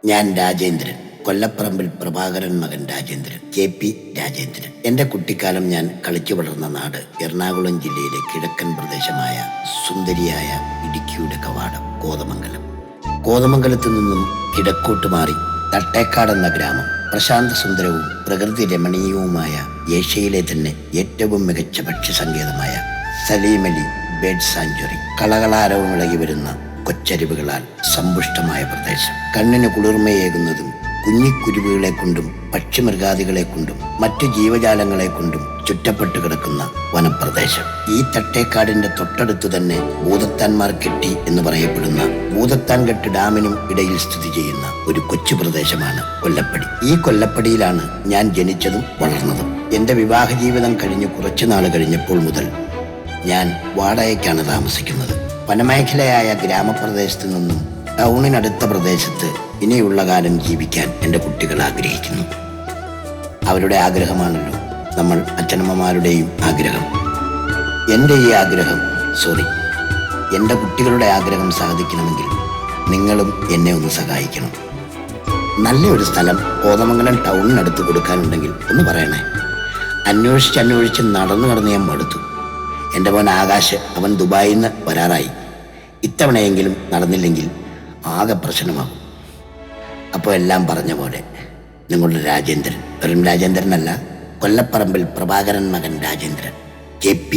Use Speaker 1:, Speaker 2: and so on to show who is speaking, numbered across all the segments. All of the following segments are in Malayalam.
Speaker 1: ഞാൻ രാജേന്ദ്രൻ, കൊല്ലപ്പറമ്പിൽ പ്രഭാകരൻ മകൻ രാജേന്ദ്രൻ, KP രാജേന്ദ്രൻ. എൻ്റെ കുട്ടിക്കാലം ഞാൻ കളിച്ചു വളർന്ന നാട് എറണാകുളം ജില്ലയിലെ കിഴക്കൻ പ്രദേശമായ സുന്ദരിയായ ഇടുക്കിയുടെ കവാടം കോതമംഗലം. കോതമംഗലത്തു നിന്നും കിഴക്കോട്ട് മാറി തട്ടേക്കാട് എന്ന ഗ്രാമം പ്രശാന്ത സുന്ദരവും പ്രകൃതി രമണീയവുമായ ഏഷ്യയിലെ തന്നെ ഏറ്റവും മികച്ച പക്ഷി സങ്കേതമായ സലീമലി ബേർഡ് സാങ്ച്വറി, കളകളാരവം ഇളകി വരുന്ന കൊച്ചരുവികളാൽ സമ്പുഷ്ടമായ പ്രദേശം, കണ്ണിന് കുളിർമയേകുന്നതും കുഞ്ഞിക്കുരുവികളെ കൊണ്ടും പക്ഷിമൃഗാദികളെ കൊണ്ടും മറ്റു ജീവജാലങ്ങളെ കൊണ്ടും ചുറ്റപ്പെട്ടു കിടക്കുന്ന വനപ്രദേശം. ഈ തട്ടേക്കാടിന്റെ തൊട്ടടുത്ത് തന്നെ ഭൂതത്താൻമാർ കെട്ടി എന്ന് പറയപ്പെടുന്ന ഭൂതത്താൻകെട്ട് ഡാമിനും ഇടയിൽ സ്ഥിതി ചെയ്യുന്ന ഒരു കൊച്ചു പ്രദേശമാണ് കൊല്ലപ്പടി. ഈ കൊല്ലപ്പടിയിലാണ് ഞാൻ ജനിച്ചതും വളർന്നതും. എന്റെ വിവാഹ ജീവിതം കഴിഞ്ഞ് കുറച്ചുനാൾ കഴിഞ്ഞപ്പോൾ മുതൽ ഞാൻ വാടകയ്ക്കാണ് താമസിക്കുന്നത്. വനമേഖലയായ ഗ്രാമപ്രദേശത്ത് നിന്നും ടൗണിനടുത്ത പ്രദേശത്ത് ഇനിയുള്ള കാലം ജീവിക്കാൻ എൻ്റെ കുട്ടികൾ ആഗ്രഹിക്കുന്നു. അവരുടെ ആഗ്രഹമാണല്ലോ നമ്മൾ അച്ഛനമ്മമാരുടെയും ആഗ്രഹം. എൻ്റെ ഈ ആഗ്രഹം എൻ്റെ കുട്ടികളുടെ ആഗ്രഹം സാധിക്കണമെങ്കിൽ നിങ്ങളും എന്നെ ഒന്ന് സഹായിക്കണം. നല്ലൊരു സ്ഥലം കോതമംഗലം ടൗണിനടുത്ത് കൊടുക്കാനുണ്ടെങ്കിൽ ഒന്ന് പറയണേ. അന്വേഷിച്ച് നടന്ന് ഞാൻ മടുത്തു. എൻ്റെ മോൻ ആകാശ്, അവൻ ദുബായിൽ നിന്ന് വരാറായി. ഇത്തവണയെങ്കിലും നടന്നില്ലെങ്കിൽ ആകെ പ്രശ്നമാകും. അപ്പോൾ എല്ലാം പറഞ്ഞ പോലെ നിങ്ങളുടെ രാജേന്ദ്രൻ, വെറും രാജേന്ദ്രനല്ല, കൊല്ലപ്പറമ്പിൽ പ്രഭാകരൻ മകൻ രാജേന്ദ്രൻ, KP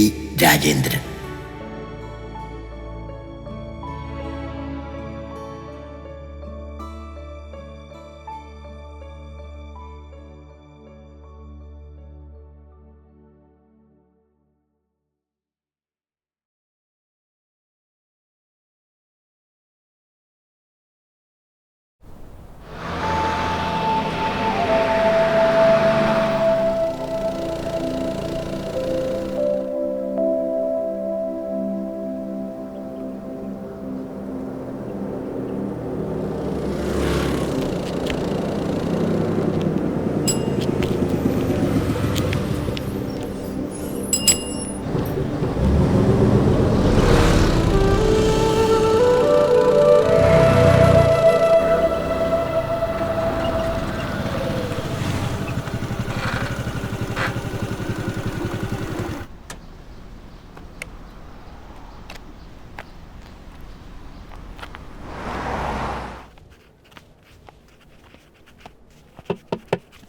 Speaker 1: രാജേന്ദ്രൻ.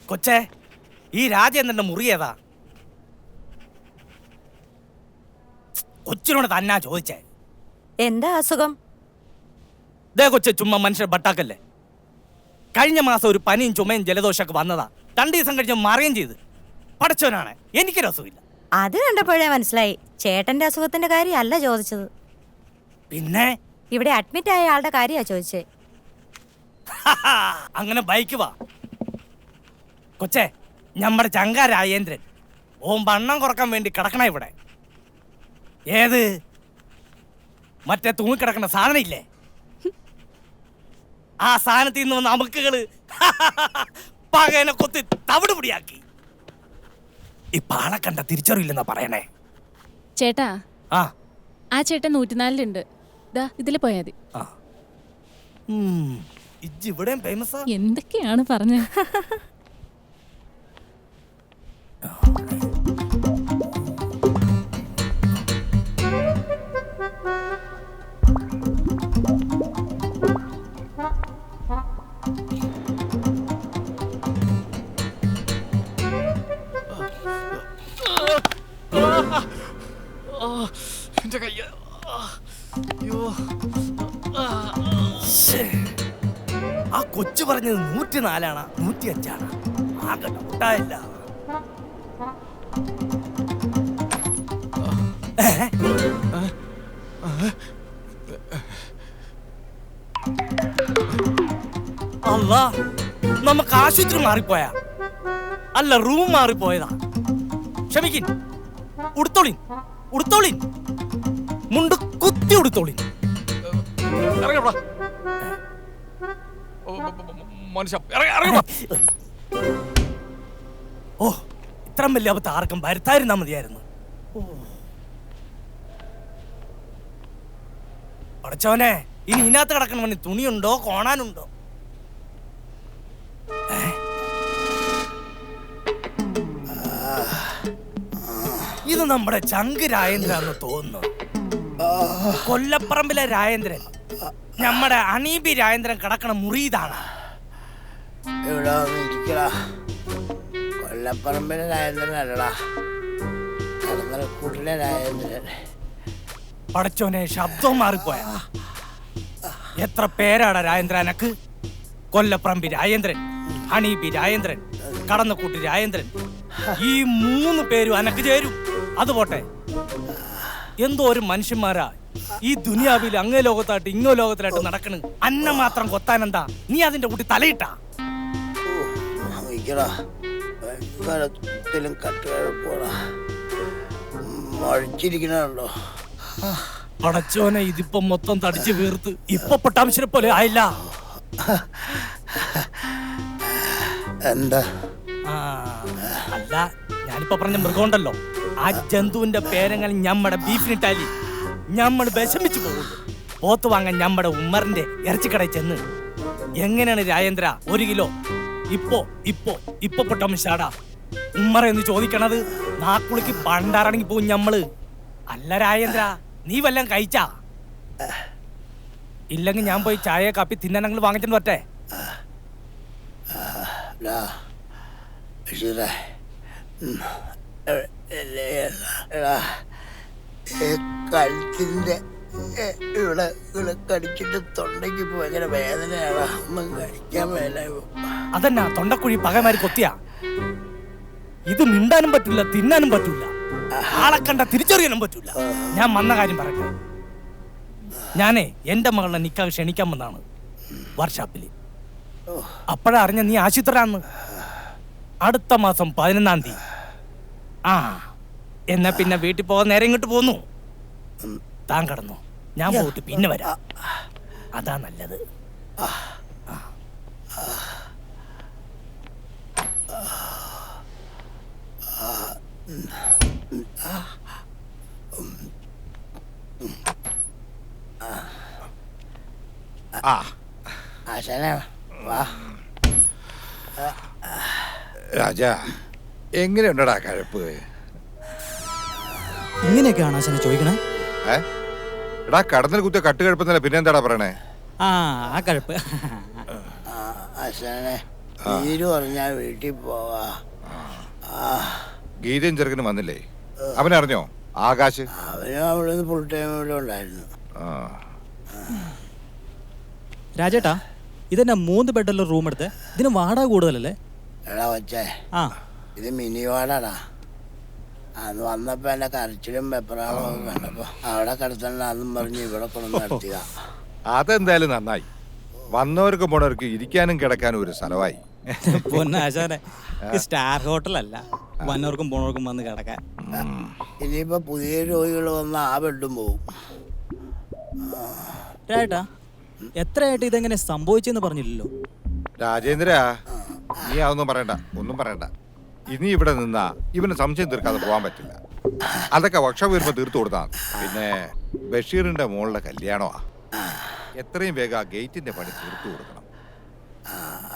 Speaker 2: കൊച്ചേ, ഈ രാജേന്ദ്രന്റെ മുറി ഏതാ? കൊച്ചിനോട് തന്നാ ചോദിച്ചേ.
Speaker 3: എന്താ അസുഖം?
Speaker 2: ദേ കൊച്ചെ, ചുമ്മാ മനുഷ്യർ ബട്ടാക്കല്ലേ. കഴിഞ്ഞ മാസം ഒരു പനിയും ചുമയും ജലദോഷമൊക്കെ വന്നതാ. 2 ദിവസം കഴിഞ്ഞ് മാറുകയും ചെയ്ത്. പഠിച്ചവനാണ്, എനിക്കൊരു അസുഖമില്ല.
Speaker 3: അത് കണ്ടപ്പോഴേ മനസ്സിലായി ചേട്ടന്റെ അസുഖത്തിന്റെ കാര്യമല്ല ചോദിച്ചത്.
Speaker 2: പിന്നെ
Speaker 3: ഇവിടെ അഡ്മിറ്റ് ആയ ആളുടെ കാര്യമാ ചോദിച്ചേ.
Speaker 2: അങ്ങനെ ബൈക്ക് വാ കൊച്ചേ. നമ്മുടെ ചങ്ക രാജേന്ദ്രൻ ഓം വണ്ണം കുറക്കാൻ വേണ്ടി കിടക്കണ ഇവിടെ. ഏത് മറ്റേ തൂങ്ങിക്കിടക്കണ സാധനം ഇല്ലേ, ആ സാധനത്തിൽ നിന്ന് വന്ന അമുക്കുകള് പകനെ കൊത്തി തവിട് പൊടിയാക്കി. ഇപ്പൊ ആളെ കണ്ട തിരിച്ചറിയില്ലെന്നാ പറയണേ.
Speaker 4: ചേട്ടാ,
Speaker 2: ആ
Speaker 4: ചേട്ടൻ 104-ലുണ്ട്. ഇതില് പോയാ മതി.
Speaker 2: ഇവിടെയും ഫേമസാ.
Speaker 4: എന്തൊക്കെയാണ് പറഞ്ഞ?
Speaker 2: ആ കൊച്ചു പറഞ്ഞത് 104 105 ആകെ ഡൗട്ടായില്ല. അല്ലാ, നമുക്ക് ആശുപത്രി മാറിപ്പോയാ? അല്ല, റൂം മാറിപ്പോയതാ. ക്ഷമിക്കിൻ, ഉടുത്തോളിൻ, മുണ്ട് കുത്തി ഉടുത്തോളിൻ. ഓ, ഇത്ര വലിയ അബദ്ധം ആർക്കും വരുത്തായിരുന്നാ മതിയായിരുന്നു. പഠിച്ചവനെ, ഇനി ഇതിനകത്ത് കിടക്കണമെന്ന് തുണിയുണ്ടോ കോണാനുണ്ടോ? ഇത് നമ്മുടെ ചങ്ക് രാജേന്ദ്രന്ന് തോന്നുന്നു. കൊല്ലപ്പറമ്പിലെ രാജേന്ദ്രൻ നമ്മുടെ അണീബി രാജേന്ദ്രൻ കിടക്കണ മുറി ഇതാണ്.
Speaker 1: ഇവിടെ ഇരിക്കടാ. കൊല്ലപ്പറമ്പിലെ രാജേന്ദ്രൻ അല്ലടാ, കടന്നൽക്കൂട്ടിലെ രാജേന്ദ്രൻ.
Speaker 2: പടച്ചോനെ, ശബ്ദം മാറിപ്പോയ. എത്ര പേരാടാ രാജേന്ദ്ര എനക്ക്? കൊല്ലപ്പറമ്പി രാജേന്ദ്രൻ, ഹണീബി രാജേന്ദ്രൻ, കടന്നക്കൂട്ടി രാജേന്ദ്രൻ. ഈ 3 പേരും എനക്ക് ചേരും. അതുപോട്ടെ, എന്തോ ഒരു മനുഷ്യന്മാരാ ഈ ദുനിയാവിൽ അങ്ങേ ലോകത്തായിട്ട് ഇങ്ങോ ലോകത്തിലായിട്ട് നടക്കണ്. അന്ന മാത്രം കൊത്താനെന്താ നീ അതിന്റെ കൂട്ടി തലയിട്ടാ?
Speaker 1: മഴിച്ചിരിക്കണോ?
Speaker 2: പടച്ചോനെ, ഇതിപ്പോ മൊത്തം തടിച്ചു വീർത്ത് ഇപ്പൊ പൊട്ടാംശിനെ പോലെ ആയില്ല.
Speaker 1: എന്താ?
Speaker 2: അല്ല, ഞാനിപ്പോ പറഞ്ഞ മൃഗമുണ്ടല്ലോ, ആ ജന്തുവിന്റെ പേരങ്ങൾ ഞമ്മടെ ബീഫിനിട്ടാലി ഞമ്മള് വിഷമിച്ചു പോകും. പോത്ത് വാങ്ങാൻ ഞമ്മടെ ഉമ്മറിന്റെ ഇറച്ചിക്കടയിൽ ചെന്ന് എങ്ങനെയാണ് രാജേന്ദ്ര 1 കിലോ ഇപ്പൊ പൊട്ടാംശാടാ ഉമ്മറ എന്ന് ചോദിക്കണത്? നാക്കുളിക്ക് പണ്ടാറണങ്ങി പോവും ഞമ്മള്. അല്ല രാജേന്ദ്ര, നീ വല്ലതും കഴിച്ചാ? ഇല്ലെങ്കിൽ ഞാൻ പോയി ചായ കാപ്പി തിന്നാനങ്ങൾ വാങ്ങിച്ചിട്ട് വരട്ടെ.
Speaker 1: കഴുത്തിന്റെ ഇവിടെ കടിച്ചിട്ട് തൊണ്ടയ്ക്ക് ഭയങ്കര വേദനയാണ്. ഒന്നും കഴിക്കാൻ മേല.
Speaker 2: അതെന്നാ തൊണ്ടക്കുഴി പകമാരി കൊത്തിയാ? ഇത് മിണ്ടാനും പറ്റൂല, തിന്നാനും പറ്റൂല, ആളെ കണ്ട തിരിച്ചറിയാനും പറ്റൂല. ഞാൻ വന്ന കാര്യം പറയട്ടെ. ഞാനേ എന്റെ മകളെ നിക്കാൻ ക്ഷണിക്കാൻ വന്നാണ് വർക്ക്ഷോപ്പില്. അപ്പോഴാ അറിഞ്ഞ നീ ആശുപത്രിയാന്ന്. അടുത്ത മാസം 11-ാം തീയതി. എന്നാ പിന്നെ വീട്ടിൽ പോകാൻ നേരെ ഇങ്ങോട്ട് പോന്നു. താൻ കടന്നു, ഞാൻ പോയിട്ട് പിന്നെ വരാം. അതാ നല്ലത്.
Speaker 5: രാജ, എങ്ങനെയുണ്ടടാ കഴപ്പ്?
Speaker 6: ഇങ്ങനെയൊക്കെയാണ് ആശാനെ ചോദിക്കണേ?
Speaker 5: എടാ, കടന്നൽ കുത്തിയ കട്ടുകഴപ്പെന്നല്ല പിന്നെന്താടാ പറയണേ?
Speaker 6: ആ കഴപ്പ്.
Speaker 1: ആശാനെ, നീര് പറഞ്ഞാ വീട്ടിൽ പോവാ.
Speaker 5: ഗീതയും ചെറുക്കനും വന്നില്ലേ? അവനറിഞ്ഞോ ആകാശ്?
Speaker 1: അവനും അവിടെ ഫുൾ ടൈം ഇവിടെ ഉണ്ടായിരുന്നു.
Speaker 6: രാജേട്ടാ, ഇതെന്നാ 3 ബെഡുള്ള റൂം എടുത്ത്? ഇതിന് വാടക കൂടുതലല്ലേ?
Speaker 1: എടാ കൊച്ചേ, ഇത് മിനി വാടാടാ. അന്ന് വന്നപ്പോ എന്റെ കരച്ചിലും വെപ്പറാളും കണ്ടപ്പോ അവിടെ കിടത്തണ്ട അതും പറഞ്ഞ് ഇവിടെ കൊണ്ടു നടത്തിയ.
Speaker 5: അതെന്തായാലും നന്നായി. വന്നവർക്കും പോണവർക്ക് ഇരിക്കാനും കിടക്കാനും ഒരു സ്ഥലമായി.
Speaker 6: പൊന്നാശാനെ, സ്റ്റാർ ഹോട്ടലല്ല വന്നവർക്കും പോണവർക്കും വന്ന് കിടക്കാൻ.
Speaker 1: ഇനിയിപ്പോ പുതിയ രോഗികൾ വന്ന ആ ബെഡും പോവും.
Speaker 6: രാജേട്ടാ, എത്രയായിട്ട് ഇതെങ്ങനെ സംഭവിച്ചെന്ന് പറഞ്ഞില്ലല്ലോ?
Speaker 5: രാജേന്ദ്ര, നീ അതൊന്നും പറയണ്ട, ഒന്നും പറയണ്ട. ഇനി ഇവിടെ നിന്നാ ഇവന് സംശയം തീർക്കാതെ പോകാൻ പറ്റില്ല. അതൊക്കെ വർക്ക്ഷോപ്പ് വരുമ്പോ തീർത്തു കൊടുത്താ. പിന്നെ ബഷീറിന്റെ മോളുടെ കല്യാണമാ. എത്രയും വേഗം ആ ഗേറ്റിന്റെ പണി തീർത്തു കൊടുക്കണം.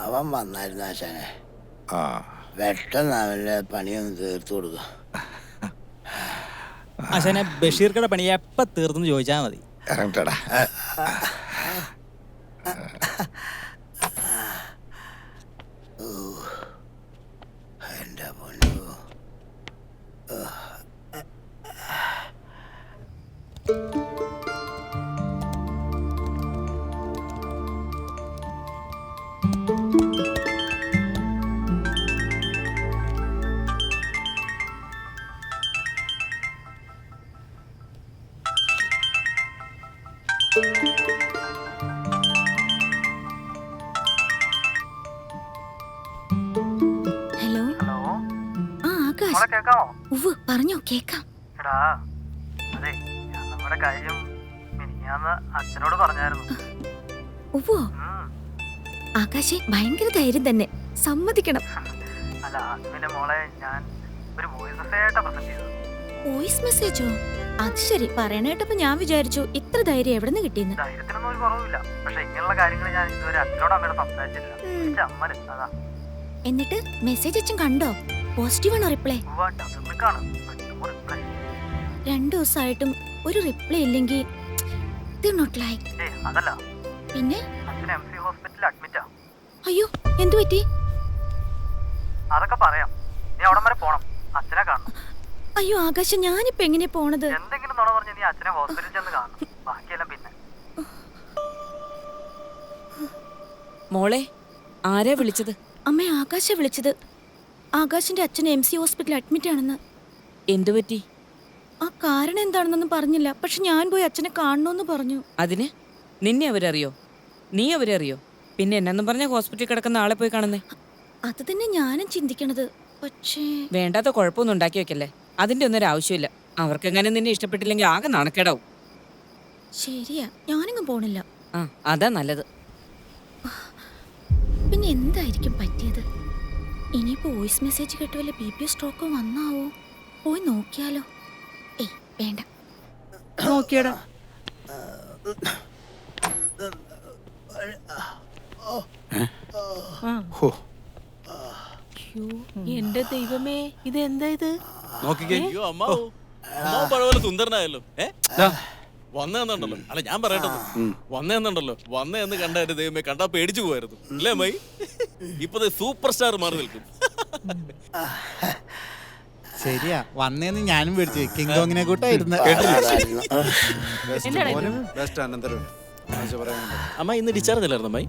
Speaker 1: അവൻ വന്നായിരുന്നു ആശാനെ. പെട്ടെന്ന് അവന്റെ പണിയൊന്ന് തീർത്തു കൊടുക്കുക.
Speaker 6: ആശാനെ, ബഷീർക്കടെ പണി എപ്പ തീർന്നു ചോദിച്ചാ മതി.
Speaker 5: ഇറങ്ങട്ടടാ.
Speaker 1: എന്റെ പൊന്നു.
Speaker 3: ഹലോ. ആ ആകാശ്. ഉവ്വ്, പറഞ്ഞോ, കേക്കാം.
Speaker 7: എടാ, അതെ, ഞാൻ നമ്മുടെ കാര്യം മിനിഞ്ഞാന്ന് അച്ഛനോട് പറഞ്ഞായിരുന്നു.
Speaker 3: ഉവ്വോ, ആകാശേ, ഭയങ്കര ധൈര്യം തന്നെ, സമ്മതിക്കണം.
Speaker 7: അല്ല, അതിന്റെ മോളെ ഞാൻ ഒരു വോയിസ് മെസ്സേജായിട്ടാ പ്രസന്റ് ചെയ്തത്.
Speaker 3: വോയിസ് മെസ്സേജോ? അത് ശരി. പറയണേട്ടപ്പോ ഞാൻ വിചാരിച്ചു ഇത്ര ധൈര്യം എവിടെ നിന്ന് കിട്ടിയെന്ന്.
Speaker 7: ധൈര്യത്തിനൊന്നും ഒരു കുറവില്ല. പക്ഷെ ഇങ്ങനെയുള്ള കാര്യങ്ങൾ ഞാൻ ഇതുവരെ അച്ഛനോട് അമ്മയോട് സംസാരിച്ചിട്ടില്ല. അമ്മ അതാ.
Speaker 3: എന്നിട്ട് മെസ്സേജ് അച്ഛൻ കണ്ടോ? പോസിറ്റീവ് ആണോ റിപ്ലൈ?
Speaker 7: ഡബിൾ ക്ലിക്കാണ്. റിപ്ലൈ
Speaker 3: 2 ദിവസമായിട്ടും ഒരു റിപ്ലൈ ഇല്ലെങ്കിൽ നോട്ട് ലൈക്ക്.
Speaker 7: അതല്ല,
Speaker 3: പിന്നെ
Speaker 7: അച്ഛൻ MC ഹോസ്പിറ്റലിൽ അഡ്മിറ്റാ.
Speaker 3: അയ്യോ എന്തു പറ്റി?
Speaker 7: അതൊക്കെ പറയാം, നീ അവിടം വരെ പോണം, അച്ഛനെ കാണണം.
Speaker 3: അയ്യോ ആകാശം, ഞാനിപ്പോ എങ്ങനെയാ പോണത്?
Speaker 7: എന്തെങ്കിലും നുണ പറഞ്ഞ് നീ അച്ഛനെ ഹോസ്പിറ്റലിൽ ചെന്ന് കാണണം, ബാക്കിയെല്ലാം പിന്നെ.
Speaker 8: മോളെ, ആരാ വിളിച്ചത്?
Speaker 3: അമ്മ ആകാശ വിളിച്ചത്. ആകാശിന്റെ അച്ഛൻ MC ഹോസ്പിറ്റലിൽ അഡ്മിറ്റ് ആണെന്ന്.
Speaker 8: എന്തു പറ്റി?
Speaker 3: ആ കാരണം എന്താണെന്നൊന്നും പറഞ്ഞില്ല, പക്ഷെ ഞാൻ പോയി അച്ഛനെ കാണണമെന്ന് പറഞ്ഞു.
Speaker 8: അതിന് നിന്നെ അവരറിയോ? നീ അവരെ അറിയോ? പിന്നെ എന്നെന്നും പറഞ്ഞ ഹോസ്പിറ്റലിൽ കിടക്കുന്ന ആളെ പോയി കാണുന്നേ?
Speaker 3: അത് തന്നെ ഞാനും ചിന്തിക്കണത്. പക്ഷേ
Speaker 8: വേണ്ടാത്ത കുഴപ്പമൊന്നും ഉണ്ടാക്കി വെക്കല്ലേ. അതിന്റെ ഒന്നും ഒരു ആവശ്യമില്ല. അവർക്കെങ്ങനെ നിന്നെ ഇഷ്ടപ്പെട്ടില്ലെങ്കിൽ ആകെ നാണക്കേടാവും.
Speaker 3: ശരിയാ, ഞാനിങ്ങും പോണില്ല.
Speaker 8: ആ, അതാ നല്ലത്.
Speaker 3: പിന്നെ എന്തായിരിക്കും പറ്റിയത്? ഇനിയിപ്പോ വോയിസ് മെസ്സേജ് കേട്ട് വല്ല BP സ്ട്രോക്കോ വന്നാവോ? പോയി നോക്കിയാലോ? ഏയ് വേണ്ട.
Speaker 9: നോക്കിയടാ.
Speaker 8: എന്റെ ദൈവമേ, ഇതെന്താ ഇത്?
Speaker 10: അയ്യോ അമ്മാവോ, അമ്മാവൻ പഴപോലെ സുന്ദരനായല്ലോ. വന്നേന്നുണ്ടല്ലോ. അല്ല ഞാൻ പറയട്ടെ, വന്നേന്നുണ്ടല്ലോ. വന്നേന്ന് കണ്ട എന്റെ ദൈവമേ, കണ്ടാ പേടിച്ചു പോയായിരുന്നു അല്ലേ അമ്മായി? ഇപ്പൊ സൂപ്പർ സ്റ്റാർ മാറി നിൽക്കും.
Speaker 11: ശരിയാ, വന്നേന്ന് ഞാനും പേടിച്ചു. കിങ് കോങ്ങിനെ കൂട്ടായിരുന്നു.
Speaker 10: അമ്മ ഇന്ന് ഡിസ്ചാർജ് അല്ലായിരുന്നു അമ്മായി?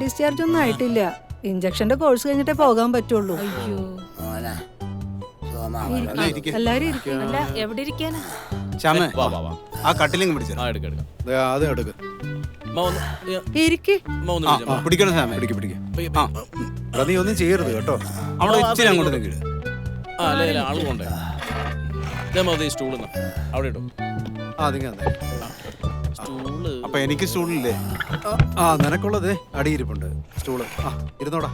Speaker 9: ഡിസ്ചാർജ് ഒന്നും ആയിട്ടില്ല. ഇഞ്ചക്ഷന്റെ കോഴ്സ് കഴിഞ്ഞിട്ടേ പോകാൻ പറ്റുള്ളൂ. എല്ലാരും ഇരിക്കും.
Speaker 8: എവിടെ ഇരിക്കാനാ?
Speaker 10: വാ വാ വാ,
Speaker 11: ആ കട്ടിലിങ് പിടിച്ചു.
Speaker 10: എടുക്ക
Speaker 11: അത് എടുക്ക്.
Speaker 10: അമ്മ ഒന്ന്
Speaker 9: ഇരിക്ക്.
Speaker 10: അമ്മ ഒന്ന് വിളിച്ചോ, അമ്മ.
Speaker 11: പിടിക്കണം സാമേ, പിടിക്ക്. നീ ഒന്നും ചെയ്യരുത് കേട്ടോ. അവിടെ ഇച്ചിരി അങ്ങോട്ട് നിൽക്കില്ല.
Speaker 10: ആ അല്ലേ ആള് പോണ്ടേ. ഇതേ സ്റ്റൂള് അവിടെ ഇടും. സ്റ്റൂള്
Speaker 11: അപ്പൊ എനിക്ക് സ്റ്റൂളില്ലേ? ആ നിനക്കുള്ളത് അടിയിരിപ്പുണ്ട്. സ്റ്റൂള് ഇരുന്നോടാ.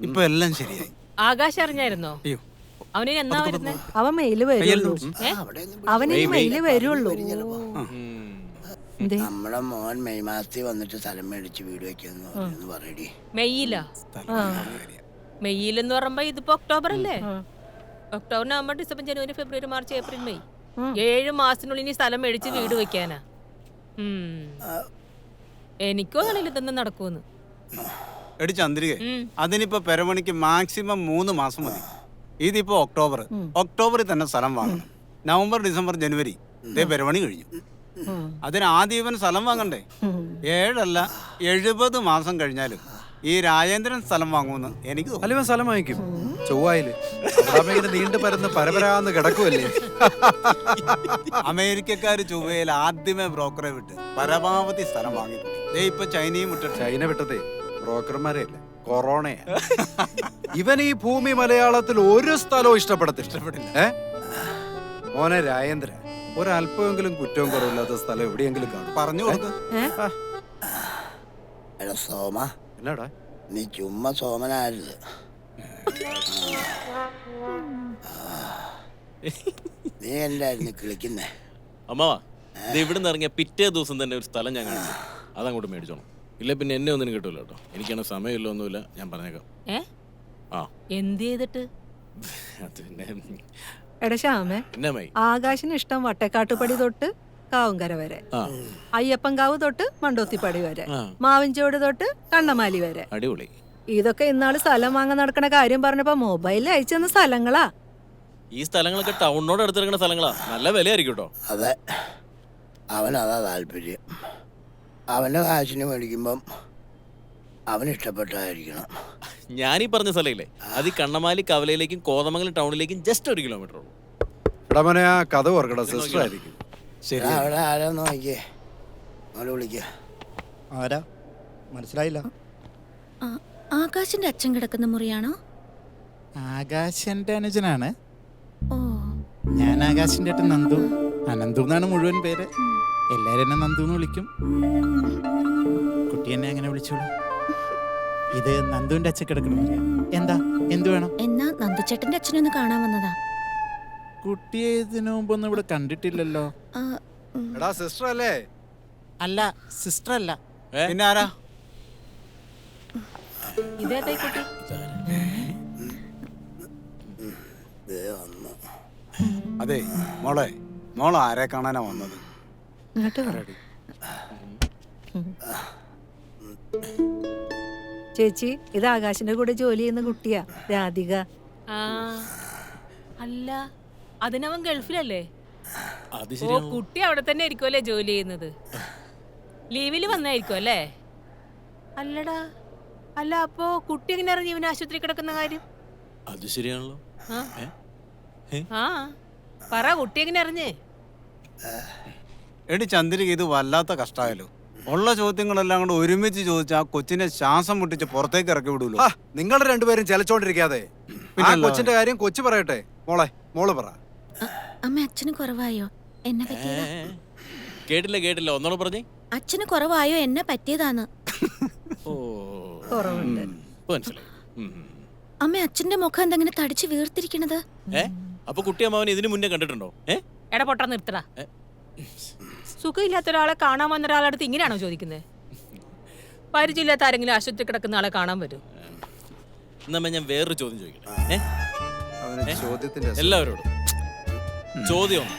Speaker 11: ഇപ്പൊ എല്ലാം ശരിയായി.
Speaker 8: ആകാശം അറിഞ്ഞായിരുന്നോ?
Speaker 11: അയ്യോ,
Speaker 8: അവന് എന്നാ വരുന്നേ?
Speaker 9: അവൻ മെയില് വരുള്ളൂ. അവന് മെയില് വരുള്ളൂ.
Speaker 1: നമ്മളെ മോൻ മെയ് മാസത്തിൽ വന്നിട്ട് സ്ഥലം മേടിച്ച് വീട് വെക്കാന്ന് പറയടി.
Speaker 8: മെയ്യിലാ? മെയ്യിലെന്ന് പറയുമ്പോ ഇതിപ്പോ ഒക്ടോബർ അല്ലേ? ഒക്ടോബർ, നവംബർ, ഡിസംബർ, ജനുവരി, ഫെബ്രുവരി, മാർച്ച്, ഏപ്രിൽ, മെയ്. 7 മാസത്തിനുള്ളിൽ ഇനി സ്ഥലം മേടിച്ച് വീട് വെക്കാനാ. എനിക്കോ അറിയില്ല ഇതൊന്നും നടക്കുമെന്ന്.
Speaker 11: എടി ചന്ദ്രിക, അതിനിപ്പോ പെരമണിക്ക് മാക്സിമം 3 മാസം മതി. ഇതിപ്പോ ഒക്ടോബറിൽ തന്നെ സ്ഥലം വാങ്ങണം. നവംബർ, ഡിസംബർ, ജനുവരി പെരമണി കഴിഞ്ഞു. അതിന് ആദ്യം ഇവൻ സ്ഥലം വാങ്ങണ്ടേ? 7 അല്ല 70 മാസം കഴിഞ്ഞാലും ഈ രാജേന്ദ്രൻ സ്ഥലം വാങ്ങുമെന്ന് എനിക്ക് തോന്നുന്നു.
Speaker 12: അല്ല, സ്ഥലം വാങ്ങിക്കും. ചൊവ്വായില് നീണ്ടു പരന്ന് പരപരാന്ന് കിടക്കുമല്ലേ.
Speaker 11: അമേരിക്കക്കാര് ചൊവ്വയിൽ ആദ്യമേ ബ്രോക്കറെ വിട്ട് പരമാവധി സ്ഥലം വാങ്ങിക്കൂടി. ഇപ്പൊ ചൈനയും വിട്ടിട്ട്.
Speaker 12: ചൈന വിട്ടതേ ബ്രോക്കർമാരെയല്ല, കൊറോണയാ. ഇവൻ ഈ ഭൂമി മലയാളത്തിൽ ഒരു സ്ഥലവും ഇഷ്ടപ്പെടില്ല. മോനെ രാജേന്ദ്ര, ഒരല്പമെങ്കിലും കുറ്റവും കുറവില്ലാത്ത സ്ഥലം എവിടെയെങ്കിലും കാണും.
Speaker 11: പറഞ്ഞു കൊടുക്ക്.
Speaker 1: സോമ,
Speaker 12: എന്നാടാ
Speaker 1: നീ ചുമ്മാ സോമനായിരുന്നു. നീ എന്തായിരുന്നു കിളിക്കുന്നേ?
Speaker 10: അമ്മാവാ, ഇത് ഇവിടുന്ന് ഇറങ്ങിയ പിറ്റേ ദിവസം തന്നെ ഒരു സ്ഥലം ഞാൻ കാണിച്ചു. അതങ്ങോട്ട് മേടിച്ചോണം. ഇല്ല പിന്നെ എന്നെ ഒന്നിനും കിട്ടൂല കേട്ടോ. എനിക്കാണ് സമയമില്ല, ഒന്നുമില്ല. ഞാൻ പറഞ്ഞേക്കാം.
Speaker 8: എന്ത് ചെയ്തിട്ട്?
Speaker 9: എടാ ശ്യാമേ, ആകാശിന് ഇഷ്ടം വട്ടക്കാട്ടുപടി തൊട്ട് കാവുങ്കര വരെ, അയ്യപ്പൻകാവ് തൊട്ട് മണ്ടോത്തിപ്പടി വരെ, മാവിൻചോട് തൊട്ട് കണ്ണമാലി വരെ.
Speaker 10: അടിപൊളി.
Speaker 9: ഇതൊക്കെ ഇന്നാള് സ്ഥലം വാങ്ങാൻ നടക്കണ കാര്യം പറഞ്ഞപ്പോ മൊബൈലിൽ അയച്ചെന്ന സ്ഥലങ്ങളാ.
Speaker 10: ഈ സ്ഥലങ്ങളൊക്കെ ടൗണിനോട് അടുത്തിറങ്ങുന്ന സ്ഥലങ്ങളാ. നല്ല വിലയായിരിക്കും കേട്ടോ.
Speaker 1: അതെ, അവനതാ താല്പര്യം. അവന്റെ കാശിന് മേടിക്കുമ്പം അവനിഷ്ടപ്പെട്ടായിരിക്കണം.
Speaker 10: ഞാനീ പറഞ്ഞ സ്ഥലമില്ലേ, അത് ഈ കണ്ണമാലി കവലയിലേക്കും കോതമംഗലം ടൗണിലേക്കും ജസ്റ്റ് 1 കിലോമീറ്റർ ഉള്ളൂ.
Speaker 12: എടാ മോനെ, ആ കഥ ഓർക്കടാ, സിസ്റ്റർ ആയിരിക്കും.
Speaker 1: ശരി, അവിടെ ആരാന്ന് നോക്കിയേ, അവളെ വിളിക്ക.
Speaker 11: ആരാ? മനസ്സിലായില്ല.
Speaker 3: ആകാശിന്റെ അച്ഛൻ കിടക്കുന്ന മുറിയാണോ?
Speaker 11: ആകാശന്റെ അനുജനാണ്.
Speaker 3: ഓ,
Speaker 11: ഞാൻ ആകാശിന്റെ ഏട്ടൻ നന്ദു. അനന്തു എന്നാണ് മുഴുവൻ പേര്. എല്ലാരും എന്നെ നന്ദു എന്ന് വിളിക്കും. കുട്ടി എന്നെ അങ്ങനെ വിളിച്ചോളൂ. ഇത് നന്ദുവിന്റെ അച്ഛൻ കിടക്കണം. എന്താ, എന്തു വേണം?
Speaker 3: എന്നാ നന്ദുച്ചേട്ടന്റെ അച്ഛനൊന്ന് കാണാൻ വന്നതാ.
Speaker 11: കുട്ടിയെ ഇതിനു മുമ്പൊന്നും ഇവിടെ കണ്ടിട്ടില്ലല്ലോ.
Speaker 12: എടാ സിസ്റ്റർ അല്ലേ?
Speaker 11: അല്ല, സിസ്റ്റർ അല്ല. പിന്നെ ആരാ?
Speaker 8: ഇതേതായി കുട്ടി?
Speaker 11: അതെ മോളെ, മോൾ ആരെ കാണാനാ വന്നത്?
Speaker 9: ഇങ്ങോട്ട് വാ. ചേച്ചി, ഇത് ആകാശിന്റെ കൂടെ ജോലി ചെയ്യുന്ന കുട്ടിയാ, രാധിക.
Speaker 8: ആ അല്ല, അതിനവൻ ഗൾഫിലല്ലേ?
Speaker 10: അത്
Speaker 8: ഓ,
Speaker 10: ശരിയാണല്ലോ.
Speaker 8: കുട്ടി അവിടെ തന്നെ ആയിരിക്കുമല്ലേ ജോലി ചെയ്യുന്നത്? ലീവില് വന്നായിരിക്കും അല്ലേ? അല്ലടാ, അല്ല അപ്പോ കുട്ടി എങ്ങനെ അറിഞ്ഞു ഇവന് ആശുപത്രി കിടക്കുന്ന കാര്യം?
Speaker 10: അത് ശരിയാണല്ലോ.
Speaker 8: ആ?
Speaker 10: ഏ?
Speaker 8: ആ പറ, കുട്ടി എങ്ങനെ അറിഞ്ഞേ?
Speaker 11: എടി ചന്ദ്രിക, ഇത് വല്ലാത്ത കഷ്ടായാലോ. ഉള്ള ചോദ്യങ്ങളെല്ലാം കൂടെ ഒരുമിച്ച് ചോദിച്ചാൽ ആ കൊച്ചിനെ ശ്വാസം മുട്ടിച്ച് പുറത്തേക്ക് ഇറക്കി വിടൂലോ.
Speaker 12: നിങ്ങൾ രണ്ടുപേരും ചെലച്ചോണ്ടിരിക്കാതെ ആ കൊച്ചിന്റെ കാര്യം കൊച്ചു പറയട്ടെ. മോള് പറ.
Speaker 3: അമ്മ, അച്ഛന് കുറവായോ? എന്നെ പറ്റിയതാ.
Speaker 10: കേട്ടില്ല ഒന്നോട് പറഞ്ഞേ.
Speaker 3: അച്ഛന് കുറവായോ? എന്നെ പറ്റിയതാന്ന്.
Speaker 10: ഓ,
Speaker 9: കുറവുണ്ട്.
Speaker 10: മനസ്സിലായി.
Speaker 3: അമ്മ, അച്ഛന്റെ മുഖം എന്തെങ്ങനെ തടിച്ച് വീർത്തിരിക്കണത്?
Speaker 10: അപ്പൊ കുട്ടിയമ്മാവൻ ഇതിനു മുന്നേ കണ്ടിട്ടുണ്ടോ?
Speaker 8: എടാ പൊട്ടാ, നിർത്തടാ. സുഖമില്ലാത്ത ഒരാളെ കാണാൻ വന്ന ഒരാളുടെ അടുത്ത് ഇങ്ങനെയാണോ ചോദിക്കുന്നത്? പരിചയമില്ലാത്ത ആരെങ്കിലും ആശുപത്രി കിടക്കുന്ന ആളെ കാണാൻ വരും?
Speaker 10: എന്നാ ഞാൻ വേറൊരു ചോദ്യം ചോദിക്കട്ടെ.
Speaker 12: ചോദ്യത്തിന്റെ
Speaker 10: എല്ലാവരോടും ചോദ്യം ഒന്ന്.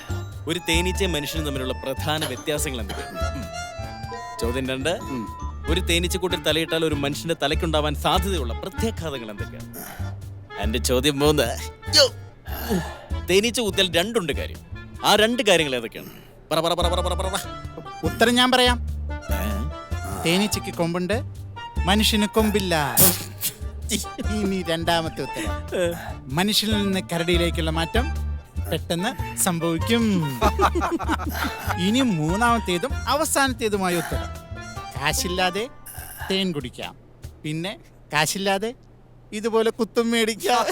Speaker 10: ഒരു തേനീച്ചയും മനുഷ്യനും തമ്മിലുള്ള പ്രധാന വ്യത്യാസങ്ങൾ എന്തൊക്കെയാണ്? ചോദ്യം 2. ഒരു തേനീച്ചക്കൂട്ടിൽ തലയിട്ടാൽ ഒരു മനുഷ്യന്റെ തലയ്ക്കുണ്ടാവാൻ സാധ്യതയുള്ള പ്രത്യാഘാതങ്ങൾ എന്തൊക്കെയാണ്? എന്റെ ചോദ്യം 3. തേനീച്ച കുത്തിയാൽ 2 ഉണ്ട് കാര്യം. ആ 2 കാര്യങ്ങൾ ഏതൊക്കെയാണ്? പറ പറ പറ പറ പറ പറ.
Speaker 13: ഉത്തരം ഞാൻ പറയാം. തേനീച്ചയ്ക്ക് കൊമ്പുണ്ട്, മനുഷ്യന് കൊമ്പില്ല. ഇനി രണ്ടാമത്തെ ഉത്തരം. മനുഷ്യനിൽ നിന്ന് കരടിയിലേക്കുള്ള മാറ്റം പെട്ടെന്ന് സംഭവിക്കും. ഇനി മൂന്നാമത്തേതും അവസാനത്തേതുമായ ഉത്തരം. കാശില്ലാതെ തേൻ കുടിക്കാം, പിന്നെ കാശില്ലാതെ ഇതുപോലെ കുത്തും മേടിക്കാം.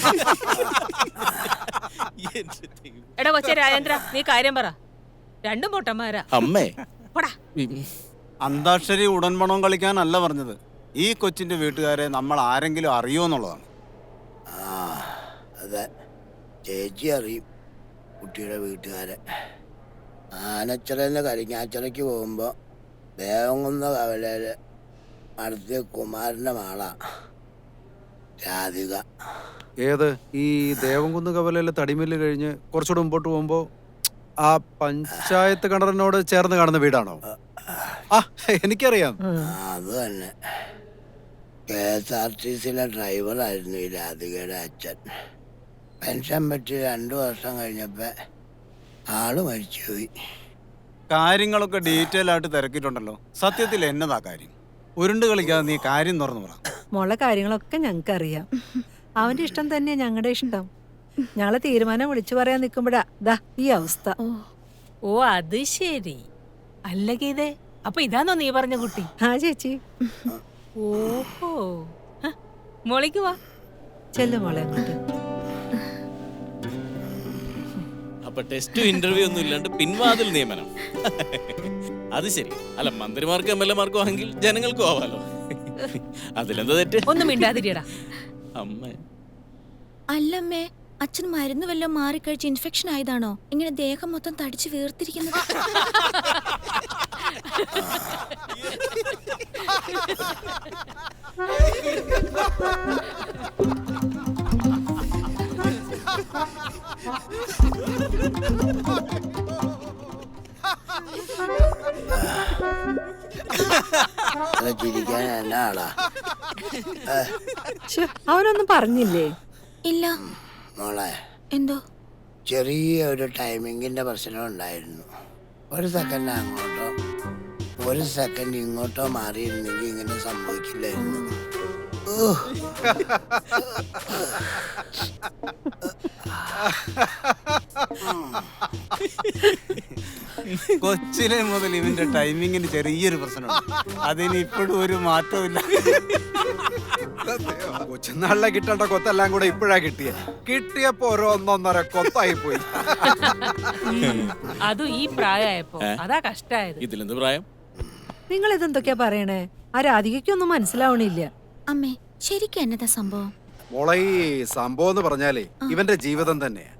Speaker 8: എടാ കൊച്ചേ രാജേന്ദ്ര, നീ കാര്യം പറ. 2 പൊട്ടന്മാരാ.
Speaker 10: അമ്മേ,
Speaker 8: പോടാ.
Speaker 11: അന്താക്ഷരി ഉടൻപണം കളിക്കാനല്ല പറഞ്ഞത്. ഈ കൊച്ചിന്റെ വീട്ടുകാരെ നമ്മൾ ആരെങ്കിലും അറിയോന്നുള്ളതാണ്.
Speaker 1: അതെ, ചേച്ചി അറിയും കുട്ടിയുടെ വീട്ടുകാരെ. ആനച്ചിറന്ന് കരിങ്ങാച്ചിറയ്ക്ക് പോകുമ്പോൾ ദേവംകുന്ന കവലയിൽ അടുത്ത കുമാരൻ്റെ മാളാ രാധിക.
Speaker 12: ഏത് ഈ ദേവംകുന്ന് കവലയിലെ തടിമില്ല് കഴിഞ്ഞ് കുറച്ചുകൂടെ മുമ്പോട്ട് പോകുമ്പോ ആ പഞ്ചായത്ത് കിണറിനോട് ചേർന്ന് കാണുന്ന വീടാണോ? ആ, എനിക്കറിയാം.
Speaker 1: അത് തന്നെ. KSRTCയിലെ ഡ്രൈവറായിരുന്നു ഈ രാധികയുടെ അച്ഛൻ. പെൻഷൻ പറ്റി 2 വർഷം കഴിഞ്ഞപ്പോ ആള് മരിച്ചുപോയി.
Speaker 11: കാര്യങ്ങളൊക്കെ ഡീറ്റെയിൽ ആയിട്ട് തിരക്കിയിട്ടുണ്ടല്ലോ. സത്യത്തിൽ എന്നതാ കാര്യം? ഉരുണ്ട് കളിക്കാതെ നീ കാര്യം തുറന്നു പറ.
Speaker 9: മോളെ കാര്യങ്ങളൊക്കെ ഞങ്ങൾക്ക് അറിയാം. അവന്റെ ഇഷ്ടം തന്നെയാ ഞങ്ങളുടെ ഇഷ്ടം. ഞങ്ങളെ തീരുമാനം വിളിച്ചു പറയാൻ നിൽക്കുമ്പോഴാ ദാ ഈ അവസ്ഥ.
Speaker 8: ഓ, അത് ശരി. അല്ല ഗീതേ, അപ്പൊ ഇതാണോ നീ പറഞ്ഞ കുട്ടി?
Speaker 9: ആ ചേച്ചി.
Speaker 8: ഓഹോ, മോളിക്ക് വാ.
Speaker 9: ചെല്ലു മോളെ അങ്ങോട്ട്.
Speaker 10: അപ്പൊ ടെസ്റ്റും ഇന്റർവ്യൂ ഒന്നും ഇല്ലാണ്ട് പിൻവാതിൽ നിയമനം. അത് ശരി. അല്ല, മന്ത്രിമാർക്കും MLA-മാർക്കും ആണെങ്കിൽ ജനങ്ങൾക്കും ആവാലോ. അതിലെന്താ തെറ്റ്?
Speaker 8: ഒന്നും മിണ്ടാതിരിയടാ.
Speaker 10: അമ്മ,
Speaker 3: അല്ലമ്മേ, അച്ഛൻ മരുന്ന് വല്ലതും മാറിക്കഴിച്ച് ഇൻഫെക്ഷൻ ആയതാണോ ഇങ്ങനെ ദേഹം മൊത്തം തടിച്ച് വീർത്തിരിക്കുന്നത്?
Speaker 1: ചിരിക്കാൻ എന്നാ ആളാ?
Speaker 9: അവനൊന്നും പറഞ്ഞില്ലേ?
Speaker 3: ഇല്ല.
Speaker 1: മോളെ,
Speaker 3: എന്തോ
Speaker 1: ചെറിയ ഒരു ടൈമിങ്ങിന്റെ പ്രശ്നം ഉണ്ടായിരുന്നു. 1 സെക്കൻഡ് അങ്ങോട്ടോ 1 സെക്കൻഡ് ഇങ്ങോട്ടോ മാറിയിരുന്നെങ്കിൽ ഇങ്ങനെ സംഭവിക്കില്ലായിരുന്നു.
Speaker 11: കൊച്ചിലെ മുതൽ ഇവന്റെ ടൈമിങ്ങിന് ചെറിയൊരു പ്രശ്നമുണ്ട്. അതിന് ഇപ്പോഴും ഒരു മാറ്റമില്ല.
Speaker 12: കൊച്ചുനാളിലെ കിട്ടേണ്ട കൊത്തെല്ലാം കൂടെ ഇപ്പോഴാ കിട്ടിയപ്പോ ഒരു 1.5 കൊത്തായി പോയി.
Speaker 8: അതും ഈ പ്രായമായപ്പോ അതാ കഷ്ടായത്.
Speaker 10: ഇതിലെന്ത് പ്രായം?
Speaker 9: നിങ്ങൾ ഇതെന്തൊക്കെയാ പറയണേ? ആ രാധികയ്ക്കൊന്നും മനസ്സിലാവണില്ല.
Speaker 3: അമ്മേ, ശരിക്കും എന്നതാ സംഭവം?
Speaker 12: മോളെ, ഈ സംഭവം എന്ന് പറഞ്ഞാലേ ഇവന്റെ ജീവിതം തന്നെയാ.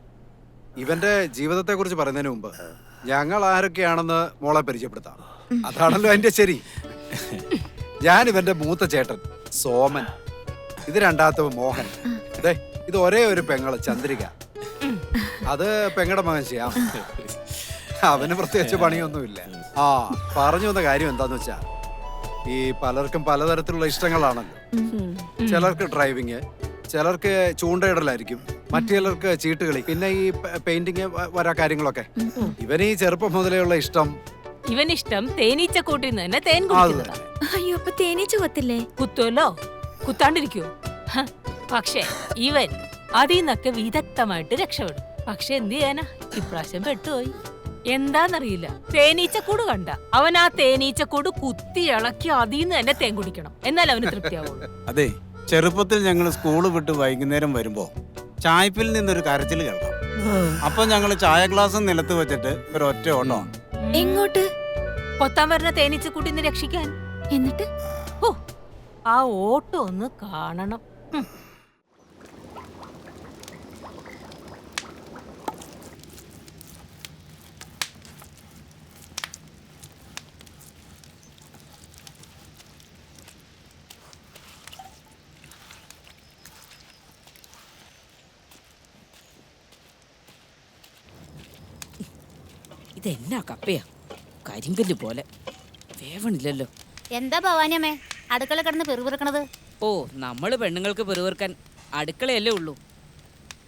Speaker 12: ഇവന്റെ ജീവിതത്തെ കുറിച്ച് പറയുന്നതിന് മുമ്പ് ഞങ്ങൾ ആരൊക്കെയാണെന്ന് മോളെ പരിചയപ്പെടുത്താം. അതാണല്ലോ എന്റെ ശരി. ഞാൻ ഇവന്റെ മൂത്ത ചേട്ടൻ സോമൻ. ഇത് രണ്ടാമത്തെ മോഹൻ. ഇത് ഒരേ ഒരു പെങ്ങള് ചന്ദ്രിക. അത് പെങ്ങടെ മകൻ ചെയ്യാം. അവന് പ്രത്യേകിച്ച് പണിയൊന്നുമില്ല. ആ പറഞ്ഞു വന്ന കാര്യം എന്താന്ന് വെച്ചാ, ഈ പലർക്കും പലതരത്തിലുള്ള ഇഷ്ടങ്ങളാണല്ലോ. ചിലർക്ക് ഡ്രൈവിങ്, ചിലർക്ക് ചൂണ്ടയിടലായിരിക്കും, മറ്റു ചിലർക്ക് ചീട്ടുകളി, പിന്നെ ഈ പെയിന്റിങ് വരാ കാര്യങ്ങളൊക്കെ. ഇവന് ഈ ചെറുപ്പം മുതലെയുള്ള ഇഷ്ടം,
Speaker 8: ഇവനിഷ്ടം തേനീച്ച കൂട്ടിൽ തന്നെ തേൻ കുടിക്കുന്നതാ.
Speaker 3: അയ്യോ അപ്പൊ തേനീച്ച കൊത്തില്ലേ?
Speaker 8: കുത്തുമല്ലോ, കുത്താണ്ടിരിക്കുവോ? പക്ഷേ ഇവൻ അതിൽ നിന്നൊക്കെ വിദഗ്ധമായിട്ട് രക്ഷപ്പെടും. പക്ഷെ എന്ത് ചെയ്യാനാ, ഇപ്രാവശ്യം പെട്ടുപോയി. എന്താന്നറിയില്ല, തേനീച്ചക്കൂട് കണ്ട അവൻ ആ തേനീച്ചക്കൂട് കുത്തി ഇളക്കി അതിൽ നിന്ന് തന്നെ തേൻ കുടിക്കണം, എന്നാൽ അവന് തൃപ്തിയാവുള്ളൂ.
Speaker 11: അതെ, ചെറുപ്പത്തിൽ ഞങ്ങൾ സ്കൂൾ വിട്ട് വൈകുന്നേരം വരുമ്പോ ചായപ്പിൽ നിന്നൊരു കരച്ചിൽ കേൾക്കാം. അപ്പൊ ഞങ്ങൾ ചായ ഗ്ലാസ് നിലത്ത് വെച്ചിട്ട് ഒരു ഒറ്റ ഓട്ടമാണ്.
Speaker 3: എങ്ങോട്ട്?
Speaker 8: കൊത്താൻ വരുന്ന തേനീച്ചക്കൂട്ടിന്ന് രക്ഷിക്കാൻ.
Speaker 3: എന്നിട്ട്
Speaker 8: ഓ, ആ ഓട്ടം ഒന്ന് കാണണം.
Speaker 14: ഇതെന്നാ കപ്പയാ, കരിങ്കല്ല് പോലെ വേവണില്ലല്ലോ.
Speaker 3: എന്താ ഭവാനിയമ്മേ അടുക്കള കിടന്ന് പെറുപിറുക്കണത്?
Speaker 14: ഓ, നമ്മള് പെണ്ണുങ്ങൾക്ക് പെറുവിറുക്കാൻ അടുക്കളയല്ലേ ഉള്ളൂ.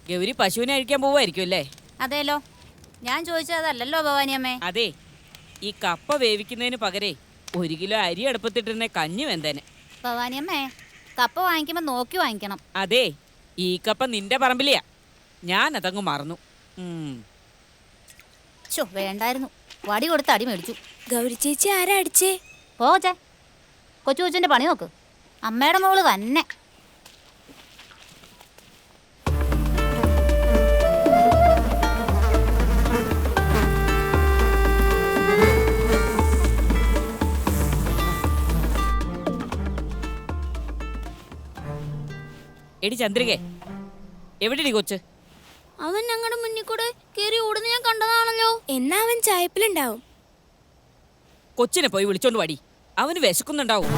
Speaker 14: ഗൗരി പശുവിനെ അഴിക്കാൻ പോവായിരിക്കും അല്ലേ?
Speaker 3: അതേലോ, ഞാൻ ചോദിച്ചത് അതല്ലല്ലോ ഭവാനിയമ്മേ.
Speaker 14: അതെ, ഈ കപ്പ വേവിക്കുന്നതിന് പകരേ 1 കിലോ അരി അടുപ്പത്തിട്ടിരുന്ന കഞ്ഞി വെന്തേനെ.
Speaker 3: ഭവാനിയമ്മേ, കപ്പ വാങ്ങിക്കുമ്പോ നോക്കി വാങ്ങിക്കണം.
Speaker 14: അതെ, ഈ കപ്പ നിന്റെ പറമ്പിലെയാ, ഞാൻ അതങ്ങ് മറന്നു.
Speaker 3: വേണ്ടായിരുന്നു, വടി കൊടുത്ത് അടി മേടിച്ചു.
Speaker 15: ഗൗരി ചേച്ചി ആരാ അടിച്ചേ?
Speaker 3: പോച്ചേ, കൊച്ചു കൊച്ചിന്റെ പണി നോക്ക്. അമ്മയുടെ മോള് തന്നെ.
Speaker 14: എടി ചന്ദ്രികേ, എവിടെടി കൊച്ച്?
Speaker 15: അവൻ ഞങ്ങളുടെ മുന്നിൽ കൂടെ കേറി ഓടുന്ന ഞാൻ കണ്ടതാണല്ലോ. എന്നാ അവൻ ചായപ്പിലുണ്ടാവും.
Speaker 14: കൊച്ചിനെ പോയി വിളിച്ചോണ്ട് വാടി, അവന് വിശക്കുന്നുണ്ടാവും.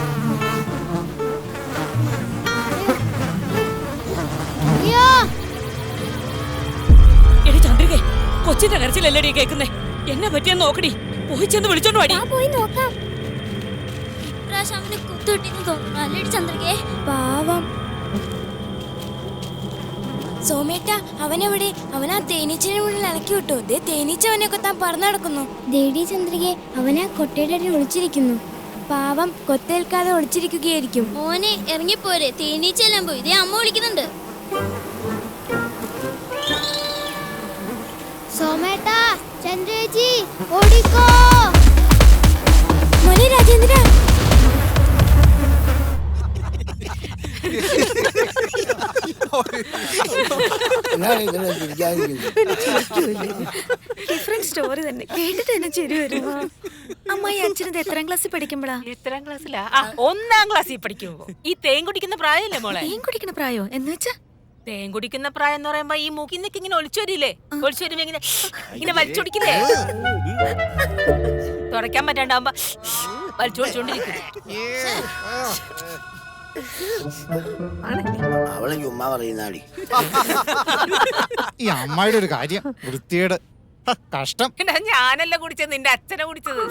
Speaker 14: എടി ചന്ദ്രികേ, കൊച്ചിന്റെ കരച്ചിലല്ലേടി കേൾക്കുന്നേ? എന്നെ പറ്റിയെന്ന് നോക്കടി, പോയി ചെന്ന് വിളിച്ചോണ്ട് വാടി.
Speaker 15: പോയി നോക്കാം. ഇപ്രാവശ്യം അവന് കുത്തുകിട്ടിന്ന് തോന്നുന്നു അല്ലേടി ചന്ദ്രികേ? പാവം സോമേട്ട, അവനെവിടെ? അവനാ തേനീച്ചയുടെ മുന്നിൽ ഇളക്കി വിട്ടു. ദേ തേനീച്ച അവനെ കൊത്താൻ പറന്നു നടക്കുന്നു. ദേടി ചന്ദ്രികെ, അവനാ കൊട്ടയുടെ അടി ഒളിച്ചിരിക്കുന്നു. പാവം, കൊത്തേൽക്കാതെ ഒളിച്ചിരിക്കുകയായിരിക്കും. മോനെ ഇറങ്ങിപ്പോരെ, തേനീച്ചെല്ലാം പോയി. ദേ അമ്മ വിളിക്കുന്നുണ്ട്. സോമേട്ട, ചന്ദ്രേച്ചി ഓടിക്കോ. മോനെ രാജേന്ദ്ര,
Speaker 3: ഡിഫറെന്റ് സ്റ്റോറി തന്നെ കേട്ടിട്ട് തന്നെ ചിരി വരുമോ? അമ്മായി അച്ഛനത് എത്രാം ക്ലാസ്സിൽ പഠിക്കുമ്പോഴാ?
Speaker 8: എത്രാം ക്ലാസ്സിലാ? 1ാം ക്ലാസ്സിൽ പഠിക്കുമ്പോ. ഈ തേൻ കുടിക്കുന്ന പ്രായമല്ലേ മോളെ?
Speaker 3: തേൻ കുടിക്കുന്ന പ്രായോ എന്ന് വെച്ചാ?
Speaker 8: തേൻ കുടിക്കുന്ന പ്രായം എന്ന് പറയുമ്പോ ഈ മൂക്കിൽ നിന്നൊക്കെ ഇങ്ങനെ ഒളിച്ചു വരില്ലേ? ഒളിച്ചു വരുമ്പോ ഇങ്ങനെ വലിച്ചൊടിക്കില്ലേ? തുടയ്ക്കാൻ പറ്റാണ്ടാവുമ്പോ വലിച്ചോടിച്ചോണ്ടിരിക്കും.
Speaker 1: അവള് ചുമ്മാ പറയുന്നാടി.
Speaker 13: ഈ അമ്മായിയുടെ ഒരു കാര്യം, വൃത്തിയേട്. കഷ്ടം.
Speaker 8: ഞാനല്ല കുടിച്ചത്, നിന്റെ അച്ഛനെ കുടിച്ചത്.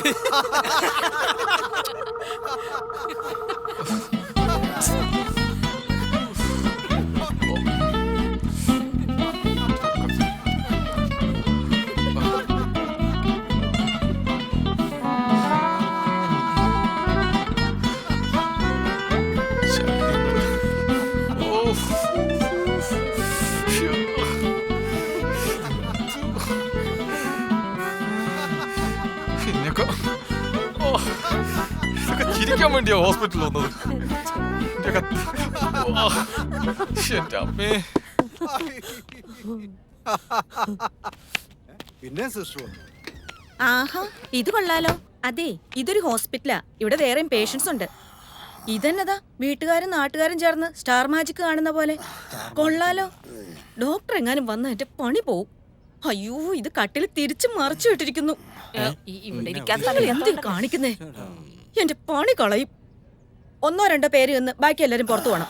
Speaker 16: ചിരിക്കാൻ വേണ്ടിയാ ഹോസ്പിറ്റലിൽ വന്നത്.
Speaker 12: പിന്നെ സിസ്റ്റർ,
Speaker 17: ആഹാ, ഇത് കൊള്ളാലോ. അതെ, ഇതൊരു ഹോസ്പിറ്റലാ. ഇവിടെ വേറെയും പേഷ്യൻസ് ഉണ്ട്. ഇതെന്നതാ, വീട്ടുകാരും നാട്ടുകാരും ചേർന്ന് സ്റ്റാർ മാജിക് കാണുന്ന പോലെ. കൊള്ളാലോ. ഡോക്ടർ എങ്ങാനും വന്ന് എന്റെ പണി പോവും. അയ്യോ, ഇത് കട്ടിൽ തിരിച്ചു മറിച്ചു വിട്ടിരിക്കുന്നു. എന്ത് കാണിക്കുന്നേ? എന്റെ പണി കളയും. 1 2 പേര് നിന്ന് ബാക്കി എല്ലാരും പുറത്തു പോകണം.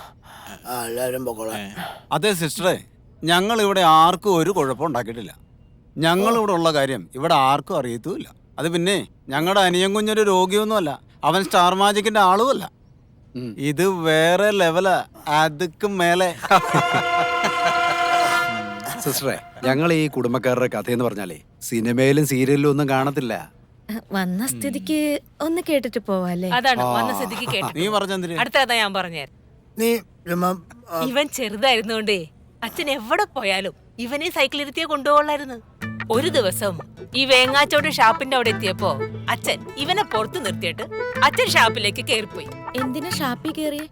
Speaker 11: അതെ സിസ്റ്ററെ, ഞങ്ങൾ ഇവിടെ ആർക്കും ഒരു കുഴപ്പം ഉണ്ടാക്കിയിട്ടില്ല. ഞങ്ങളിവിടെ ഉള്ള കാര്യം ഇവിടെ ആർക്കും അറിയത്തുമില്ല. അത് പിന്നെ ഞങ്ങളുടെ അനിയൻ കുഞ്ഞൊരു രോഗിയൊന്നുമല്ല, അവൻ സ്റ്റാർ മാജിക്കിന്റെ ആളുമല്ല. ഇത് വേറെ ലെവലാ, അതുക്കും മേലെ.
Speaker 12: സിസ്റ്ററെ, ഞങ്ങൾ ഈ കുടുംബക്കാരുടെ കഥയെന്ന് പറഞ്ഞാലേ സിനിമയിലും സീരിയലിലും ഒന്നും കാണത്തില്ല.
Speaker 17: വന്ന സ്ഥിതിക്ക് ഒന്ന് കേട്ടിട്ട് പോവാല്ലേ?
Speaker 8: അതാണ് വന്ന സ്ഥിതിക്ക് കേട്ടു.
Speaker 11: നീ പറഞ്ഞെന്തിന്?
Speaker 8: അടുത്ത കഥ ഞാൻ പറഞ്ഞുതരാം. ഇവൻ ചെറുതായിരുന്നോണ്ടേ അച്ഛൻ എവിടെ പോയാലും ഇവനെ സൈക്കിളിരുത്തിയെ കൊണ്ടുപോകായിരുന്നു. ഒരു ദിവസം ഈ വേങ്ങാച്ചോട് ഷാപ്പിന്റെ അവിടെ എത്തിയപ്പോ അച്ഛൻ ഇവനെ പുറത്ത് നിർത്തിയിട്ട് അച്ഛൻ ഷാപ്പിലേക്ക് കയറിപ്പോയി.
Speaker 17: എന്തിനാ ഷാപ്പിൽ കയറിയേ?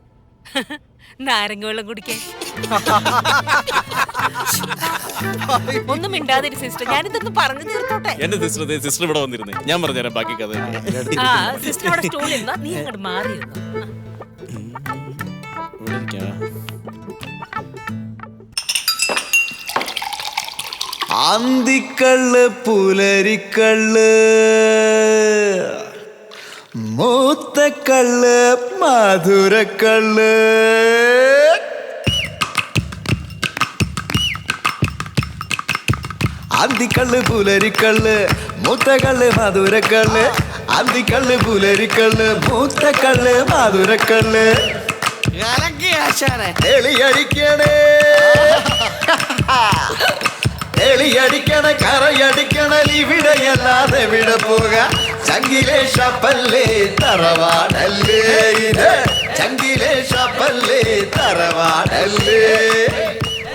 Speaker 8: നാരങ്ങ വെള്ളം കുടിക്കാൻ. ഒന്നും മിണ്ടാതിരി സിസ്റ്റർ, ഞാനിതൊന്ന് പറഞ്ഞു തീർത്തോട്ടെ.
Speaker 10: എന്റെ സിസ്റ്റർ ഇവിടെ വന്നിരുന്നേ, ഞാൻ പറഞ്ഞുതരാം ബാക്കി കഥ.
Speaker 8: ആ സിസ്റ്റർ ഇവിടെ സ്റ്റൂളിൽ ഇരുന്നോ, നീ അങ്ങോട്ട് മാറിയിരുന്നു.
Speaker 18: അന്തിക്കള്ള് പുലരിക്കള്ള് മൂത്തക്കള്ള് മധുരക്കള്ള് അന്തിക്കള്ള് പുലരിക്കള്ള് മൂത്തക്കള്ള് മധുരക്കള്ള് അന്തിക്കള്ള് പുലരിക്കള്ള് മൂത്തക്കള്ള് മധുരക്കള്ള് എളിയടിക്കണേ എളിയടിക്കണ കറയടിക്കണ ഇവിടെയല്ലാതെ എവിടെ പോക ചങ്കിലെ ഷപ്പല്ലേ തറവാടല്ലേ ഇത് ചങ്കിലെ ഷപ്പല്ലേ തറവാടല്ലേ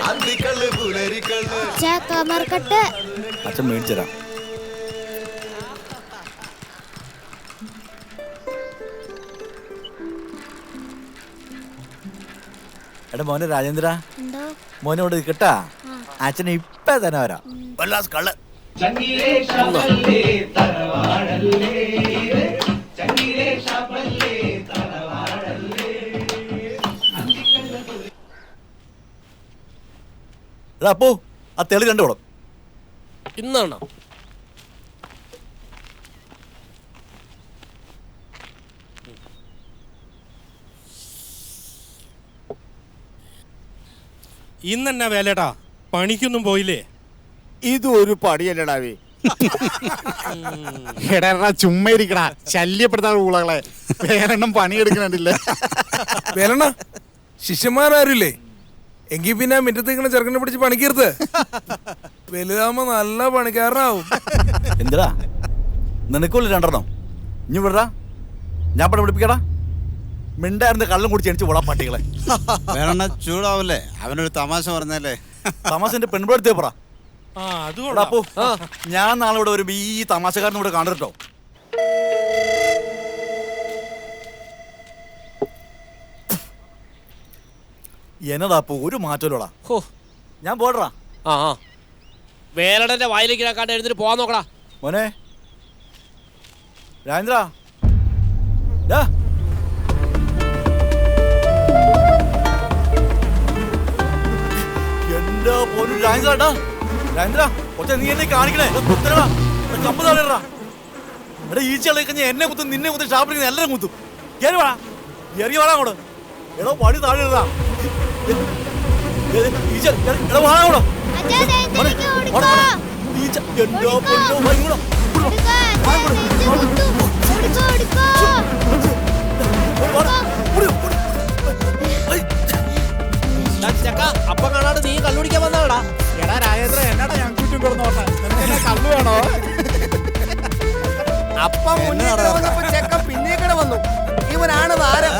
Speaker 18: അന്തിക്കള്ള് പുലരിക്കള്ള്
Speaker 13: അച്ഛൻ മേടിച്ചരാം. എടാ മോനെ രാജേന്ദ്ര, മോനോട് കേട്ടാ, അച്ഛനെ ഇപ്പൊ തന്നെ വരാം. കള്ള് അപ്പോ ആ തെളി കണ്ടോളും.
Speaker 2: ഇന്നാണോ?
Speaker 19: ഇന്നെന്നാ വേലേട്ടാ, പണിക്കൊന്നും പോയില്ലേ?
Speaker 13: ഇതൊരു പണിയല്ലടാവേ. എടാ ചുമ്മാ ഇരിക്കടാ, ശല്യപ്പെടുത്താൻ ഊളകളെ. വേറെണ്ണം പണിയെടുക്കണില്ല.
Speaker 19: വേലണ്ണ ശിഷ്യന്മാരാരുല്ലേ? എങ്കിൽ പിന്നെ മുറ്റത്തേക്കണ ചെറുക്കനെ പിടിച്ച് പണിക്കരുത്. വലുതാകുമ്പോ നല്ല പണിക്കാരനാവും.
Speaker 13: എന്തിടാ നിനക്കുള്ള രണ്ടെണ്ണം ഇനി വിടറാ, ഞാൻ പണി പിടിപ്പിക്കടാ. മിണ്ടായിരുന്ന കള്ളും കുടിച്ച് എണിച്ച് പോടാ പട്ടികളെ.
Speaker 11: വേറെണ്ണ ചൂടാവല്ലേ, അവനൊരു തമാശ പറഞ്ഞല്ലേ.
Speaker 13: തമാശ എന്റെ പെൺപടുത്തേ പറ. അപ്പോ ഞാൻ നാളെ ഇവിടെ വരുമ്പോ ഈ തമാശക്കാരനും ഇവിടെ കാണരുട്ടോ. എന്നതാ അപ്പോ ഒരു മാറ്റലോടാ. ഞാൻ പോടാ.
Speaker 2: വേലടന്റെ വായിലേക്ക് കാണ്ട് എഴുന്നിട്ട് പോവാൻ നോക്കടാ
Speaker 13: മോനെ. രാജേന്ദ്ര, എന്റെ പോലും രാജേന്ദ്ര, രാജേന്ദ്ര കൊച്ചെ നീ എന്നെ കാണിക്കണേ. കമ്പ് താഴെടാ. എടാ ഈച്ചകളെ കഴിഞ്ഞ എന്നെ കുത്തും നിന്നെ കുത്തും ഷാപ്പിൽ എല്ലാവരും കുത്തും. കയറി വാ, എറിയ വാടാ അങ്ങോട്ട്. എടോ പടി താഴെ ഇടാ. ഈച്ച എടാ വാടാ അങ്ങോട്ട്. ഈച്ച എന്തോ പൊന്നോ വൈകൂടാ.
Speaker 2: അപ്പൊ കാണാണ്ട് നീ കള്ളുടിക്കാൻ വന്നാടാ.
Speaker 13: എടാ രാജേന്ദ്ര, എന്നാടാ ഞാൻ ചുറ്റും കിടന്നു പറഞ്ഞ കള്ളു വേണോ?
Speaker 2: അപ്പം മുന്നേറ്റം ചെക്ക പിന്നേക്കടെ വന്നു. ഇവനാണ് താരം.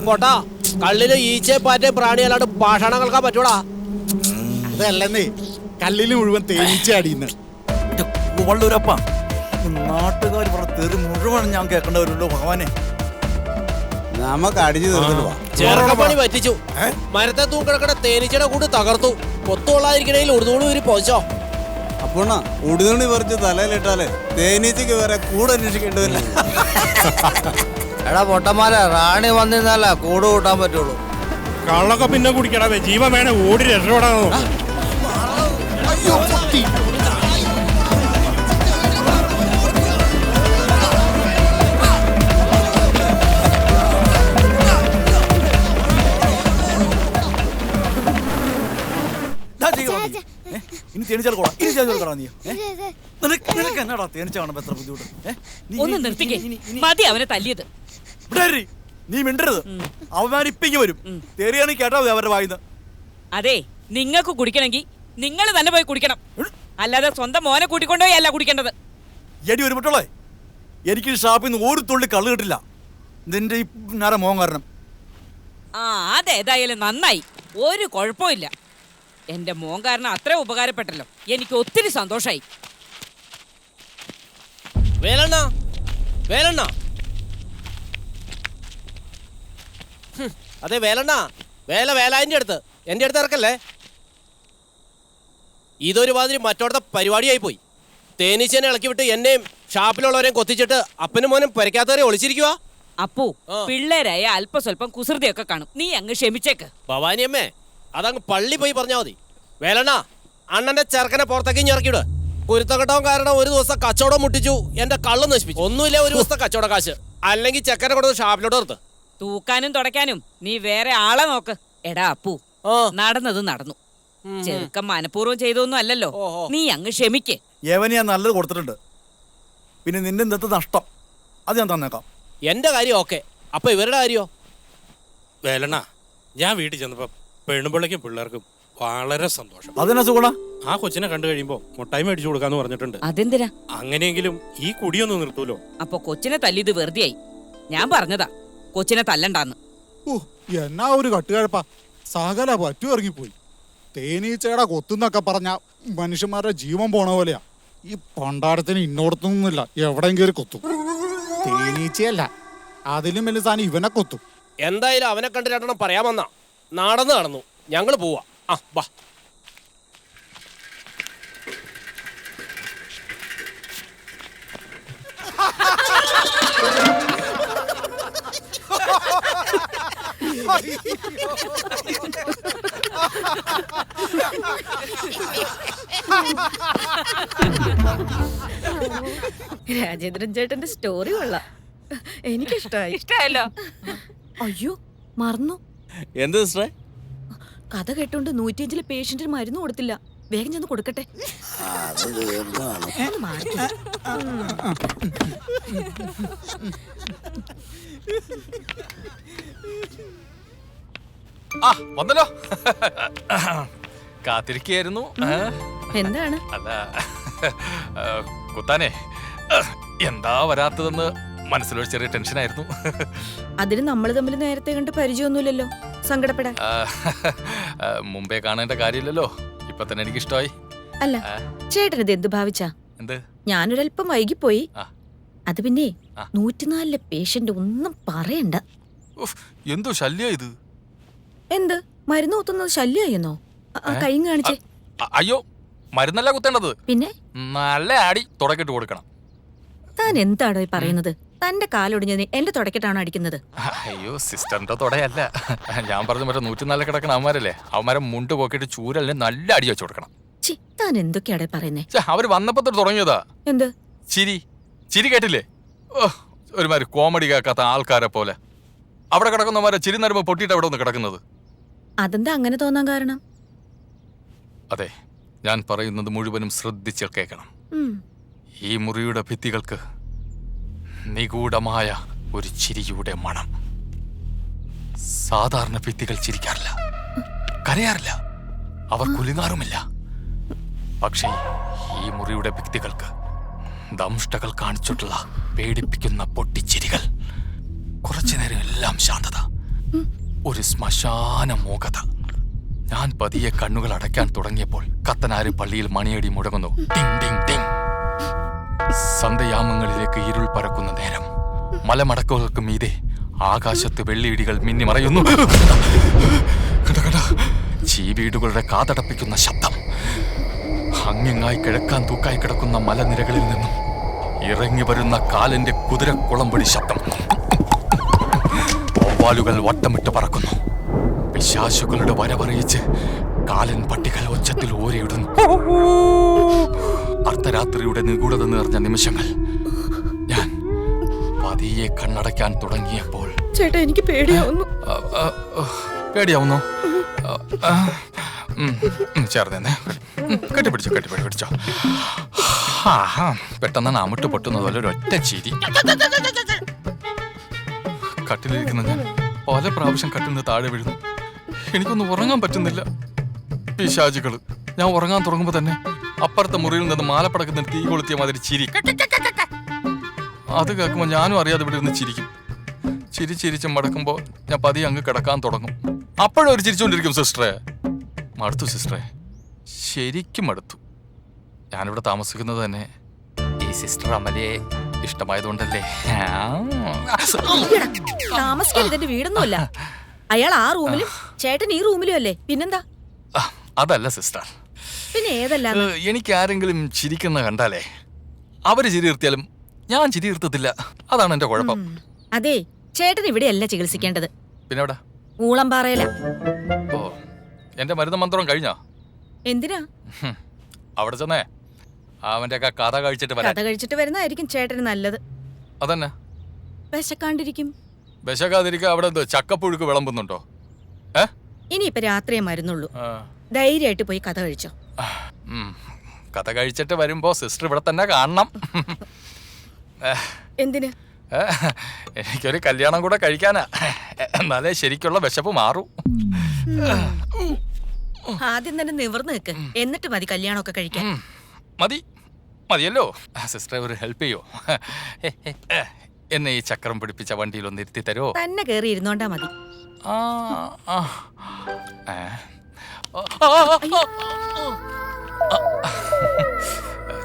Speaker 2: പൊട്ടാ കള്ളില് ഈച്ചയെ പാറ്റേ പ്രാണി അല്ലാണ്ട് പാഷാണം കേൾക്കാൻ പറ്റൂടാ.
Speaker 13: ഇതല്ലെന്നേ, കല്ലില് മുഴുവൻ തേനീച്ച അടിയുന്ന വള്ളൂരപ്പ. നാട്ടുകാർ പറഞ്ഞ തെറി മുഴുവൻ ഞാൻ കേൾക്കേണ്ടവരുണ്ടോ ഭഗവാനെ.
Speaker 11: നമുക്ക് അടിച്ചു തീർന്നിട്ട്
Speaker 2: ചെറുക്കപ്പണി പറ്റിച്ചു. മരത്തെ തൂക്കിടക്കണ തേനീച്ചയുടെ കൂട് തകർത്തു. കൊത്തുകൊള്ളാതിരിക്കണേൽ ഉടുതുണി ഒരു പൊതിച്ചോ.
Speaker 11: അപ്പോണ ഉടുതുണി പറിച്ച് തലയിലിട്ടാല് തേനീച്ചക്ക് വേറെ കൂടെ അന്വേഷിക്കേണ്ടി വരില്ല.
Speaker 20: എടാ പൊട്ടന്മാരെ, റാണി വന്നിരുന്നല്ല കൂട് കൂട്ടാൻ പറ്റുള്ളൂ.
Speaker 19: കള്ളൊക്കെ പിന്നെ കുടിക്കടാ, ജീവൻ വേണേ ഓടി രക്ഷപ്പെടാൻ നോക്കും.
Speaker 13: ഇനി തേനീച്ചാൽ കൂടാ, ഇനി ചേർക്കടാ നീ. നിനക്ക് എന്നാടാ തേനീച്ച കാണുമ്പോ എത്ര ബുദ്ധിമുട്ട്?
Speaker 14: ഒന്ന് നിർത്തിക്കേ, മതി അവനെ തല്ലിയത്.
Speaker 13: നീ മിണ്ടരുത്, അവന്മാരിപ്പിങ്ങി വരും. തേറിയാണെങ്കിൽ കേട്ടാ മതി അവരുടെ വായിന്ന്.
Speaker 14: അതെ, നിങ്ങൾക്ക് കുടിക്കണമെങ്കിൽ നിങ്ങൾ തന്നെ പോയി കുടിക്കണം, അല്ലാതെ സ്വന്തം മോനെ കൂട്ടിക്കൊണ്ടുപോയി അല്ല കുടിക്കേണ്ടത്.
Speaker 13: എടി ഒരു മുട്ടോളെ, എനിക്ക് ഷാപ്പിൽ നിന്ന് ഒരു തുള്ളി കള്ളു കിട്ടില്ല നിന്റെ ഈ നേരെ മോൻ കാരണം.
Speaker 14: ആ, അതേതായാലും നന്നായി, ഒരു കുഴപ്പമില്ല. എന്റെ മോൻ കാരണം അത്ര ഉപകാരപ്പെട്ടല്ലോ, എനിക്ക് ഒത്തിരി സന്തോഷായി.
Speaker 21: വേലണ്ണ, വേലണ്ണ, അതെ വേലണ്ണ, വേലായിന്റെ അടുത്ത് എന്റെ അടുത്ത് ഇറക്കല്ലേ. ഇതൊരു മാതിരി മറ്റോടത്തെ പരിപാടിയായി പോയി. തേനീച്ചനെ ഇളക്കി വിട്ട് എന്നെയും ഷാപ്പിലുള്ളവരെയും കൊത്തിച്ചിട്ട് അപ്പനും മോനും പരിക്കാത്തവരെ ഒളിച്ചിരിക്കുക.
Speaker 14: അപ്പു, പിള്ളേരായ അല്പസ്വല്പം കുസൃതിയൊക്കെ കാണും, നീ അങ്ങ് ക്ഷമിച്ചേക്ക്.
Speaker 21: ഭവാനിയമ്മേ, അതങ്ങ് പള്ളി പോയി പറഞ്ഞാൽ മതി. വേലണ്ണ, അണ്ണന്റെ ചെറുക്കനെ പുറത്തേക്ക് ഇറക്കിവിട്. കുരുത്തക്കെട്ടവും കാരണം ഒരു ദിവസം കച്ചവടം മുട്ടിച്ചു, എന്റെ കള്ള് നശിപ്പിച്ചു. ഒന്നുമില്ല ഒരു ദിവസത്തെ കച്ചവട കാശ്, അല്ലെങ്കിൽ ചെക്കനെ കൊടുത്ത് ഷാപ്പിലോട്ട് നിർത്ത്.
Speaker 14: തൂക്കാനും തുടയ്ക്കാനും നീ വേറെ ആളെ നോക്ക്. എടാ അപ്പു, നടന്നത് നടന്നു. ചെറുക്കം മനഃപൂർവ്വം ചെയ്തൊന്നും അല്ലല്ലോ, നീ അങ്ങ് ക്ഷമിക്കേ.
Speaker 13: യവന് ഞാൻ നല്ലത് കൊടുത്തിട്ടുണ്ട്, പിന്നെ നിന്റെ ഇന്നത്തെ നഷ്ടം അത് ഞാൻ തന്നേക്കാം.
Speaker 21: എന്റെ കാര്യം ഓക്കെ, അപ്പൊ ഇവരുടെ കാര്യോ?
Speaker 19: വേലണ്ണ, ഞാൻ വീട്ടിൽ ചെന്നപ്പോ പെണ്ണുപിള്ളയ്ക്കും പിള്ളേർക്കും വളരെ സന്തോഷം.
Speaker 13: അതെന്നാ സുഗുണ?
Speaker 19: ആ കൊച്ചിനെ കണ്ടു കഴിയുമ്പോ മുട്ടായി മേടിച്ചു കൊടുക്കാന്ന് പറഞ്ഞിട്ടുണ്ട്.
Speaker 14: അതെന്തിനാ?
Speaker 19: അങ്ങനെയെങ്കിലും ഈ കുടിയൊന്നും നിർത്തൂലോ.
Speaker 14: അപ്പൊ കൊച്ചിനെ തല്ലിയത് വെറുതെയായി. ഞാൻ പറഞ്ഞതാ കൊച്ചിനെ തല്ലണ്ടാന്ന്.
Speaker 22: എന്നാ ഒരു കട്ടുകഴപ്പാ, സകല പറ്റു ഇറങ്ങിപ്പോയി. തേനീച്ചയുടെ കൊത്തുന്നൊക്കെ പറഞ്ഞ മനുഷ്യന്മാരുടെ ജീവൻ പോണ പോലെയാ. ഈ പണ്ടാരത്തിന് ഇന്നോടത്തൊന്നുമില്ല, എവിടെയും കയറി കൊത്തും. തേനീച്ചയല്ല, അതിലും വലിയ സാധനം ഇവനെ കൊത്തും.
Speaker 21: എന്തായാലും അവനെ കണ്ട് രണ്ടെണ്ണം പറയാമെന്നാ. നടന്നു നടന്നു, ഞങ്ങള് പോവാ. ആ ബാ.
Speaker 17: രാജേന്ദ്രൻ ചേട്ടന്റെ സ്റ്റോറി കൊള്ളാം, എനിക്കിഷ്ടായി.
Speaker 14: ഇഷ്ടായല്ലോ.
Speaker 17: അയ്യോ മറന്നു,
Speaker 10: എന്ത് സിസ്റ്ററെ?
Speaker 17: കഥ കേട്ടോണ്ട് 105 പേഷ്യന്റിന് മരുന്ന് കൊടുത്തില്ല. വേഗം ചെന്ന് കൊടുക്കട്ടെ. ഒന്ന് മാറി.
Speaker 16: ആ വന്നല്ലോ, കാത്തിരിക്കായിരുന്നു.
Speaker 17: എന്താണ്?
Speaker 16: അല്ല, കുത്താനെ എന്താ വരാത്തതെന്ന് മനസ്സിലൊരു ചെറിയ ടെൻഷനായിരുന്നു.
Speaker 17: അതിന് നമ്മൾ തമ്മിൽ നേരത്തെ കണ്ട് പരിചയമൊന്നുമില്ലല്ലോ, സങ്കടപ്പെടാൻ.
Speaker 16: മുമ്പേ കാണേണ്ട കാര്യമില്ലല്ലോ, ഇപ്പൊ തന്നെ എനിക്ക് ഇഷ്ടമായി.
Speaker 17: അല്ല ചേട്ടനത് എന്ത് ഭാവിച്ചാ?
Speaker 16: എന്ത്?
Speaker 17: ഞാനൊരല്പം വൈകിപ്പോയി. അത് പിന്നെ 104 പേഷ്യന്റ് ഒന്നും പറയണ്ട.
Speaker 16: എന്തോ ശല്യ ഇത്.
Speaker 17: എന്ത് മരുന്ന് കുത്തുന്നത് ശല്യായെന്നോ? കൈയും കാണിച്ചേ.
Speaker 16: അയ്യോ, മരുന്നല്ല കുത്തേണ്ടത്,
Speaker 17: പിന്നെ
Speaker 16: നല്ല ആടി തുടക്കിട്ട് കൊടുക്കണം.
Speaker 17: താൻ എന്താടോ പറയുന്നത്? തന്റെ കാലൊടിഞ്ഞതിന് എന്റെ തുടക്കട്ടാണോ അടിക്കുന്നത്?
Speaker 16: അയ്യോ, സിസ്റ്ററിന്റെ തുടയല്ല ഞാൻ പറഞ്ഞ. മറ്റേ 104 കിടക്കണ അവന്മാരല്ലേ, അവന്മാരെ മുണ്ട് പോക്കിയിട്ട് ചൂരലിന് നല്ല അടി വെച്ച് കൊടുക്കണം.
Speaker 17: താൻ എന്തൊക്കെയാടേ പറയുന്നേ?
Speaker 16: അവര് വന്നപ്പോ തൊട്ട് തുടങ്ങിയതാ.
Speaker 17: എന്ത്
Speaker 16: ചിരി? ചിരി കേട്ടില്ലേ? ഒരുമാതിരി കോമഡി കേൾക്കാത്ത ആൾക്കാരെ പോലെ. അവിടെ കിടക്കുന്നവരെ ചിരി നരുമ്പോ പൊട്ടിയിട്ട് അവിടെ ഒന്ന് കിടക്കുന്നത്.
Speaker 17: അതെന്താ അങ്ങനെ തോന്നാൻ കാരണം?
Speaker 16: അതെ, ഞാൻ പറയുന്നത് മുഴുവനും ശ്രദ്ധിച്ച് കേൾക്കണം. ഈ മുറിയുടെ ഭിത്തികൾക്ക് നിഗൂഢമായ ഒരു ചിരിയുടെ മണം. സാധാരണ ഭിത്തികൾ ചിരിക്കാറില്ല, കരയാറില്ല, അവർ കുലുങ്ങാറുമില്ല. പക്ഷേ ഈ മുറിയുടെ ഭിത്തികൾക്ക് ദംഷ്ടകൾ കാണിച്ചിട്ടുള്ള പേടിപ്പിക്കുന്ന പൊട്ടിച്ചിരികൾ. കുറച്ചു നേരം എല്ലാം ശാന്തത, ഒരു ശ്മശാന മൂകത. ഞാൻ പതിയെ കണ്ണുകൾ അടയ്ക്കാൻ തുടങ്ങിയപ്പോൾ കത്തനാര് പള്ളിയിൽ മണിയടി മുടങ്ങുന്നു. ടിങ് ടിങ് ടിങ്. സന്ധ്യാമങ്ങളിലേക്ക് ഇരുൾ പരക്കുന്ന നേരം. മലമടക്കുകൾക്ക് മീതെ ആകാശത്ത് വെള്ളിയിടികൾ മിന്നി മറയുന്നു. ചീവീടുകളുടെ കാതടപ്പിക്കുന്ന ശബ്ദം. അങ്ങിങ്ങായി കിഴക്കാൻ തൂക്കായി കിടക്കുന്ന മലനിരകളിൽ നിന്നും ഇറങ്ങി വരുന്ന കാലിന്റെ കുതിരക്കുളമ്പടി ശബ്ദം. വവ്വാലുകൾ വട്ടമിട്ട് പറക്കുന്നു. പിശാചുക്കളുടെ വരവറിയിച്ച് കാലൻ പട്ടികൾ ഒച്ചത്തിൽ ഓരിയിടുന്നു. അർദ്ധരാത്രിയുടെ നിഗൂഢത നിറഞ്ഞ നിമിഷങ്ങൾ. ഞാൻ പതിയെ കണ്ണടയ്ക്കാൻ തുടങ്ങിയപ്പോൾ
Speaker 17: ചേട്ടാ എനിക്ക് പേടിയാവുന്നു.
Speaker 16: പേടിയാവുന്നു? ചേർന്നേ, കെട്ടിപ്പിടിച്ചോ. പെട്ടെന്ന് അമിട്ട് പൊട്ടുന്നത് പോലെ ഒരൊറ്റ ചിരി. കട്ടിലിരിക്കുന്ന ഞാൻ പല പ്രാവശ്യം കട്ടിൽ നിന്ന് താഴെ വീഴുന്നു. എനിക്കൊന്നും ഉറങ്ങാൻ പറ്റുന്നില്ല. പിശാചുകള് ഞാൻ ഉറങ്ങാൻ തുടങ്ങുമ്പോ തന്നെ അപ്പുറത്തെ മുറിയിൽ നിന്ന് മാലപ്പടക്കുന്ന തീ കൊളുത്തിയ മാതിരി ചിരി. അത് കേൾക്കുമ്പോൾ ഞാനും അറിയാതെ ഇവിടെ ഇരുന്ന് ചിരിക്കും. ചിരിച്ച് മടക്കുമ്പോൾ ഞാൻ പതിയെ അങ്ങ് കിടക്കാൻ തുടങ്ങും. അപ്പോഴും അവർ ചിരിച്ചുകൊണ്ടിരിക്കും. സിസ്റ്ററെ, മടുത്തു സിസ്റ്ററെ, ശരിക്കും മടുത്തു. ഞാനിവിടെ താമസിക്കുന്നത് തന്നെ ഈ സിസ്റ്റർ അമലയെ ഇഷ്ടമായതുകൊണ്ടല്ലേ.
Speaker 17: താമസിക്കാൻ ഇതിന്റെ വീടൊന്നുമല്ല. അയാൾ ആ റൂമിലും ചേട്ടൻ ഈ റൂമിലും അല്ലേ? പിന്നെന്താ?
Speaker 16: അതല്ല സിസ്റ്റർ,
Speaker 17: പിന്നെ ഏതല്ല?
Speaker 16: എനിക്ക് ആരെങ്കിലും ചിരിക്കുന്ന കണ്ടാലേ അവര് ചിരി നിർത്തിയാലും ഞാൻ ചിരി നിർത്തത്തില്ല. അതാണ് എന്റെ കുഴപ്പം.
Speaker 17: അതെ, ചേട്ടൻ ഇവിടെയല്ല ചികിത്സിക്കേണ്ടത്.
Speaker 16: പിന്നെ എവിടെ?
Speaker 17: ഊളംപാറയില.
Speaker 16: ഓ, എന്റെ മരുന്ന് മന്ത്രം കഴിഞ്ഞോ?
Speaker 17: എന്തിനാ?
Speaker 16: അവിടെ ചെന്നേ അവന്റെ ഒക്കെ കഥ കഴിച്ചിട്ട് വരാം.
Speaker 17: കഥ കഴിച്ചിട്ട് വരുന്നതായിരിക്കും ചേട്ടന് നല്ലത്.
Speaker 16: അതന്നെ,
Speaker 17: വിശക്കാണ്ടിരിക്കും.
Speaker 16: വിശക്കാതിരിക്കുക. അവിടെ എന്തോ ചക്കപ്പുഴുക്ക് വിളമ്പുന്നുണ്ടോ?
Speaker 17: ഇനിയിപ്പൊ രാത്രിയേ മരുന്നുള്ളൂ. ധൈര്യമായിട്ട് പോയി കഥ കഴിച്ചോ.
Speaker 16: കഥ കഴിച്ചിട്ട് വരുമ്പോ സിസ്റ്റർ ഇവിടെ തന്നെ കാണണം.
Speaker 17: എന്തിന്?
Speaker 16: എനിക്കൊരു കല്യാണം കൂടെ കഴിക്കാനാ. എന്നാലേ ശരിക്കുള്ള വിശപ്പ് മാറൂ.
Speaker 17: ആദ്യം തന്നെ നിവർന്ന് നിൽക്ക്, എന്നിട്ട് മതി കല്യാണമൊക്കെ കഴിക്കാൻ.
Speaker 16: മതിയല്ലോ. സിസ്റ്റർ ഒരു ഹെൽപ്പ് ചെയ്യോ? എന്നെ ഈ ചക്രം പിടിപ്പിച്ച വണ്ടിയിലൊന്ന് ഇരുത്തി തരുമോ?
Speaker 17: തന്നെ കേറി ഇരുന്നോണ്ടാ മതി.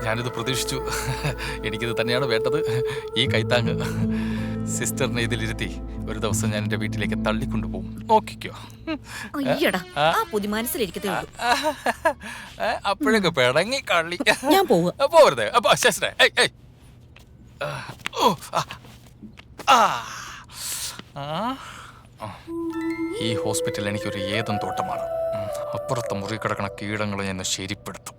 Speaker 16: ഞാനിത് പ്രതീക്ഷിച്ചു. എനിക്കിത് തന്നെയാണ് വേണ്ടത്, ഈ കൈത്താങ്. സിസ്റ്ററിനെ ഇതിലിരുത്തി ഒരു ദിവസം ഞാൻ എന്റെ വീട്ടിലേക്ക് തള്ളിക്കൊണ്ടുപോകും. നോക്കിക്കോ. അപ്പോഴൊക്കെ പിടങ്ങി കള്ളി.
Speaker 17: ഞാൻ
Speaker 16: പോവരുതേ. സിസ്റ്ററെ, ഈ ഹോസ്പിറ്റൽ എനിക്കൊരു ഏതം തോട്ടമാണ്. അപ്പുറത്തെ മുറി കിടക്കണ കീടങ്ങളെ ഞാൻ ശരിപ്പെടുത്തും.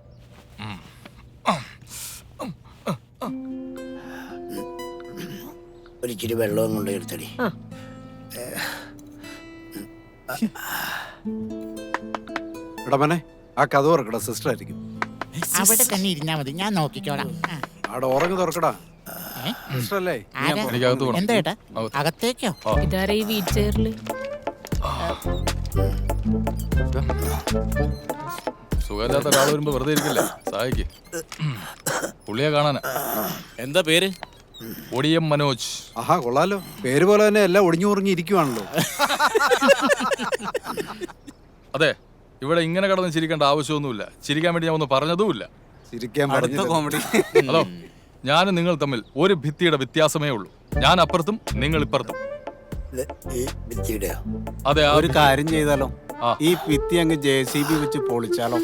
Speaker 1: ഒരിച്ചിരി വെള്ളവും കൊണ്ട് എടുത്തടി.
Speaker 12: എടമനെ, ആ കഥ തുറക്കടാ. സിസ്റ്റർ ആയിരിക്കും.
Speaker 4: അവിടെ തന്നെ ഇരുന്നാ മതി, ഞാൻ നോക്കിക്കോളാം.
Speaker 12: അവിടെ ഉറങ്ങി തുറക്കടാ. സിസ്റ്റർ അല്ലേ?
Speaker 4: എന്താ ഏട്ടാ, അകത്തേക്കോ?
Speaker 8: ഇതാരാ ഈ വീൽ ചെയറില്?
Speaker 16: സുഖമില്ലാത്ത ഒരാൾ വരുമ്പോ വെറുതെ ഇരിക്കില്ലേ, സഹായിക്ക്. പുള്ളിയെ കാണാനാ.
Speaker 10: എന്താ പേര്?
Speaker 16: ഒടിയം മനോജ്.
Speaker 12: ആഹാ, കൊള്ളാലോ. പേര് പോലെ തന്നെ എല്ലാം ഒടിഞ്ഞു മുറിഞ്ഞി ഇരിക്കുവാണല്ലോ.
Speaker 16: അതെ, ഇവിടെ ഇങ്ങനെ കടന്ന് ചിരിക്കേണ്ട ആവശ്യമൊന്നുമില്ല. ചിരിക്കാൻ വേണ്ടി ഞാൻ ഒന്ന് പറഞ്ഞതുമില്ല. ഹലോ, ഞാനും നിങ്ങൾ തമ്മിൽ ഒരു ഭിത്തിയുടെ വ്യത്യാസമേ ഉള്ളൂ. ഞാൻ അപ്പുറത്തും നിങ്ങൾ ഇപ്പുറത്തും.
Speaker 11: അതെ, ഒരു കാര്യം ചെയ്താലോ? ഈ ഭിത്തി അങ്ങ് JCB വെച്ച് പൊളിച്ചാലോ?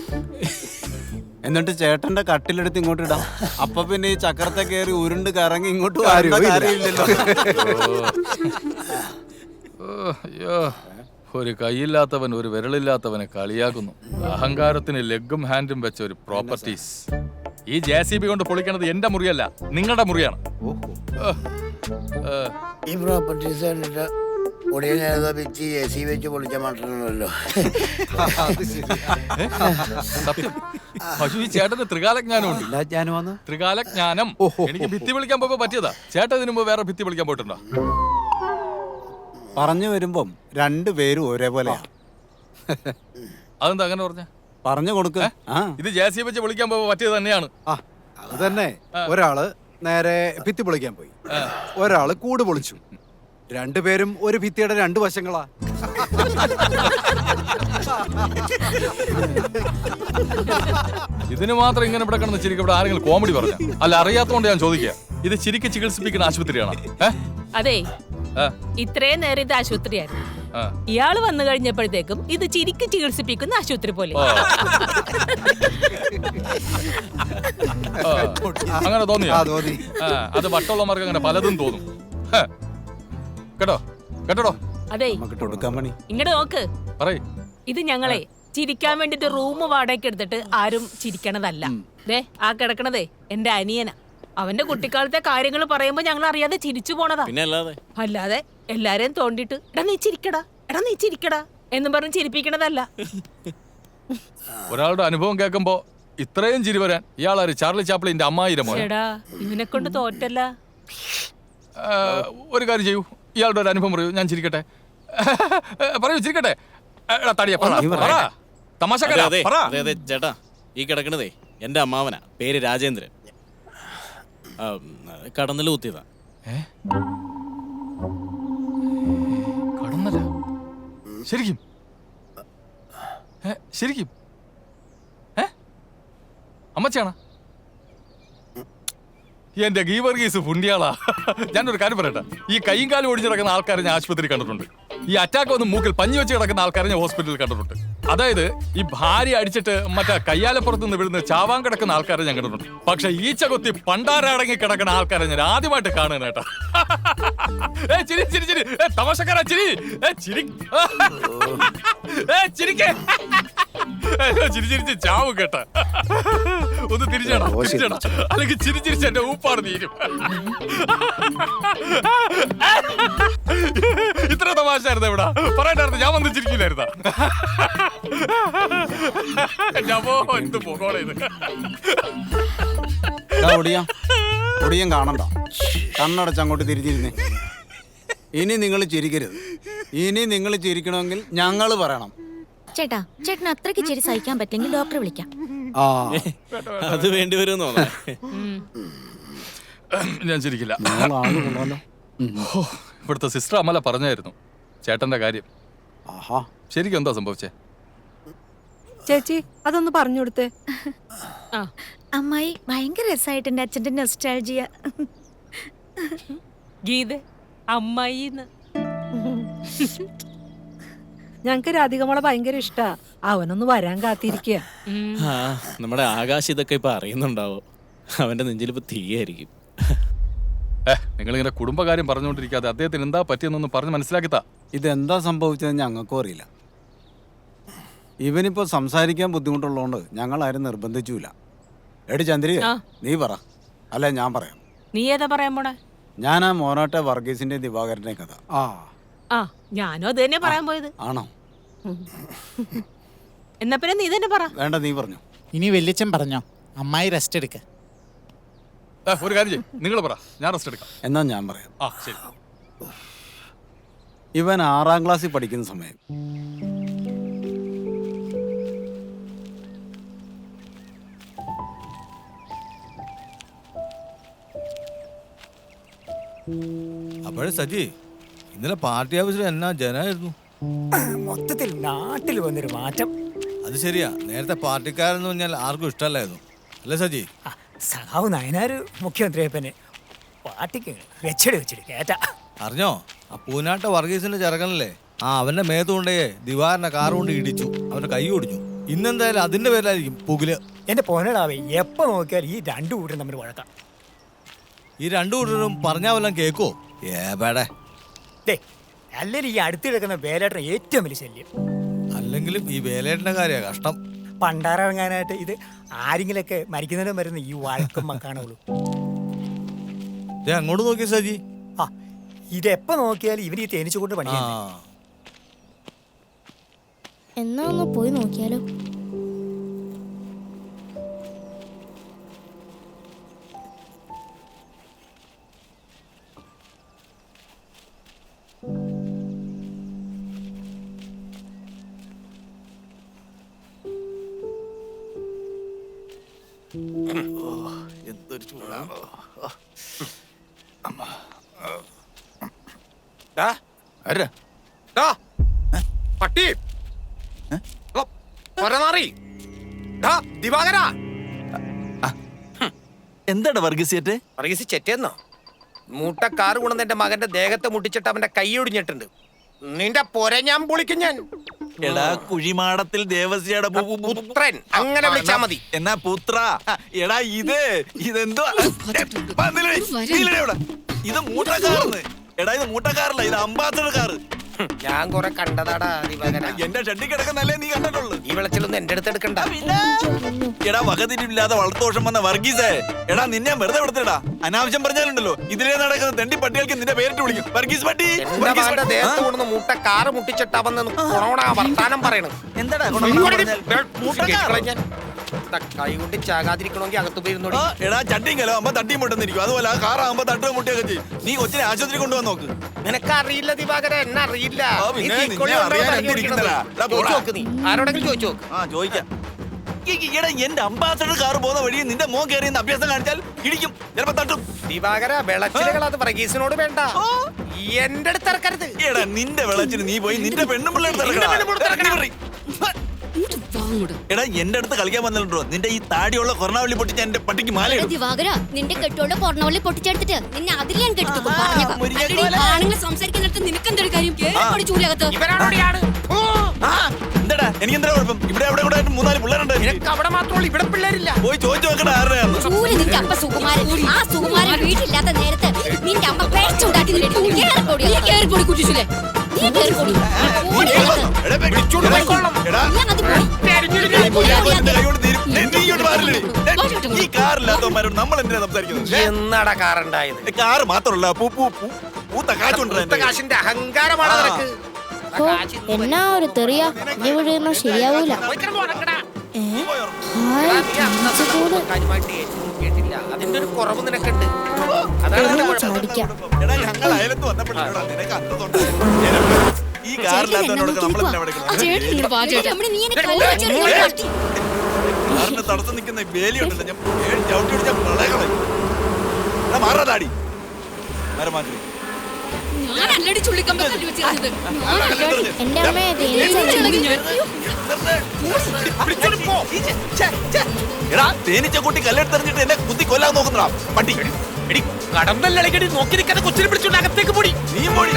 Speaker 11: എന്നിട്ട് ചേട്ടന്റെ കട്ടിലെടുത്ത് ഇങ്ങോട്ട് ഇടാം. അപ്പൊ പിന്നെ ഈ ചക്രത്തെ കയറി ഉരുണ്ട് കറങ്ങി ഇങ്ങോട്ട് കാര്യമില്ലല്ലോ.
Speaker 16: അയ്യോ, ഒരു കൈയില്ലാത്തവൻ ഒരു വിരലില്ലാത്തവനെ കളിയാക്കുന്നു. അഹങ്കാരത്തിന് ലെഗും ഹാൻഡും വെച്ച ഒരു പ്രോപ്പർട്ടീസ്. ഈ JCB കൊണ്ട് പൊളിക്കണത് എന്റെ മുറിയല്ല, നിങ്ങളുടെ മുറിയാണ്.
Speaker 1: ഈ പ്രോപ്പർട്ടീസ് വെച്ച് പൊളിച്ച മാത്രമല്ലോ.
Speaker 16: സത്യം, പക്ഷേ ഈ ചേട്ടന് ത്രികാലജ്ഞാനമുണ്ട്. ത്രികാലജ്ഞാനം. എനിക്ക് ഭിത്തി വിളിക്കാൻ പോയപ്പോ പറ്റിയതാ. ചേട്ടൻ ഇതിനു മുമ്പ് വേറെ ഭിത്തി വിളിക്കാൻ പോയിട്ടുണ്ടോ?
Speaker 11: പറഞ്ഞു വരുമ്പം രണ്ടുപേരും ഒരേപോലെ.
Speaker 16: അതെന്താ അങ്ങനെ പറഞ്ഞ?
Speaker 11: പറഞ്ഞു കൊടുക്ക.
Speaker 16: ഇത് JCB വെച്ച് വിളിക്കാൻ പോയപ്പോ പറ്റിയത് തന്നെയാണ്.
Speaker 12: അത് തന്നെ. ഒരാള് നേരെ ഭിത്തി പൊളിക്കാൻ പോയി, ഒരാള് കൂട് പൊളിച്ചു. രണ്ടുപേരും ഒരു ഭിത്തിയുടെ രണ്ടു വശങ്ങളാ.
Speaker 16: ഇതിന് മാത്രം ഇങ്ങനെ ഇവിടെ കിടന്ന് ചിരിക്കും. ഇവിടെ ആരെങ്കിലും കോമഡി പറഞ്ഞ? അല്ല, അറിയാത്തോണ്ട് ഞാൻ ചോദിക്കുക. ഇത് ചിരിക്ക് ചികിത്സിപ്പിക്കുന്ന ആശുപത്രിയാണ്?
Speaker 8: അതെ, ഇത്രയും നേരം ഇത് ആശുപത്രിയായിരുന്നു. ഇയാള് വന്നു കഴിഞ്ഞപ്പോഴത്തേക്കും ഇത് ചിരിക്ക് ചികിത്സിപ്പിക്കുന്ന ആശുപത്രി പോലെ.
Speaker 16: അങ്ങനെ തോന്നിയോ? അത് വട്ടമുള്ളമാർക്ക് അങ്ങനെ പലതും തോന്നും. കേട്ടോ കേട്ടോ.
Speaker 8: അതെ
Speaker 11: നമുക്ക് കൊടുക്കാൻ പണി.
Speaker 8: ഇങ്ങോട്ട് നോക്ക്. ഇത് ഞങ്ങളെ ചിരിക്കാൻ വേണ്ടിട്ട് റൂം വാടകയ്ക്ക് എടുത്തിട്ട് ആരും ചിരിക്കണതല്ല. ദേ ആ കിടക്കണതേ എന്റെ അനിയനാ. അവന്റെ കുട്ടിക്കാലത്തെ കാര്യങ്ങൾ പറയുമ്പോ ഞങ്ങൾ അറിയാതെ ചിരിച്ചു പോണതാ. അല്ലാതെ എല്ലാരെയും തോണ്ടിട്ട് എടാ നീ ചിരിക്കടാ, എടാ നീ ചിരിക്കടാ എന്ന് പറഞ്ഞ് ചിരിപ്പിക്കണതല്ല.
Speaker 16: ഒരാളുടെ അനുഭവം കേൾക്കുമ്പോ ഇത്രയും ചിരി വരാൻ ഇയാളാര്? ചാർലി ചാപ്ലിന്റെ അമ്മായിരം മോനെ.
Speaker 8: എടാ ഇവനെ കൊണ്ട് തോറ്റല്ല.
Speaker 16: ഒരു കാര്യം ചെയ്യൂ, ഇയാളുടെ ഒരു അനുഭവം പറയൂ, ഞാൻ ചിരിക്കട്ടെ. പറയൂ, ചിരിക്കട്ടെ.
Speaker 10: ചേട്ടാ, ഈ കിടക്കണതേ എന്റെ അമ്മാവനാ, പേര് രാജേന്ദ്രൻ. കടന്നല് കുത്തിയതാ.
Speaker 16: കടന്നല? ശരിക്കും? ശരിക്കും? അമ്മച്ചാണ? എന്റെ ഗീവർഗീസ് പുണ്യാളാ. ഞാനൊരു കാര്യം പറയട്ടെ, ഈ കൈയും കാലും ഒടിഞ്ഞു കിടക്കുന്ന ആൾക്കാരെ ഞാൻ ആശുപത്രി കണ്ടിട്ടുണ്ട്. ഈ അറ്റാക്ക് വന്ന് മൂക്കിൽ പഞ്ഞി വെച്ച് കിടക്കുന്ന ആൾക്കാരെ ഞാൻ ഹോസ്പിറ്റലിൽ കണ്ടിട്ടുണ്ട്. അതായത് ഈ ഭാര്യ അടിച്ചിട്ട് മറ്റേ കയ്യാലപ്പുറത്ത് നിന്ന് വിടുന്ന ചാവാൻ കിടക്കുന്ന ആൾക്കാരെ ഞാൻ കണ്ടിട്ടുണ്ട്. പക്ഷെ ഈച്ച കൊത്തി പണ്ടാരടങ്ങി കിടക്കുന്ന ആൾക്കാരെ ഞാൻ ആദ്യമായിട്ട് കാണാനേട്ടാ. ചിരി ചിരി ചിരി, തമാശക്കാരാ ചിരി, ചിരി ചിരിക്കേ, ചിരി ചിരിച്ച് ചാവും കേട്ട. ഒന്ന് തിരിച്ചേടാ, അല്ലെങ്കിൽ ചിരി ചിരിച്ച് എന്റെ ഊപ്പാട് തീരും. ഇത്ര തമാശായിരുന്നു ഇവിടെ പറയണ്ടായിരുന്നു, ഞാൻ വന്ന് ചിരിക്കില്ലായിരുന്ന. എന്ത് പോകോളെ ഇത്.
Speaker 11: ഒടിയൻ കാണണ്ട, കണ്ണടച്ച് അങ്ങോട്ട് തിരിഞ്ഞിരുന്നേ. ഇനി നിങ്ങൾ ചിരിക്കരുത്. ഇനി നിങ്ങൾ ചിരിക്കണമെങ്കിൽ ഞങ്ങൾ പറയണം.
Speaker 3: ചേട്ടാ, ചേട്ടന് അത്രയ്ക്ക് ചിരി സഹിക്കാൻ പറ്റില്ലെങ്കിൽ ഡോക്ടറെ വിളിക്കാം.
Speaker 10: അത് വേണ്ടി വരുമെന്നോ?
Speaker 16: ഞാൻ ചിരിക്കില്ല. ഇവിടുത്തെ സിസ്റ്റർ അമല പറഞ്ഞായിരുന്നു ചേട്ടന്റെ കാര്യം. ശരിക്കും എന്താ സംഭവിച്ചേ?
Speaker 9: ചേച്ചി അതൊന്ന് പറഞ്ഞു കൊടുത്തേ.
Speaker 3: അമ്മായി ഭയങ്കര രസമായിട്ട് എന്റെ അച്ഛന്റെ നൊസ്റ്റാൾജിയ.
Speaker 8: ഗീത അമ്മായി
Speaker 9: ഞങ്ങക്ക് രാധികമോളെ ഭയങ്കര ഇഷ്ടാ. അവനൊന്ന് വരാൻ കാത്തിരിക്കുക.
Speaker 10: നമ്മുടെ ആകാശ് ഇതൊക്കെ ഇപ്പൊ അറിയുന്നുണ്ടാവോ? അവന്റെ നെഞ്ചിൽ ഇപ്പൊ തീയായിരിക്കും.
Speaker 16: നിങ്ങളിങ്ങനെ കുടുംബകാര്യം പറഞ്ഞുകൊണ്ടിരിക്കാതെ അദ്ദേഹത്തിന് എന്താ പറ്റിയെന്നൊന്ന് പറഞ്ഞ് മനസ്സിലാക്കിത്താ.
Speaker 11: ഇതെന്താ സംഭവിച്ചതെന്ന് ഞങ്ങൾക്കും അറിയില്ല. ഇവനിപ്പോ സംസാരിക്കാൻ ബുദ്ധിമുട്ടുള്ളതുകൊണ്ട് ഞങ്ങൾ ആരും നിർബന്ധിച്ചില്ല. എടി ചന്ദ്രിക, നീ പറ. അല്ല ഞാൻ പറയാം.
Speaker 8: നീ ഏതാ പറയാൻ പോണേ?
Speaker 11: ഞാൻ ആ മോനാട്ടെ വർഗീസിന്റെ ദിവാകരന്റെ കഥ.
Speaker 8: ഞാനും അത് തന്നെ പറയാൻ പോയത്.
Speaker 11: ആണോ?
Speaker 8: എന്നാ പിന്നെ നീ തന്നെ പറ.
Speaker 11: വേണ്ട, നീ പറഞ്ഞു.
Speaker 4: ഇനി വല്യച്ഛൻ പറഞ്ഞോ, അമ്മായി റെസ്റ്റ് എടുക്ക.
Speaker 16: ഒരു കാര്യം ചെയ്യും, നിങ്ങൾ പറ, ഞാൻ റെസ്റ്റ് എടുക്കാം.
Speaker 11: എന്നാ ഞാൻ പറയാം.
Speaker 16: ശരി.
Speaker 11: ഇവൻ 6ാം ക്ലാസ്സിൽ പഠിക്കുന്ന സമയം
Speaker 5: അപ്പോഴേ സജി, ഇന്നലെ പാർട്ടി ഓഫീസിൽ എന്നാ ജനായിരുന്നു.
Speaker 6: മൊത്തത്തിൽ നാട്ടിൽ വന്നൊരു മാറ്റം.
Speaker 5: അത് ശരിയാ, നേരത്തെ പാർട്ടിക്കാരെന്ന് പറഞ്ഞാൽ ആർക്കും ഇഷ്ടമല്ലായിരുന്നു, അല്ലേ സജി?
Speaker 6: സഖാവ് നയനാര് മുഖ്യമന്ത്രിയപ്പനെ പാർട്ടിക്ക് വെച്ചിട്ട് കേറ്റ.
Speaker 5: അറിഞ്ഞോ, ആ പൂനാട്ട വർഗീസിന്റെ ചെറുക്കനല്ലേ, അവന്റെ മേത്തുകൊണ്ടേ ദിവാറിനെ കാർ കൊണ്ട് ഇടിച്ചു, അവന്റെ കൈ ഒടിഞ്ഞു. ഇന്നെന്തായാലും അതിന്റെ പേരിലായിരിക്കും പുകില്.
Speaker 6: എന്റെ പോനടാവേ, എപ്പോ നോക്കിയാൽ ഈ രണ്ടു കൂട്ടരും തമ്മിൽ വഴക്കാം.
Speaker 5: ഈ രണ്ടു കൂട്ടരും പറഞ്ഞാ വല്ലതും കേക്കോ? ഏബേടെ
Speaker 6: അല്ലെങ്കിൽ ഈ അടുത്ത് കിടക്കുന്ന വേലേട്ടൻ ഏറ്റവും വലിയ ശല്യം.
Speaker 5: അല്ലെങ്കിലും ഈ വേലേട്ടന്റെ കാര്യ കഷ്ടം.
Speaker 6: പണ്ടാറിറങ്ങാനായിട്ട് ഇത് ആരെങ്കിലൊക്കെ മരിക്കുന്നതിനും വരുന്ന ഈ വഴക്കും കാണുള്ളൂ.
Speaker 5: അങ്ങോട്ട് നോക്കിയ സജി,
Speaker 6: ഇതെപ്പോ നോക്കിയാലും ഇവര് ഈ തേനീച്ചുകൊണ്ട് പണിയാ.
Speaker 15: എന്നാ ഒന്ന് പോയി നോക്കിയാലോ?
Speaker 5: എന്തൊരു ചൂടാണോ.
Speaker 23: പട്ടി ദിവാകര,
Speaker 24: എന്താടാ വർഗീസിയേറ്റെ?
Speaker 23: വർഗീസ് ചെറ്റേന്നോ? മൂട്ടക്കാറ് കൊണ്ടുവന്ന് എന്റെ മകന്റെ ദേഹത്തെ മുട്ടിച്ചിട്ട് അവന്റെ കൈ ഒടിഞ്ഞിട്ടുണ്ട്. നിന്റെ പൊര ഞാൻ പൊളിക്കും ഞാൻ.
Speaker 24: എടാ കുഴിമാടത്തിൽ ദേവസ്യയുടെ
Speaker 23: പുത്രൻ അങ്ങനെ വിളിച്ചാ മതി.
Speaker 24: എന്നാ പുത്ര. എടാ ഇതെന്തോ ഇത് മൂട്ടക്കാർന്ന്. എടാ ഇത് മൂട്ടക്കാറല്ല, ഇത് അംബാസഡർ കാറ്.
Speaker 23: ഞാൻ കുറെ കണ്ടതാടാ ദിവാകര.
Speaker 24: എന്റെ ഷെഡിൽ കിടക്കുന്നല്ലേ നീ കണ്ടിട്ടുള്ളു.
Speaker 23: ഈ വെളച്ചിലൊന്നും എന്റെ അടുത്ത് എടുക്കണ്ട.
Speaker 24: എടാ വകതിരിവില്ലാതെ വളർത്തോഷം വന്ന വർഗീസേ, എടാ നിന്നെ വെറുതെ വിടത്തിടാ. അനാവശ്യം പറഞ്ഞാലുണ്ടല്ലോ ഇതിലേ നടക്കുന്ന തെണ്ടി പട്ടികൾക്ക് നിന്റെ പേരിട്ട് വിളിക്കും. വർഗീസ് പട്ടി.
Speaker 23: ദേഹത്ത് കൊണ്ടുവന്ന് മുട്ട കാറ് മുട്ടിച്ചിട്ടാവെന്ന് കൊറോണ വർത്താനം പറയണത്.
Speaker 24: എന്താടാ
Speaker 23: കൈ കൊണ്ട് ചാകാതിരിക്കണമെങ്കിൽ അകത്ത് പോയിരുന്നോടി.
Speaker 24: എടാ ചട്ടിയും കലോ അമ്മ തട്ടിയും പൊട്ടുന്നിരിക്കും. അതുപോലെ ആ കാറാകുമ്പോ തട്ടുക മുട്ടിയൊക്കെ ചെയ്യും. നീ കൊച്ചിനെ ആശുപത്രി കൊണ്ടുവന്ന് നോക്ക്.
Speaker 23: നിനക്കറിയില്ല ദിവാകര, എന്നെ അറിയില്ല.
Speaker 24: ആരോടെങ്കിലും ചോദിച്ചു നോക്ക്. ആ ചോദിക്കാം. എടാ എന്റെ അംബാസഡർ കാർ പോകുന്ന വഴി നിന്റെ മോൻ കയറി അഭ്യാസം കാണിച്ചാൽ ഇടിക്കും, ചിലപ്പോ തട്ടും.
Speaker 23: ദിവാകര വിളച്ചിലുകൾ അത് വർഗീസിനോട് വേണ്ട, എന്റെ അടുത്ത് ഇറക്കരുത്.
Speaker 24: എടാ നിന്റെ വിളച്ചിന് നീ പോയി നിന്റെ പെണ്ണും പിള്ളേർ. എടാ എന്റെ അടുത്ത് കളിക്കാൻ വന്നിട്ടുണ്ടോ? നിന്റെ ഈ താടിയുള്ള കൊറോണവള്ളി പൊട്ടിച്ച് എന്റെ പട്ടിക്ക് മാല
Speaker 2: ദിവാകര, നിന്റെ കെട്ടോടെ കൊറോണവള്ളി പൊട്ടിച്ചെടുത്തിട്ട് നിന്നെ അതിൽ ഞാൻ കെട്ടിട്ടു. ആണുങ്ങൾ സംസാരിക്കുന്നിടത്ത് നിനക്കെന്തൊരു കാര്യം? ചൂലകത്ത്
Speaker 24: എന്താടാ എനിക്ക് എന്താ കുഴപ്പം? ഇവിടെ അവിടെ കൂടെ 3-4 പിള്ളേരുണ്ട്.
Speaker 23: അവിടെ മാത്രമേ ഇവിടെ പിള്ളേരില്ല.
Speaker 24: പോയി ചോദിച്ചു നോക്കണ ആരുടെയാണ്?
Speaker 2: ചൂല് നിന്റെ അപ്പ സുകുമാരൻ. ആ സുകുമാരൻ വീട്ടിലില്ലാത്ത നേരത്ത് നിന്റെ അമ്മ പേച്ചുണ്ടാക്കി കുട്ടിച്ചില്ലേ? നീ കേറിപ്പോടി.
Speaker 24: ഈ കാറില്ലാത്തവന്മാരോട് നമ്മൾ എന്തിനാ സംസാരിക്കുന്നത്?
Speaker 23: എന്നാടാ കാറുണ്ടായത്?
Speaker 24: കാറ് മാത്രമല്ല പൂത്ത കാശുണ്ട്.
Speaker 23: കാശിന്റെ അഹങ്കാരമാണ് നിനക്ക്.
Speaker 15: എന്നാ ഒരു തെറിയാ നീ വിടുന്ന ശരിയാവൂല.
Speaker 23: കേട്ടില്ല, അതിന്റെ ഒരു കുറവ് നിനക്കുണ്ട്. അതാണ്
Speaker 15: ചാടിക്കാം.
Speaker 24: ഞങ്ങൾ അയലത്ത് വന്നപ്പോഴാണ് നിനക്ക് ഈ കാറില്ലാത്തവനോട് കാറിന് തടസ്സം നിൽക്കുന്ന വേലിയുണ്ടല്ലോ, ഞാൻ ചവിട്ടി പിടിച്ച പ്രളയങ്ങളെ മാറാ താടി മരം മാറ്റി.
Speaker 15: എന്റെ അമ്മയെ
Speaker 24: തേനീച്ച കൂട്ടി കല്ലെടുത്തെറിഞ്ഞിട്ട് എന്നെ കുത്തി കൊല്ലാൻ നോക്കുന്നതാ പട്ടി.
Speaker 23: കടമ്പല്ലടി നോക്കി നിൽക്കാതെ കൊച്ചിനെ പിടിച്ചോണ്ട് അകത്തേക്ക് പോടി.
Speaker 24: നീ പോടി.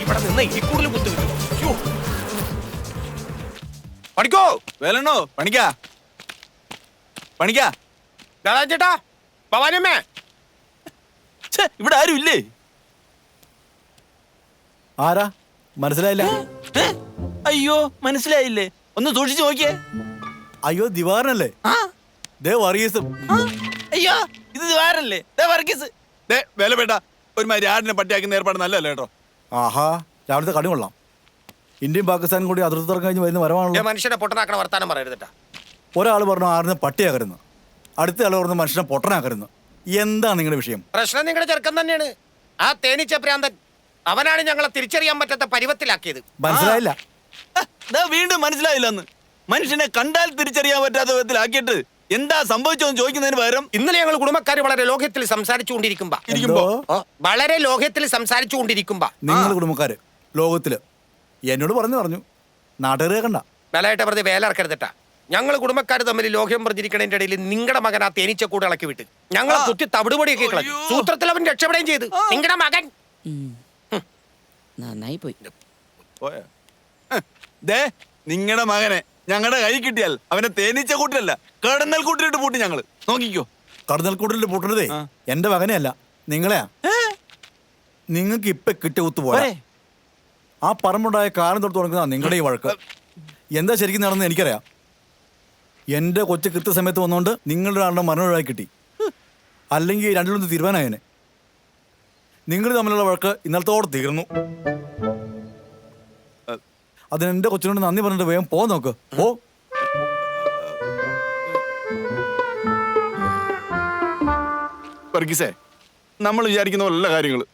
Speaker 23: ഇവിടെ നിന്ന് ഇരിക്കൂടിൽ കുത്തു
Speaker 24: പഠിക്കോ വേലണ്ണോ പണിക്കാ പണിക്കാ
Speaker 23: ചേട്ടാ ഭവാനിയമ്മേ.
Speaker 24: ഇവിടെ ആരും ഇല്ലേ?
Speaker 13: ആരാ മനസ്സിലായില്ല?
Speaker 24: അയ്യോ മനസ്സിലായില്ലേ? ഒന്ന് സൂക്ഷിച്ചു നോക്കിയേ.
Speaker 13: അയ്യോ ദിവാരനല്ലേ? ദേ വർഗീസും.
Speaker 24: അയ്യോ ഇത് ദിവാരനല്ലേ? വർഗീസ് വേല വേണ്ട. ഒരുമാതിരി ആടിനെ പട്ടിയാക്കുന്ന ഏർപ്പാട് നല്ലല്ലേ കേട്ടോ.
Speaker 13: ആഹാ രാവിലത്തെ കടി കൊള്ളാം. ഇന്ത്യയും പാകിസ്ഥാനും കൂടി അതിർത്തി തുറക്കാൻ കഴിഞ്ഞ് വരുന്ന വരവാണല്ലോ.
Speaker 23: മനുഷ്യനെ പൊട്ടനാക്കണ വർത്താനം പറയരുതട്ടാ.
Speaker 13: ഒരാൾ പറഞ്ഞു ആടിനെ പട്ടിയാക്കരുന്ന്, അടുത്ത ആൾ പറഞ്ഞു മനുഷ്യനെ പൊട്ടനാക്കരുന്ന്. എന്താ നിങ്ങളുടെ വിഷയം?
Speaker 23: പ്രശ്നം നിങ്ങളുടെ ചെറുക്കൻ തന്നെയാണ്. ആ തേനീച്ച പ്രാന്തൻ അവനാണ് ഞങ്ങളെ തിരിച്ചറിയാൻ പറ്റാത്ത പരുവത്തിലാക്കിയത്.
Speaker 13: മനസ്സിലായില്ല?
Speaker 24: വീണ്ടും മനസ്സിലായില്ലെന്ന്. മനുഷ്യനെ കണ്ടാൽ തിരിച്ചറിയാൻ പറ്റാത്ത വിധത്തിലാക്കിയിട്ട് എന്താ സംഭവിച്ചോന്ന് ചോദിക്കുന്നതിന് പകരം
Speaker 23: ഇന്നലെ ഞങ്ങൾ കുടുംബക്കാർ വളരെ ലോഹ്യത്തിൽ സംസാരിച്ചുകൊണ്ടിരിക്കുമ്പോ വളരെ ലോഹ്യത്തിൽ സംസാരിച്ചുകൊണ്ടിരിക്കുമ്പോ
Speaker 13: നിങ്ങൾ കുടുംബക്കാര് ലോകത്തില് എന്നോട് പറഞ്ഞു നാട്ടുകാരെ കണ്ട
Speaker 23: വിലയായിട്ട് വെറുതെ വേല ഇറക്കരുതട്ടാ. ഞങ്ങൾ കുടുംബക്കാർ തമ്മിൽ ലോഹ്യം പറഞ്ഞിരിക്കണതിന്റെ ഇടയിൽ നിങ്ങളുടെ മകൻ ആ തേനീച്ചക്കൂട് ഇളക്കി വിട്ട് ഞങ്ങളെ കുത്തി തവിടുപൊടിയൊക്കെ കളഞ്ഞു. സൂത്രത്തിൽ അവൻ രക്ഷപ്പെടുകയും ചെയ്തു. നിങ്ങളുടെ മകൻ
Speaker 14: നന്നായി പോയി.
Speaker 24: നിങ്ങളുടെ മകനെ ഞങ്ങളുടെ കൈ കിട്ടിയാൽ അവനെ തേനീച്ച കൂട്ടിലല്ല കടന്നൽ കൂട്ടിലിട്ട് പൂട്ടി ഞങ്ങള് നോക്കിക്കോ.
Speaker 13: കടന്നൽ കൂട്ടിലിട്ട് പൂട്ടുന്നതേ എന്റെ മകനെ അല്ല നിങ്ങളെയാ. നിങ്ങൾക്ക് ഇപ്പൊ കിട്ടിയ കുത്തുപോലെ ആ പറമ്പുണ്ടായ കാലം തൊട്ട് തുടങ്ങുന്ന നിങ്ങളുടെ ഈ വഴക്ക് എന്താ ശരിക്കും നടന്നത് എനിക്കറിയാം. എന്റെ കൊച്ചു കൃത്യസമയത്ത് വന്നുകൊണ്ട് നിങ്ങളുടെ ആളുടെ മരണം ഒഴിവാക്കി കിട്ടി. അല്ലെങ്കിൽ രണ്ടിലൊന്ന് തീരുമാനമായനെ. നിങ്ങൾ തമ്മിലുള്ള വഴക്ക് ഇന്നലത്തോടെ തീർന്നു. അതിന് എന്റെ കൊച്ചിനോട് നന്ദി പറഞ്ഞിട്ട് വേഗം പോ നോക്ക്. പോ.
Speaker 24: വർഗീസേ നമ്മൾ വിചാരിക്കുന്ന പോലുള്ള കാര്യങ്ങള്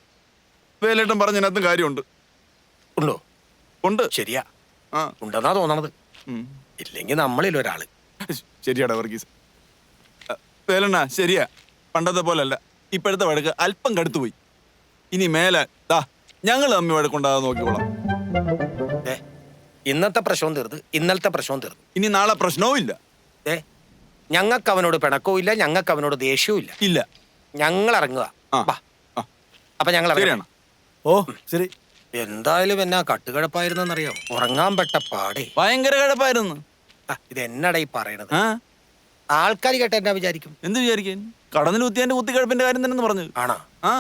Speaker 24: വേലേട്ടൻ പറഞ്ഞതിനകത്തും കാര്യമുണ്ട്.
Speaker 23: ഉണ്ടോ?
Speaker 24: ഉണ്ട്.
Speaker 23: ശരിയാ, ഉണ്ടെന്നാ തോന്നണത്. ഇല്ലെങ്കിൽ നമ്മളിൽ ഒരാള്.
Speaker 24: ശരിയാടാ വർഗീസ്. വേലണ്ണ ശരിയാ, പണ്ടത്തെ പോലല്ല. ഇപ്പോഴത്തെ വഴക്ക് അല്പം കടുത്തുപോയി. ഇനി മേലെ ഞങ്ങൾ തമ്മി വഴക്കുണ്ടാകാതെ നോക്കിക്കോളാം.
Speaker 23: ഇന്നത്തെ പ്രശ്നവും തീർന്ന്, ഇന്നലത്തെ പ്രശ്നവും തീർന്നു.
Speaker 24: ഇനി നാളെ പ്രശ്നവും ഇല്ല.
Speaker 23: ഞങ്ങൾക്ക് അവനോട് പിണക്കവും ഇല്ല, ഞങ്ങൾക്ക് അവനോട് ദേഷ്യവും ഇല്ല. ഞങ്ങൾ ഇറങ്ങുക. അപ്പൊ ഞങ്ങൾ
Speaker 13: ഓ ശരി.
Speaker 23: എന്തായാലും എന്നാ കട്ടുകിടപ്പായിരുന്നറിയാം. ഉറങ്ങാൻ പെട്ട പാടേ.
Speaker 24: ഭയങ്കര കിടപ്പായിരുന്നു.
Speaker 23: ഇത് എന്നടാ ഈ പറയണത്? ആൾക്കാർ കേട്ട എന്നാ വിചാരിക്കും?
Speaker 24: എന്ത് വിചാരിക്കാൻ? കടന്നിൽ കുത്തിയാന്റെ കുത്തിക്കിഴപ്പിന്റെ കാര്യം തന്നെ പറഞ്ഞു.
Speaker 23: ആണോ?
Speaker 24: ആ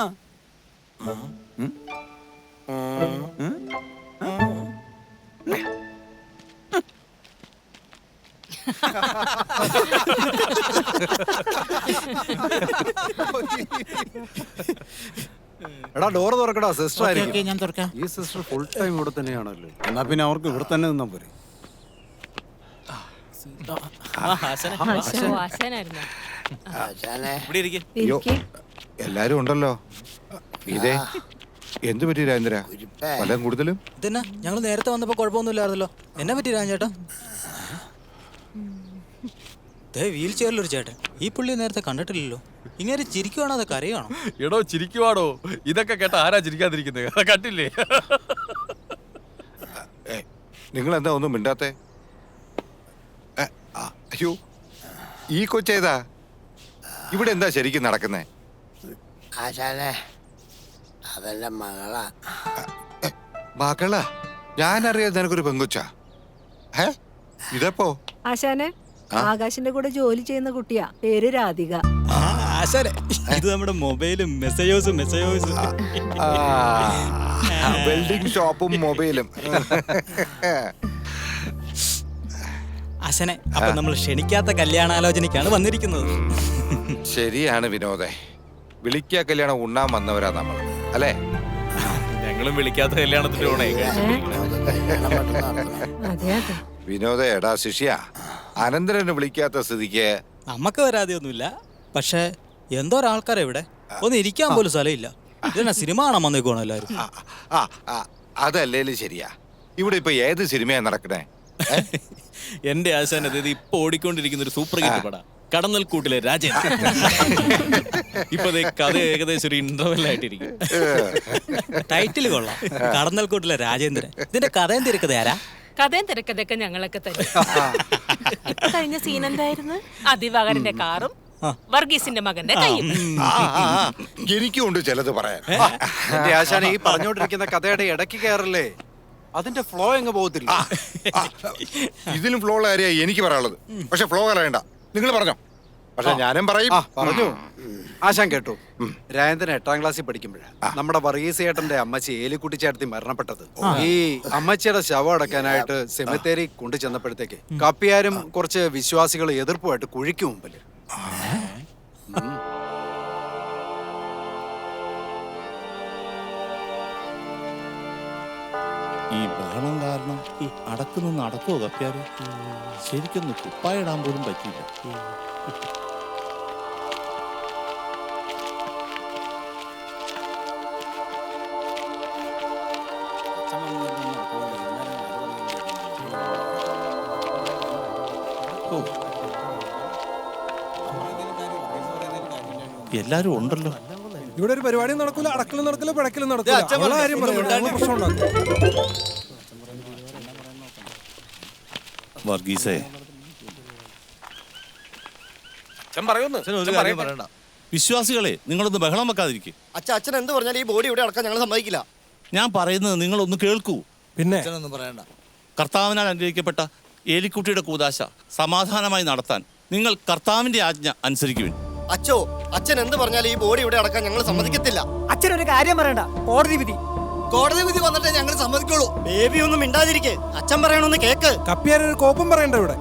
Speaker 12: എടാ ഡോറ് തുറക്കടാ, സിസ്റ്റർ
Speaker 4: ഓക്കേ,
Speaker 12: ആയിരിക്കും.
Speaker 4: ഞാൻ തുറക്കാം.
Speaker 12: ഈ സിസ്റ്റർ ഫുൾ ടൈം ഇവിടെ തന്നെയാണല്ലോ. എന്നാ പിന്നെ അവർക്ക് ഇവിടെ തന്നെ നിന്നാ പോരെ.
Speaker 23: അയ്യോ,
Speaker 12: എല്ലാരും ഉണ്ടല്ലോ. ഇതേ എന്ത് പറ്റി രാജേന്ദ്ര? വല്ലതും കൂടുതലും?
Speaker 7: ഇതെന്നാ ഞങ്ങൾ നേരത്തെ വന്നപ്പോ കുഴപ്പമൊന്നുമില്ലായിരുന്നല്ലോ. എന്നാ പറ്റി രാജേട്ടാ? വീൽ ചെയറിലൊരു ചേട്ടൻ. ഈ പുള്ളി നേരത്തെ കണ്ടിട്ടില്ലല്ലോ. ഇങ്ങനെ ചിരിക്കുവാണോ അതോ കരയാണോ?
Speaker 16: എടോ ചിരിക്കുവാടോ. ഇതൊക്കെ കേട്ട ആരാ ചിരിക്കാതിരിക്കുന്നത്? കണ്ടില്ലേ?
Speaker 12: നിങ്ങൾ എന്താ ഒന്നും മിണ്ടാത്തെ? അയ്യോ, ഈ കൊച്ചേതാ? ഇവിടെ എന്താ ശരിക്കും നടക്കുന്നേ?
Speaker 1: ആശാനെ, അതെന്റെ മകളാ.
Speaker 12: മകളാ? ഞാനറിയാം നിനക്കൊരു പെങ്കൊച്ചാ. ഇതെപ്പോ?
Speaker 9: ആശാനെ, ആകാശിന്റെ കൂടെ ജോലി ചെയ്യുന്ന കുട്ടിയാ. പേര് രാധിക.
Speaker 7: ആശാനെ, ഇത് നമ്മുടെ മൊബൈലും മെസ്സേജോസും
Speaker 12: വെൽഡിംഗ് ഷോപ്പും മൊബൈലും.
Speaker 7: ആശാനെ, അപ്പൊ നമ്മൾ ക്ഷണിക്കാത്ത കല്യാണാലോചനയ്ക്കാണ് വന്നിരിക്കുന്നത്.
Speaker 12: ശരിയാണ് വിനോദേ. വിളിക്കാ കല്യാണം ഉണ്ണാൻ വന്നവരാ നമ്മൾ, അല്ലേ?
Speaker 10: ഞങ്ങളും വിളിക്കാത്ത കല്യാണത്തിന്റെ ഊണേ
Speaker 12: വിനോദ, എടാ ശിഷ്യ, അനന്തരനെ വിളിക്കാത്ത സ്ഥിതിക്ക്
Speaker 7: നമുക്ക് വരാതെയൊന്നുമില്ല. പക്ഷെ എന്തോ ഒരാൾക്കാരെ ഇവിടെ ഒന്ന് ഇരിക്കാൻ പോലും സ്ഥലമില്ല. ഇതെന്നാ സിനിമ കാണാൻ വന്നേക്കോണോ എല്ലാരും?
Speaker 12: അതല്ലേലും ശരിയാ. ഇവിടെ ഇപ്പൊ ഏത് സിനിമയാ നടക്കണേ?
Speaker 10: എന്റെ ആശാൻ അതായത് ഇപ്പൊ ഓടിക്കൊണ്ടിരിക്കുന്ന ഒരു സൂപ്പർ ഹിറ്റ് പട കടന്നൽക്കൂട്ടിലെ രാജേന്ദ്രൻ. ഇപ്പൊ കഥ ഏകദേശം ഒരു ഇന്റർവെൽ ആയിട്ടിരിക്കും.
Speaker 7: ടൈറ്റിൽ കൊള്ളാം, കടന്നൽക്കൂട്ടിലെ രാജേന്ദ്രൻ. ഇതിന്റെ കഥയും തിരക്കഥ ആരാ?
Speaker 8: കഥയും തിരക്കഥയൊക്കെ ഞങ്ങളൊക്കെ തന്നെ. കഴിഞ്ഞ സീൻ എന്തായിരുന്നു? അതിവാകരന്റെ കാറും വർഗീസിന്റെ മകന്റെ കൈയും.
Speaker 12: എനിക്കുണ്ട് ചിലത് പറയാൻ. എന്റെ ആശാനെ, ഈ പറഞ്ഞോണ്ടിരിക്കുന്ന കഥയുടെ ഇടയ്ക്ക് കയറല്ലേ? അതിന്റെ ഫ്ലോ എങ്ങ് പോകത്തില്ല. ഇതിലും ഫ്ലോ ഉള്ള കാര്യമായി എനിക്ക് പറയാനുള്ളത്. പക്ഷെ ഫ്ലോ കളയണ്ട, നിങ്ങൾ പറഞ്ഞോ. പക്ഷെ ഞാനും പറയും. പറഞ്ഞു. ആശാൻ കേട്ടു. രാജേന്ദ്രൻ 8ാം ക്ലാസ്സിൽ പഠിക്കുമ്പോഴാണ് നമ്മുടെ വർഗീസ് ചേട്ടന്റെ അമ്മച്ചി ഏലിക്കുട്ടി ചേട്ടത്തി മരണപ്പെട്ടത്. ഈ അമ്മച്ചിയുടെ ശവം അടക്കാനായിട്ട് സെമിത്തേരി കൊണ്ടു ചെന്നപ്പോഴത്തേക്ക് കപ്പിയാരും കുറച്ച് വിശ്വാസികൾ എതിർപ്പുമായിട്ട് കുഴിക്ക് മുമ്പില്.
Speaker 18: ഈ ബഹളം കാരണം ഈ അടക്കുന്നു നടക്കുമോ കപ്പ്യാര്? ശരിക്കൊന്ന് കുപ്പായിടാൻ പോലും പറ്റിയില്ല. എല്ലാരും ഉണ്ടല്ലോ.
Speaker 19: ഇവിടെ ഒരു പരിപാടിയും നടക്കൂല, അടക്കലും നടക്കില്ല, പിടക്കലും നടക്കില്ല.
Speaker 18: വർഗീസേ, വിശ്വാസികളെ നിങ്ങളൊന്ന് ബഹളം വെക്കാതിരിക്കും.
Speaker 20: അച്ഛൻ എന്ത് പറഞ്ഞാൽ ഈ ബോഡി ഇവിടെ അടക്കാൻ ഞങ്ങൾ സമ്മതിക്കില്ല.
Speaker 18: ഞാൻ പറയുന്നത് നിങ്ങളൊന്ന് കേൾക്കൂ.
Speaker 19: പിന്നെ
Speaker 5: പറയണ്ട.
Speaker 18: കർത്താവിനാൽ അനുഗ്രഹിക്കപ്പെട്ട ഏലിക്കുട്ടിയുടെ കൂദാശ സമാധാനമായി നടത്താൻ നിങ്ങൾ കർത്താവിന്റെ ആജ്ഞ അനുസരിക്കുവിൻ.
Speaker 20: അച്ഛൻ എന്ത് പറഞ്ഞാൽ ഈ ബോഡി ഇവിടെ അടക്കാൻ ഞങ്ങൾ സമ്മതിക്കത്തില്ല.
Speaker 6: അച്ഛനൊരു കാര്യം പറയണ്ട, കോടതി വിധി.
Speaker 20: കോടതി വിധി വന്നിട്ടേ ഞങ്ങൾ സമ്മതിക്കുള്ളൂ. ബേബി ഒന്നും മിണ്ടാതിരിക്കെ, അച്ഛൻ പറയണമെന്ന് കേക്ക്.
Speaker 19: കപ്പിയാരൊരു കോപ്പം പറയണ്ട. ഇവിടെ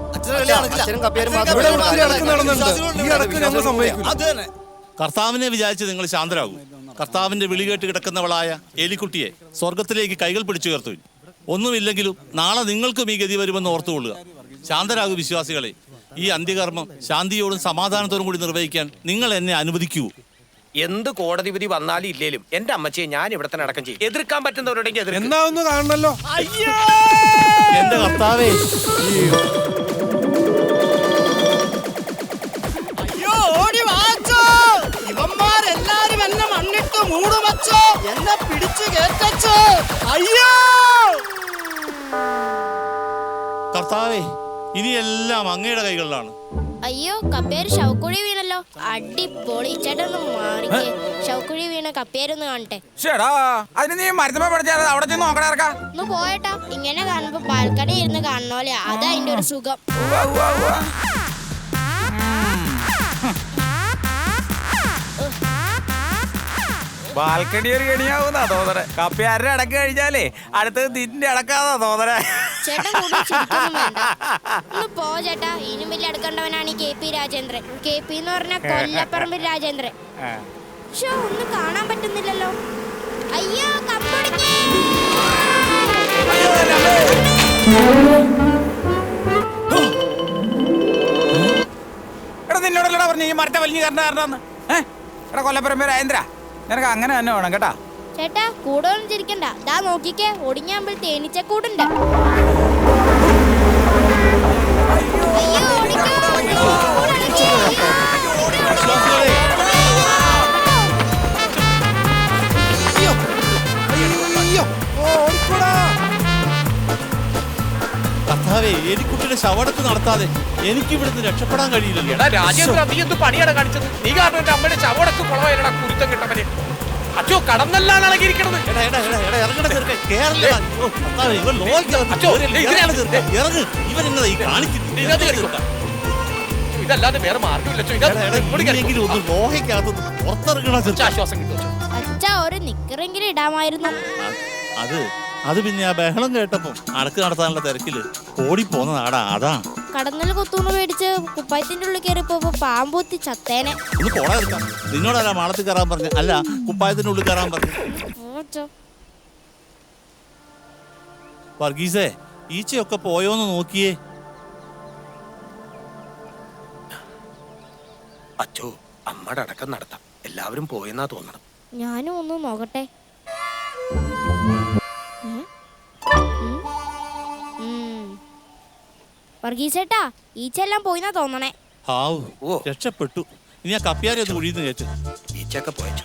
Speaker 18: കർത്താവിനെ വിചാരിച്ച് നിങ്ങൾ ശാന്തരാകും. കർത്താവിന്റെ വിളി കേട്ട് കിടക്കുന്നവളായ ഏലിക്കുട്ടിയെ സ്വർഗത്തിലേക്ക് കൈകൾ പിടിച്ചു ഉയർത്തുവിൻ. ഒന്നുമില്ലെങ്കിലും നാളെ നിങ്ങൾക്കും ഈ ഗതി വരുമെന്ന് ഓർത്തുകൊള്ളുക. ശാന്തരാകൂ വിശ്വാസികളെ. ഈ അന്ത്യകർമ്മം ശാന്തിയോടും സമാധാനത്തോടും കൂടി നിർവഹിക്കാൻ നിങ്ങൾ എന്നെ അനുവദിക്കൂ.
Speaker 23: എന്ത് കോടതി വിധി വന്നാലും ഇല്ലേലും എന്റെ അമ്മച്ചിയെ ഞാൻ ഇവിടെ തന്നെ അടക്കം ചെയ്യും. എതിർക്കാൻ പറ്റുന്നവരുണ്ടെങ്കിൽ
Speaker 19: എന്നാ ഒന്ന് കാണണല്ലോ.
Speaker 18: എന്റെ കർത്താവേ,
Speaker 20: ഇവന്മാരെല്ലാരും എന്നെ മണ്ണിട്ട് മൂടുമച്ചോ, എന്നെ പിടിച്ചു കേറ്റച്ചോ. അയ്യോ
Speaker 18: കർത്താവേ, ഇനിയെല്ലാം അങ്ങയുടെ കൈകളിലാണ്.
Speaker 15: അയ്യോ കപ്പേര് ശവക്കുഴി വീണല്ലോ. അടിപൊളി. ചേട്ടൻ ഒന്ന് മാറിക്കേ. ശവക്കുഴി വീണ കപ്പേരൊന്ന് കാണട്ടെ.
Speaker 24: അതിന് നീ മരുന്ന് പഠിച്ചാൽ അവിടെ ചെന്ന് നോക്കണ.
Speaker 15: ഒന്ന് പോയേട്ടാ. ഇങ്ങനെ കാണുമ്പോ ബാൽക്കണി ഇരുന്ന് കാണണോലെ. അതാ അതിന്റെ ഒരു സുഖം.
Speaker 24: ബാൽക്കണി ഒരു കണിയാവുന്നാ തോന്നണേ. കപ്പയാരുടെ അടക്ക് കഴിഞ്ഞാലേ അടുത്തത് നിന്റെ അടക്കാതാ തോന്നണേ.
Speaker 15: ചേട്ടൻ കൂടുതൽ ചിരിക്കൊന്നും വേണ്ട. ഒന്ന് പോ ചേട്ടാ. ഇനിയും വലിയ അടുക്കണ്ടവനാണ് ഈ KP രാജേന്ദ്രൻ. KP എന്ന് പറഞ്ഞ കൊല്ലപ്പറമ്പിൽ രാജേന്ദ്രൻ. പക്ഷെ ഒന്നും കാണാൻ പറ്റുന്നില്ലല്ലോ. അയ്യോ കമ്പൊടിഞ്ഞേ.
Speaker 24: എടാ നിന്നോടല്ലടാ പറഞ്ഞു ഈ മരത്തെ വലിഞ്ഞു കയറണ്ടാന്ന്. എടാ കൊല്ലപ്പുറം രാജേന്ദ്ര, നിനക്ക് അങ്ങനെ തന്നെ വേണം കേട്ടാ.
Speaker 15: ചേട്ടാ കൂടെ ഒന്നും ചിരിക്കണ്ട. ദാ നോക്കിക്കേ, ഒടിഞ്ഞാമ്പിൽ തേനീച്ചക്കൂടുണ്ട്.
Speaker 18: കർത്താവേ, എലിക്കുട്ടിയുടെ ശവടക്ക് നടത്താതെ എനിക്ക് ഇവിടുന്ന് രക്ഷപ്പെടാൻ കഴിയില്ലല്ലോ.
Speaker 23: രാജേന്ദ്ര, നീ എന്ത് പണിയാണ് കാണിച്ചത്? നീ കാരണം എന്റെ അമ്മയുടെ ശവടക്ക് കുളമായിരടാ കുരുത്തം കിട്ടവന്. അച്ഛോ കടന്നല്ലാണ് ഇളകിയിരിക്കണത്. ഇതല്ലാതെ വേറെ മാർഗമില്ല. ആശ്വാസം കിട്ടും.
Speaker 15: അച്ഛാ ഒരു നിക്കറെങ്കിലും ഇടാമായിരുന്നു.
Speaker 18: അത് പിന്നെ ആ ബഹളം കേട്ടപ്പോ അടക്ക് നടത്താനുള്ള തിരക്കില് ഓടിപ്പോന്ന നാടാ. അതാ
Speaker 15: കടന്നൽ കൊത്തൂന്ന് മേടിച്ച് കുപ്പായത്തിന്റെ ഉള്ളിൽ കയറിപ്പോ പാമ്പൂത്തി ചത്തേനെ.
Speaker 18: ഒന്ന് പോടാ എടുക്കാം. നിന്നോടല്ല മാളത്തിൽ കയറാൻ പറഞ്ഞു, അല്ല കുപ്പായത്തിന്റെ ഉള്ളിൽ കയറാൻ പറഞ്ഞു. വർഗീസേ, ഈച്ചയൊക്കെ പോയോന്ന് നോക്കിയേ.
Speaker 23: അച്ഛോ അമ്മയുടെ അടക്കം നടത്താം. എല്ലാവരും പോയെന്നാ തോന്നണം.
Speaker 15: ഞാനും ഒന്ന് നോക്കട്ടെ. വർഗീസേട്ടാ, ഈച്ചെല്ലാം പോയിന്നാ തോന്നണേ.
Speaker 18: ഹാവൂ, രക്ഷപ്പെട്ടു. ഇനി ആ കപ്പ്യാരെ ഒന്ന് കുഴിയുന്ന കേട്ട്.
Speaker 23: ഈച്ചയൊക്കെ പോയച്ചു.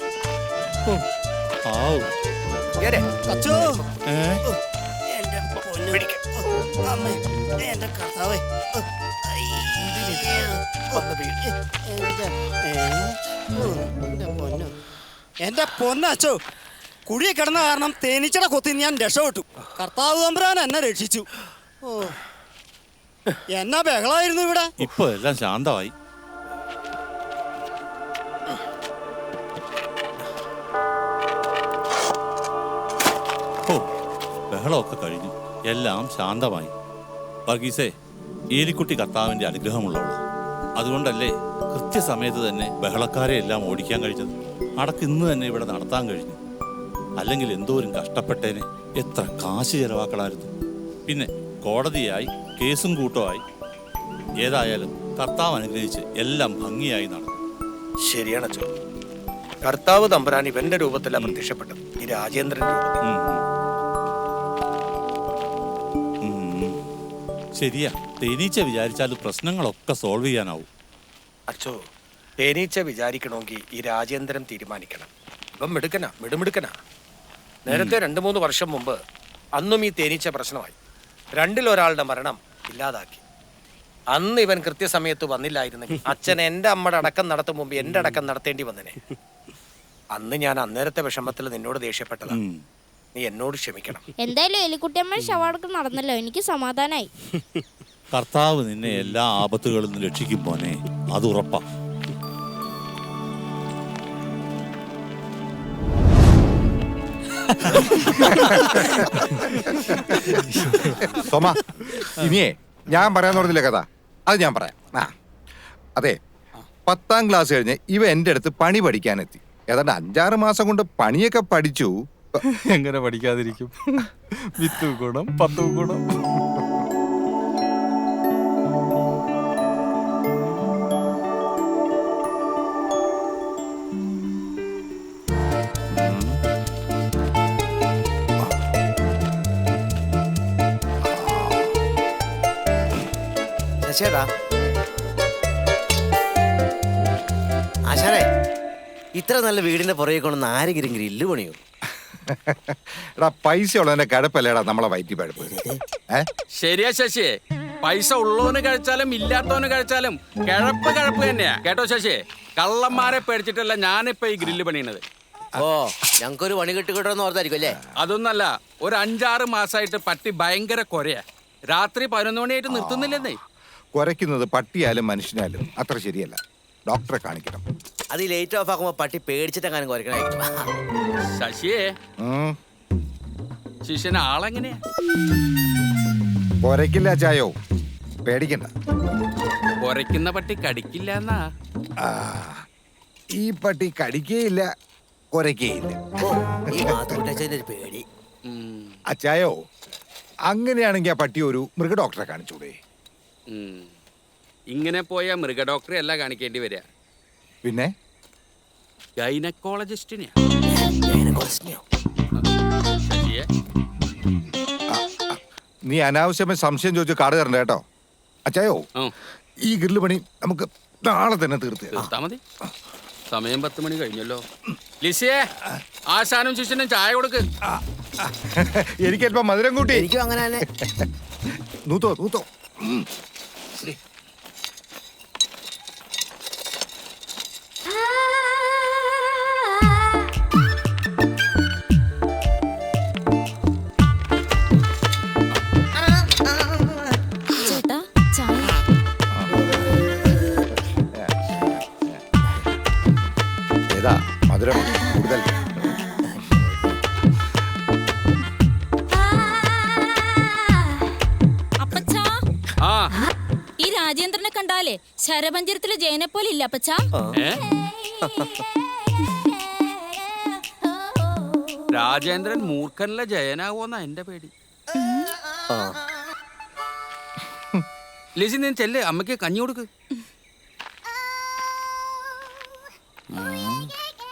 Speaker 20: എന്റെ പൊന്നച്ചോ, കുഴി കിടന്ന കാരണം തേനീച്ചയുടെ കൊത്തി ഞാൻ രക്ഷപ്പെട്ടു. കർത്താവ് തമ്പുരാൻ എന്നെ രക്ഷിച്ചു. എന്നാ ബഹളായിരുന്നു ഇവിടെ.
Speaker 18: ഇപ്പൊ എല്ലാം ശാന്തമായി. ബഹളമൊക്കെ കഴിഞ്ഞു, എല്ലാം ശാന്തമായി. വർഗീസേ, ഏലിക്കുട്ടി കർത്താവിന്റെ അനുഗ്രഹമുള്ളവളാ. അതുകൊണ്ടല്ലേ കൃത്യസമയത്ത് തന്നെ ബഹളക്കാരെ എല്ലാം ഓടിക്കാൻ കഴിഞ്ഞത്. അടക്ക് ഇന്ന് തന്നെ ഇവിടെ നടത്താൻ കഴിഞ്ഞു. അല്ലെങ്കിൽ എന്തോരം കഷ്ടപ്പെട്ടേനെ. എത്ര കാശ് ചെലവാക്കണമായിരുന്നു. പിന്നെ കോടതിയായി, കേസും കൂട്ടമായി. ഏതായാലും കർത്താവ് അനുഗ്രഹിച്ച് എല്ലാം ഭംഗിയായി നടന്നു.
Speaker 23: ശരിയാണ് അച്ഛോ. കർത്താവ് തമ്പുരാൻ ഇവന്റെ രൂപത്തിലാണ് പ്രത്യക്ഷപ്പെട്ടത്. ഈ രാജേന്ദ്രന്റെ
Speaker 18: ശരിയാ. തേനീച്ച വിചാരിച്ചാൽ പ്രശ്നങ്ങളൊക്കെ സോൾവ് ചെയ്യാനാവും.
Speaker 23: അച്ഛോ, തേനീച്ച വിചാരിക്കണമെങ്കിൽ ഈ രാജേന്ദ്രൻ തീരുമാനിക്കണം. ഇവൻ മിടുമിടുക്കനാ. നേരത്തെ 2-3 വർഷം മുമ്പ് അന്നും ഈ തേനീച്ച പ്രശ്നമായി. 2-ൽ-1 മരണം ഇല്ലാതാക്കി. അന്ന് ഇവൻ കൃത്യസമയത്ത് വന്നില്ലായിരുന്നെങ്കിൽ അച്ഛൻ എൻ്റെ അമ്മയുടെ അടക്കം നടത്തും മുമ്പ് എൻ്റെ അടക്കം നടത്തേണ്ടി വന്നനെ. അന്ന് ഞാൻ അന്നേരത്തെ വിഷമത്തിൽ നിന്നോട് ദേഷ്യപ്പെട്ടതാ. നീ എന്നോട് ക്ഷമിക്കണം.
Speaker 15: എന്തായാലും എലിക്കുട്ടിയമ്മ ശവടക്ക് നടന്നല്ലോ, എനിക്ക് സമാധാനായി.
Speaker 18: കർത്താവ് നിന്നെ എല്ലാ ആപത്തുകളിൽ നിന്ന് രക്ഷിക്കും പോനെ, അത് ഉറപ്പാ.
Speaker 3: സോമ, ഇനിയേ ഞാൻ പറയാൻ തുടങ്ങില്ല കഥ, അത് ഞാൻ പറയാം. അതെ, 10ാം ക്ലാസ് കഴിഞ്ഞ് ഇവ എൻ്റെ അടുത്ത് പണി പഠിക്കാനെത്തി. ഏതാണ്ട് 5-6 മാസം കൊണ്ട് പണിയൊക്കെ പഠിച്ചു.
Speaker 16: എങ്ങനെ പഠിക്കാതിരിക്കും? വിത്ത് ഗുണം 10 ഗുണം.
Speaker 1: ആശാനെ, ഇത്ര നല്ല വീടിന്റെ പുറകെ കൊണ്ടു ആരെങ്കിലും ഗ്രില്ല് പണിയോ?
Speaker 3: എടാ, പൈസ ഉള്ളതിന്റെ കടപ്പല്ലേടാ നമ്മളെ വയറ്റി പഴപ്പ്.
Speaker 10: ശരിയാ ശശിയെ,
Speaker 11: പൈസ ഉള്ളവന് കഴിച്ചാലും ഇല്ലാത്തവന് കഴിച്ചാലും കിഴപ്പ് തന്നെയാ. കേട്ടോ ശശിയെ, കള്ളന്മാരെ പേടിച്ചിട്ടല്ല ഞാനിപ്പോ ഈ ഗ്രില്ല് പണിയണത്.
Speaker 17: ഓ, ഞങ്ങൾക്കൊരു പണി കിട്ടുകിട്ടോന്ന് ഓർത്തായിരിക്കും അല്ലേ?
Speaker 11: അതൊന്നല്ല, ഒരു 5-6 മാസമായിട്ട് പട്ടി ഭയങ്കര കൊരയാ. രാത്രി 11 മണിയായിട്ട് നിർത്തുന്നില്ലെന്നേ.
Speaker 3: കുരയ്ക്കുന്നത് പട്ടിയാലും മനുഷ്യനാലും അത്ര ശരിയല്ല. ഡോക്ടറെ കാണിക്കണം.
Speaker 17: അത് ഈ ലൈറ്റ് ഓഫ് ആക്കുമ്പോ പട്ടി പേടിച്ചിട്ടെങ്ങാനും കുരക്കണായിരിക്കും.
Speaker 11: ശശിയെ, ശിഷ്യന് ആളെങ്ങനെയാ?
Speaker 3: കുരയ്ക്കില്ല ചായോ, പേടിക്കണ്ട.
Speaker 11: കുരയ്ക്കുന്ന പട്ടി കടിക്കില്ല എന്നാ?
Speaker 3: ഈ പട്ടി കടിക്കേയില്ല, കുരയ്ക്കേയില്ല.
Speaker 17: പേടി.
Speaker 3: അച്ചായോ, അങ്ങനെയാണെങ്കിൽ ആ പട്ടി ഒരു മൃഗ ഡോക്ടറെ കാണിച്ചൂടെ?
Speaker 11: ഇങ്ങനെ പോയാ മൃഗ ഡോക്ടറെ അല്ല കാണിക്കേണ്ടി വരിക.
Speaker 3: പിന്നെ
Speaker 11: ഗൈനക്കോളജിസ്റ്റിനെയാ.
Speaker 3: നീ അനാവശ്യമായി സംശയം ചോദിച്ച് കാട് തരണ്ട കേട്ടോ. അച്ചായോ, ഈ ഗ്രില്ല് പണി നമുക്ക് നാളെ തന്നെ
Speaker 11: തീർത്താ മതി. സമയം 10 മണി കഴിഞ്ഞല്ലോ. ലിസിയെ, ആശാനും ശിഷ്യനും ചായ കൊടുക്ക്.
Speaker 3: എനിക്കല്പം മധുരം കൂട്ടി.
Speaker 17: എനിക്കും അങ്ങനെ തന്നെ.
Speaker 3: നൂത്തോ നൂത്തോ. ഏതാ മധുരം കൂടുതൽ?
Speaker 2: അപ്പച്ചാ, ഈ രാജേന്ദ്രനെ കണ്ടാലേ ശരപഞ്ചരത്തിലെ ജയനെ പോലെ ഇല്ല അപ്പച്ചാ?
Speaker 11: രാജേന്ദ്രൻ മൂർഖനിലെ ജയനാവോന്നാ എന്റെ പേടി. ലിസി, നീ ചെല്ല്, അമ്മയ്ക്ക് കഞ്ഞി കൊടുക്ക്.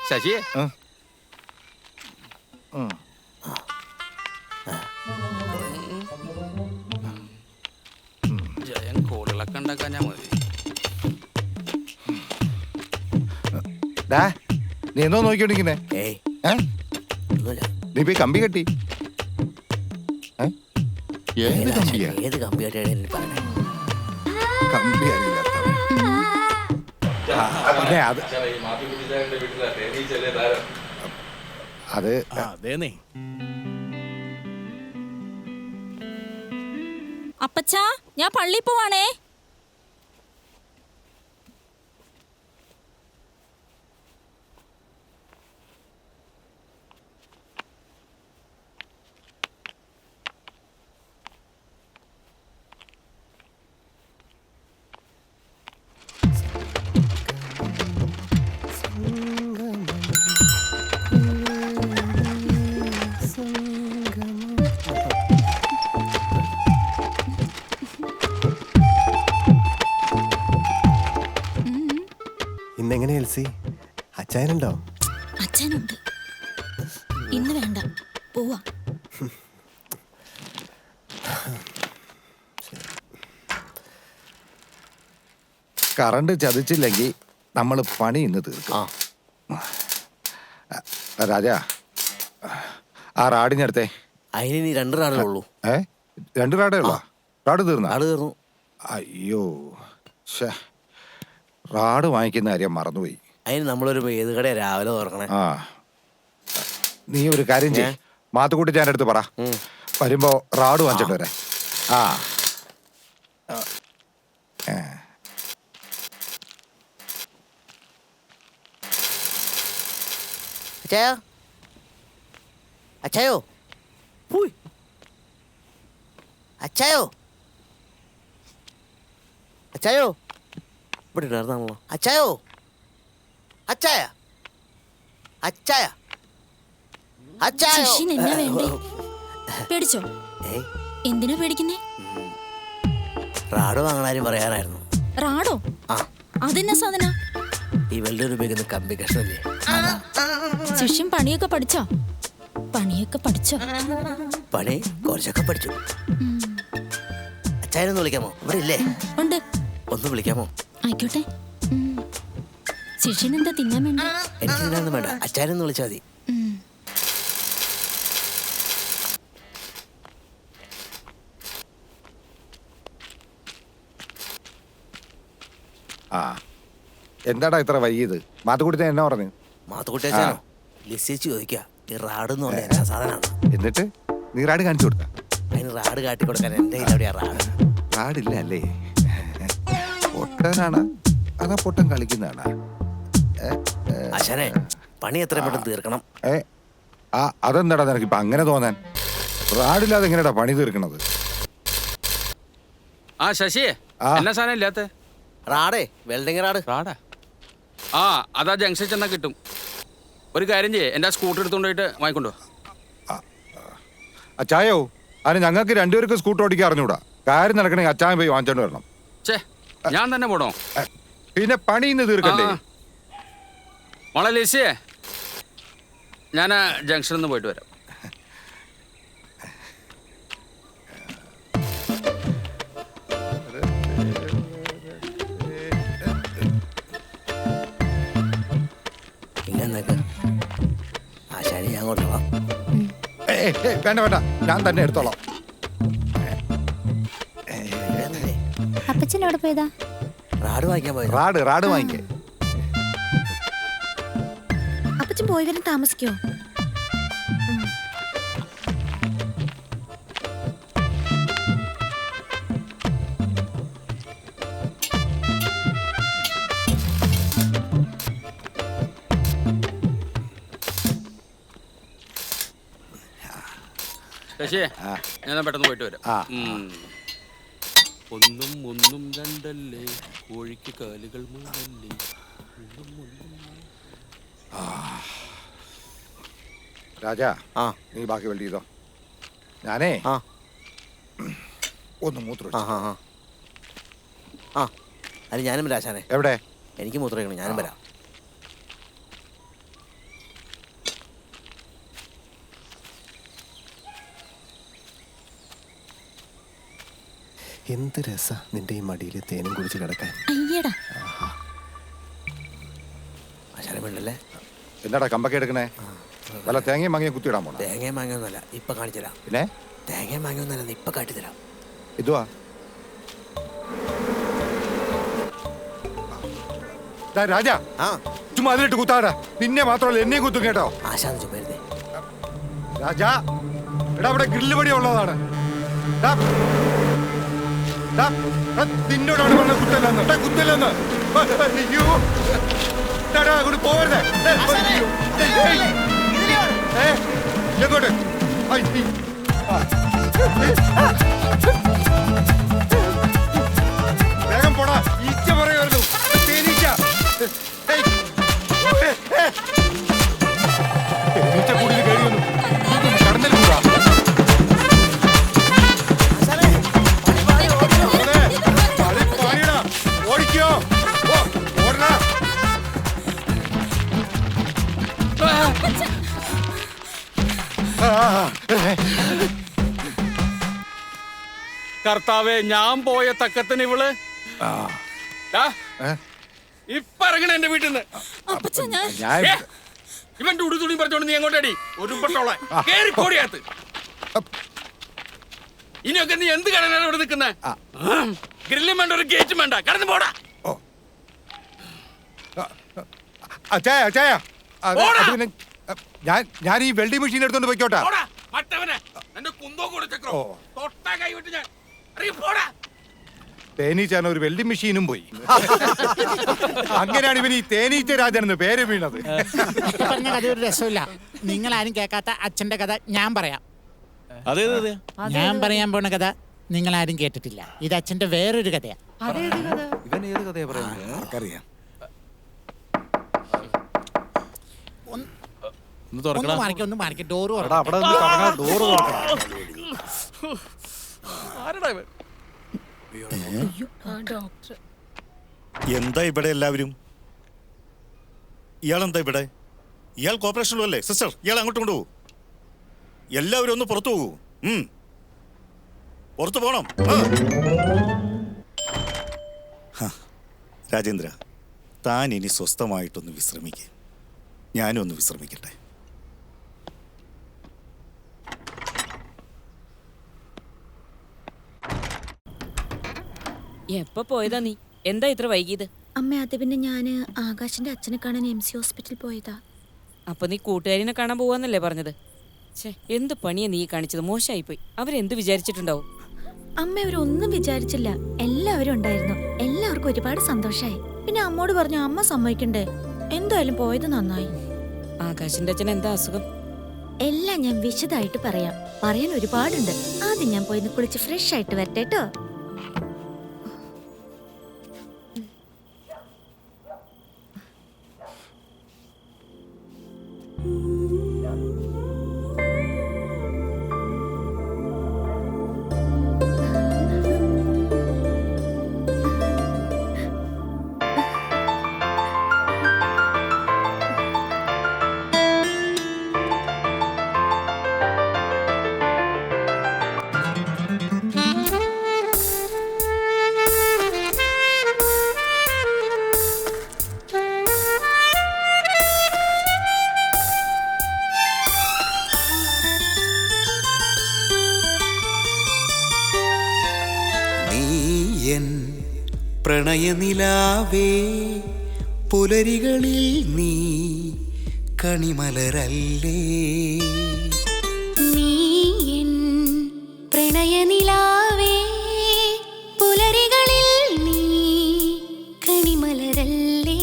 Speaker 11: ശശിയെ, ജയൻ കോളുകളൊക്കെ ഉണ്ടാക്കാൻ ഞാൻ മതി.
Speaker 3: നീ എന്തോ നോക്കിയോണ്ടിരിക്കുന്നേ? നീ പോയി കമ്പി കെട്ടി. ഏത് കമ്പിയാ?
Speaker 17: ഏത് കമ്പിയായിട്ടാണ് പറഞ്ഞത്?
Speaker 3: കമ്പി അറിയില്ലാത്ത അത്
Speaker 13: അതേന്നേ.
Speaker 2: അപ്പച്ചാ, ഞാൻ പള്ളി പോവാണേ.
Speaker 21: ഇന്നെങ്ങനെ എൽസി? അച്ചായനുണ്ടോ?
Speaker 2: അച്ഛനുണ്ട്. ഇന്ന് വേണ്ട, പോവാ.
Speaker 3: കറണ്ട് ചതിച്ചില്ലെങ്കിൽ നമ്മൾ പണി ഇന്ന് തീർക്കാം. രാജാ, ആ റാഡിനടുത്തേ.
Speaker 17: അതിന് 2 റാഡേ ഉള്ളൂ.
Speaker 3: 2 റാഡേ ഉള്ളൂ? റാഡ് തീർന്നു? അയ്യോ, റാഡ് വാങ്ങിക്കുന്ന കാര്യം മറന്നുപോയി.
Speaker 17: അതിന് നമ്മളൊരു ഏത് കടയാ രാവിലെ തുറക്കണേ?
Speaker 3: നീ ഒരു കാര്യം ചെയ്യ്, മാത്തുക്കുട്ടി ഞാൻ അടുത്ത് പറ, വരുമ്പോ റാഡ് വാങ്ങിച്ചിട്ട് വരാം.
Speaker 17: അച്ചായോ, അച്ചായോ, അച്ചായോ, അച്ചായോ, ഇവിടെ ഇടാർന്നാണല്ലോ. അച്ചായോ, അച്ചായ, അച്ചായ, അച്ചായോ.
Speaker 2: ശശിന് എന്നാ വേണ്ടേ? പേടിച്ചോ? എന്തിനാ പേടിക്കുന്നേ?
Speaker 17: റാഡ് വാങ്ങാനും പറയാനായിരുന്നു.
Speaker 2: റാഡോ? അതെന്നാ സാധന?
Speaker 17: ഈ വെള്ളിയൊരു ഉപയോഗിക്കുന്ന കമ്പി കഷ്ണല്ലേ.
Speaker 2: ശിഷ്യം പണിയൊക്കെ പഠിച്ചോ? പണിയൊക്കെ പഠിച്ചോ?
Speaker 17: പണി കുറച്ചൊക്കെ പഠിച്ചു. അച്ചായനൊന്ന് വിളിക്കാമോ? ഇവിടെ ഇല്ലേ?
Speaker 2: ഉണ്ട്.
Speaker 17: ഒന്ന് വിളിക്കാമോ?
Speaker 2: ആയിക്കോട്ടെ. ശിഷ്യൻ എന്താ തിന്നാൻ വേണ്ട?
Speaker 17: എനിക്ക് തിന്നാനൊന്നും വേണ്ട, അച്ചായനൊന്ന് വിളിച്ചാൽ മതി.
Speaker 3: ആ എന്താടാ ഇത്ര വൈകിയത്? മാത്തുക്കുട്ടി എന്നാ പറഞ്ഞു?
Speaker 17: മാത്തുക്കുട്ടിയാച്ചാനോ ലിസിച്ച് ചോദിക്കുക ഈ റാഡ് എന്ന് പറഞ്ഞ എന്നാ സാധനമാണ്.
Speaker 3: എന്നിട്ട് നീ റാഡ് കാണിച്ചു കൊടുത്ത?
Speaker 17: അതിന് റാഡ് കാട്ടി കൊടുക്കാൻ എൻ്റെ കയ്യിൽ എവിടെയാ റാഡ്?
Speaker 3: റാഡില്ല അല്ലേ? പൊട്ടനാണ് അതാ പൊട്ടൻ കളിക്കുന്നതാണ്.
Speaker 17: ആശാനെ പണി എത്ര പെട്ടെന്ന് തീർക്കണം.
Speaker 3: അതെന്താടാ നിനക്ക് ഇപ്പൊ അങ്ങനെ തോന്നാൻ? റാഡില്ലാതെ എങ്ങനെയാടാ പണി തീർക്കണത്?
Speaker 11: ആ ശശിയെ എന്നാ സാധനം ഇല്ലാത്ത
Speaker 17: റാഡേ വെൽഡിങ് റാഡ്.
Speaker 11: റാഡാ? ആ അതാ ജംഗ്ഷൻ ചെന്നാ കിട്ടും. ഒരു കാര്യം ചെയ്യേ എൻ്റെ സ്കൂട്ടർ എടുത്തുകൊണ്ട് പോയിട്ട് വാങ്ങിക്കൊണ്ടു.
Speaker 3: അച്ചായോ അതിന് ഞങ്ങൾക്ക് രണ്ടുപേർക്ക് സ്കൂട്ടർ ഓടിക്കാൻ അറിഞ്ഞൂടാ. കാര്യം നടക്കണമെങ്കിൽ അച്ചായൻ പോയി വാങ്ങിച്ചോണ്ട് വരണം.
Speaker 11: ഞാൻ തന്നെ പോണോ?
Speaker 3: പിന്നെ പണി ഇന്ന് തീർക്കണ്ടേ?
Speaker 11: മോളെ ലിസിയെ ഞാൻ ജംഗ്ഷനിൽ നിന്ന് പോയിട്ട് വരാം.
Speaker 17: ആശാനെ ഞാൻ കൊണ്ടുപോകാം.
Speaker 3: വേണ്ട വേണ്ട ഞാൻ തന്നെ എടുത്തോളാം.
Speaker 15: അപ്പച്ചൻ എവിടെ പോയതാ?
Speaker 17: റാഡ് വാങ്ങിക്കാൻ പോയി.
Speaker 3: റാഡ് വാങ്ങിക്കേ.
Speaker 15: അപ്പച്ചൻ പോയി വരാൻ താമസിക്കോ?
Speaker 11: ശശിയെ ഞാൻ പെട്ടെന്ന് പോയിട്ട് വരാം. ഒന്നും രണ്ടല്ലേ കോഴിക്ക് കാലുകൾ മൂന്നല്ലേ.
Speaker 3: രാജാ നീ ബാക്കി വെൽഡ് ചെയ്തോ. ഞാനേ ഒന്ന് മൂത്രം
Speaker 17: അത് ഞാനും വരാം ആശാനെ.
Speaker 3: എവിടെ?
Speaker 17: എനിക്ക് മൂത്രം ഒഴിക്കണം, ഞാനും വരാം.
Speaker 21: എന്ത് രസാ നിന്റെ ഈ മടിയിൽ തേനും കുടിച്ച് കിടക്കാൻ.
Speaker 15: അയ്യടാ
Speaker 17: ആശാനെ വേണ്ടല്ലേ?
Speaker 3: എന്താടാ കമ്പൊക്കെ എടുക്കണേ? വല്ല തേങ്ങയും മാങ്ങയും കുത്തിയിടാൻ പോണോ?
Speaker 17: തേങ്ങയും മാങ്ങയൊന്നുമല്ല, ഇപ്പൊ കാണിച്ചു തരാം.
Speaker 3: പിന്നെ
Speaker 17: തേങ്ങയും മാങ്ങയൊന്നുമല്ല, ഇപ്പൊ കാട്ടിത്തരാം.
Speaker 3: ഇതുവാ രാജാ ചുമ്മാ അതിലിട്ട് കുത്താടാ. നിന്നെ മാത്രമല്ല എന്നെയും കുത്തും കേട്ടോ.
Speaker 17: ആശാൻ ചുമരുതേ
Speaker 3: രാജാ. എടാ അവിടെ ഗ്രില്ല് പടി ഉള്ളതാണ്. നിന്നോടാണ് പറഞ്ഞ കുത്തല്ലെന്ന്. കുത്തല്ലെന്ന് അങ്ങോട്ട് പോവരുതേ. എങ്ങോട്ട്? വേഗം പോടാ. ഈച്ച പറയുമായിരുന്നു. തേനീച്ച തേനീച്ച കൂടുതൽ കയറി വന്നു. കടന്നൽ കൂടാ. ഓടിക്കോ ഓടണ.
Speaker 11: കർത്താവേ ഞാൻ പോയ തക്കത്തിന് ഇവള് ഇപ്പൊ ഇറങ്ങണ എന്റെ വീട്ടിൽ നിന്ന്. ഇവന്റെ ഉടുതുണി പറഞ്ഞോണ്ട് നീ എങ്ങോട്ടടി ഒരു പെട്ടോളെ കേറി പോടിയാത്ത്. ഇനിയൊക്കെ നീ എന്ത് കാണാനാണ് ഇവിടെ നിൽക്കുന്നത്? ഗ്രില്ലും വേണ്ട, ഒരു ഗേറ്റും വേണ്ട, കടന്നു പോടാ.
Speaker 3: ഞാൻ ഈ വെൽഡിംഗ് മെഷീൻ എടുത്തോണ്ട് പോയിക്കോട്ടെ. തേനീച്ചാണ് ഒരു വെൽഡിംഗ് മെഷീനും പോയി. അങ്ങനെയാണ് ഇവൻ ഈ തേനീച്ച രാജനെന്ന് പേര് വീണത്.
Speaker 6: പറഞ്ഞ കഥ ഒരു രസമില്ല. നിങ്ങൾ ആരും കേൾക്കാത്ത അച്ഛന്റെ കഥ ഞാൻ പറയാം. ഞാൻ പറയാൻ പോണ കഥ നിങ്ങൾ ആരും കേട്ടിട്ടില്ല. ഇത് അച്ഛന്റെ വേറൊരു കഥയാ.
Speaker 12: ഇവൻ ഏത് കഥയാ പറയുന്നത്? ആർക്കറിയാം.
Speaker 6: ഒന്ന് മാറിക്ക ഡോറ്
Speaker 18: എന്താ ഇവിടെ എല്ലാവരും? ഇയാളെന്താ ഇവിടെ? ഇയാൾ കോർപ്പറേഷനിലല്ലേ? സിസ്റ്റർ ഇയാൾ അങ്ങോട്ട് കൊണ്ടുപോകൂ. എല്ലാവരും ഒന്ന് പുറത്തു പോകൂ. പുറത്തു പോകണം. രാജേന്ദ്ര, താൻ ഇനി സ്വസ്ഥമായിട്ടൊന്ന് വിശ്രമിക്കുക. ഞാനും ഒന്ന് വിശ്രമിക്കട്ടെ.
Speaker 4: എപ്പോ പോയതാ നീ? എന്താ ഇത്ര വൈകിയത്? അമ്മ അത് പിന്നെ ഞാൻ ആകാശിന്റെ അച്ഛനെ കാണാൻ MC ഹോസ്പിറ്റലിൽ പോയതാ.
Speaker 9: അപ്പൊ നീ കൂട്ടുകാരിനെ കാണാൻ പോവാന്നല്ലേ പറഞ്ഞത്? എന്ത് പണിയാ നീ കാണിച്ചത്? മോശമായിപ്പോയി. അവരെന്ത് വിചാരിച്ചിട്ടുണ്ടാവും?
Speaker 4: അമ്മ അവരൊന്നും വിചാരിച്ചില്ല, എല്ലാവരും ഉണ്ടായിരുന്നു. എല്ലാവർക്കും ഒരുപാട് സന്തോഷായി. പിന്നെ അമ്മോട് പറഞ്ഞു അമ്മ സമ്മതിക്കണ്ടേ. എന്തായാലും പോയത് നന്നായി.
Speaker 9: ആകാശിന്റെ അച്ഛൻ എന്താ അസുഖം?
Speaker 4: എല്ലാം ഞാൻ വിശദമായിട്ട് പറയാം. പറയാൻ ഒരുപാടുണ്ട്. ആദ്യം ഞാൻ പോയി കുളിച്ച് ഫ്രഷ് ആയിട്ട് വരട്ടെ കേട്ടോ.
Speaker 14: പ്രണയനിലാവേ പുലരികളിൽ നീ കണിമലരല്ലേ.
Speaker 15: നീ എൻ പ്രണയനിലാവേ പുലരികളിൽ നീ കണിമലരല്ലേ.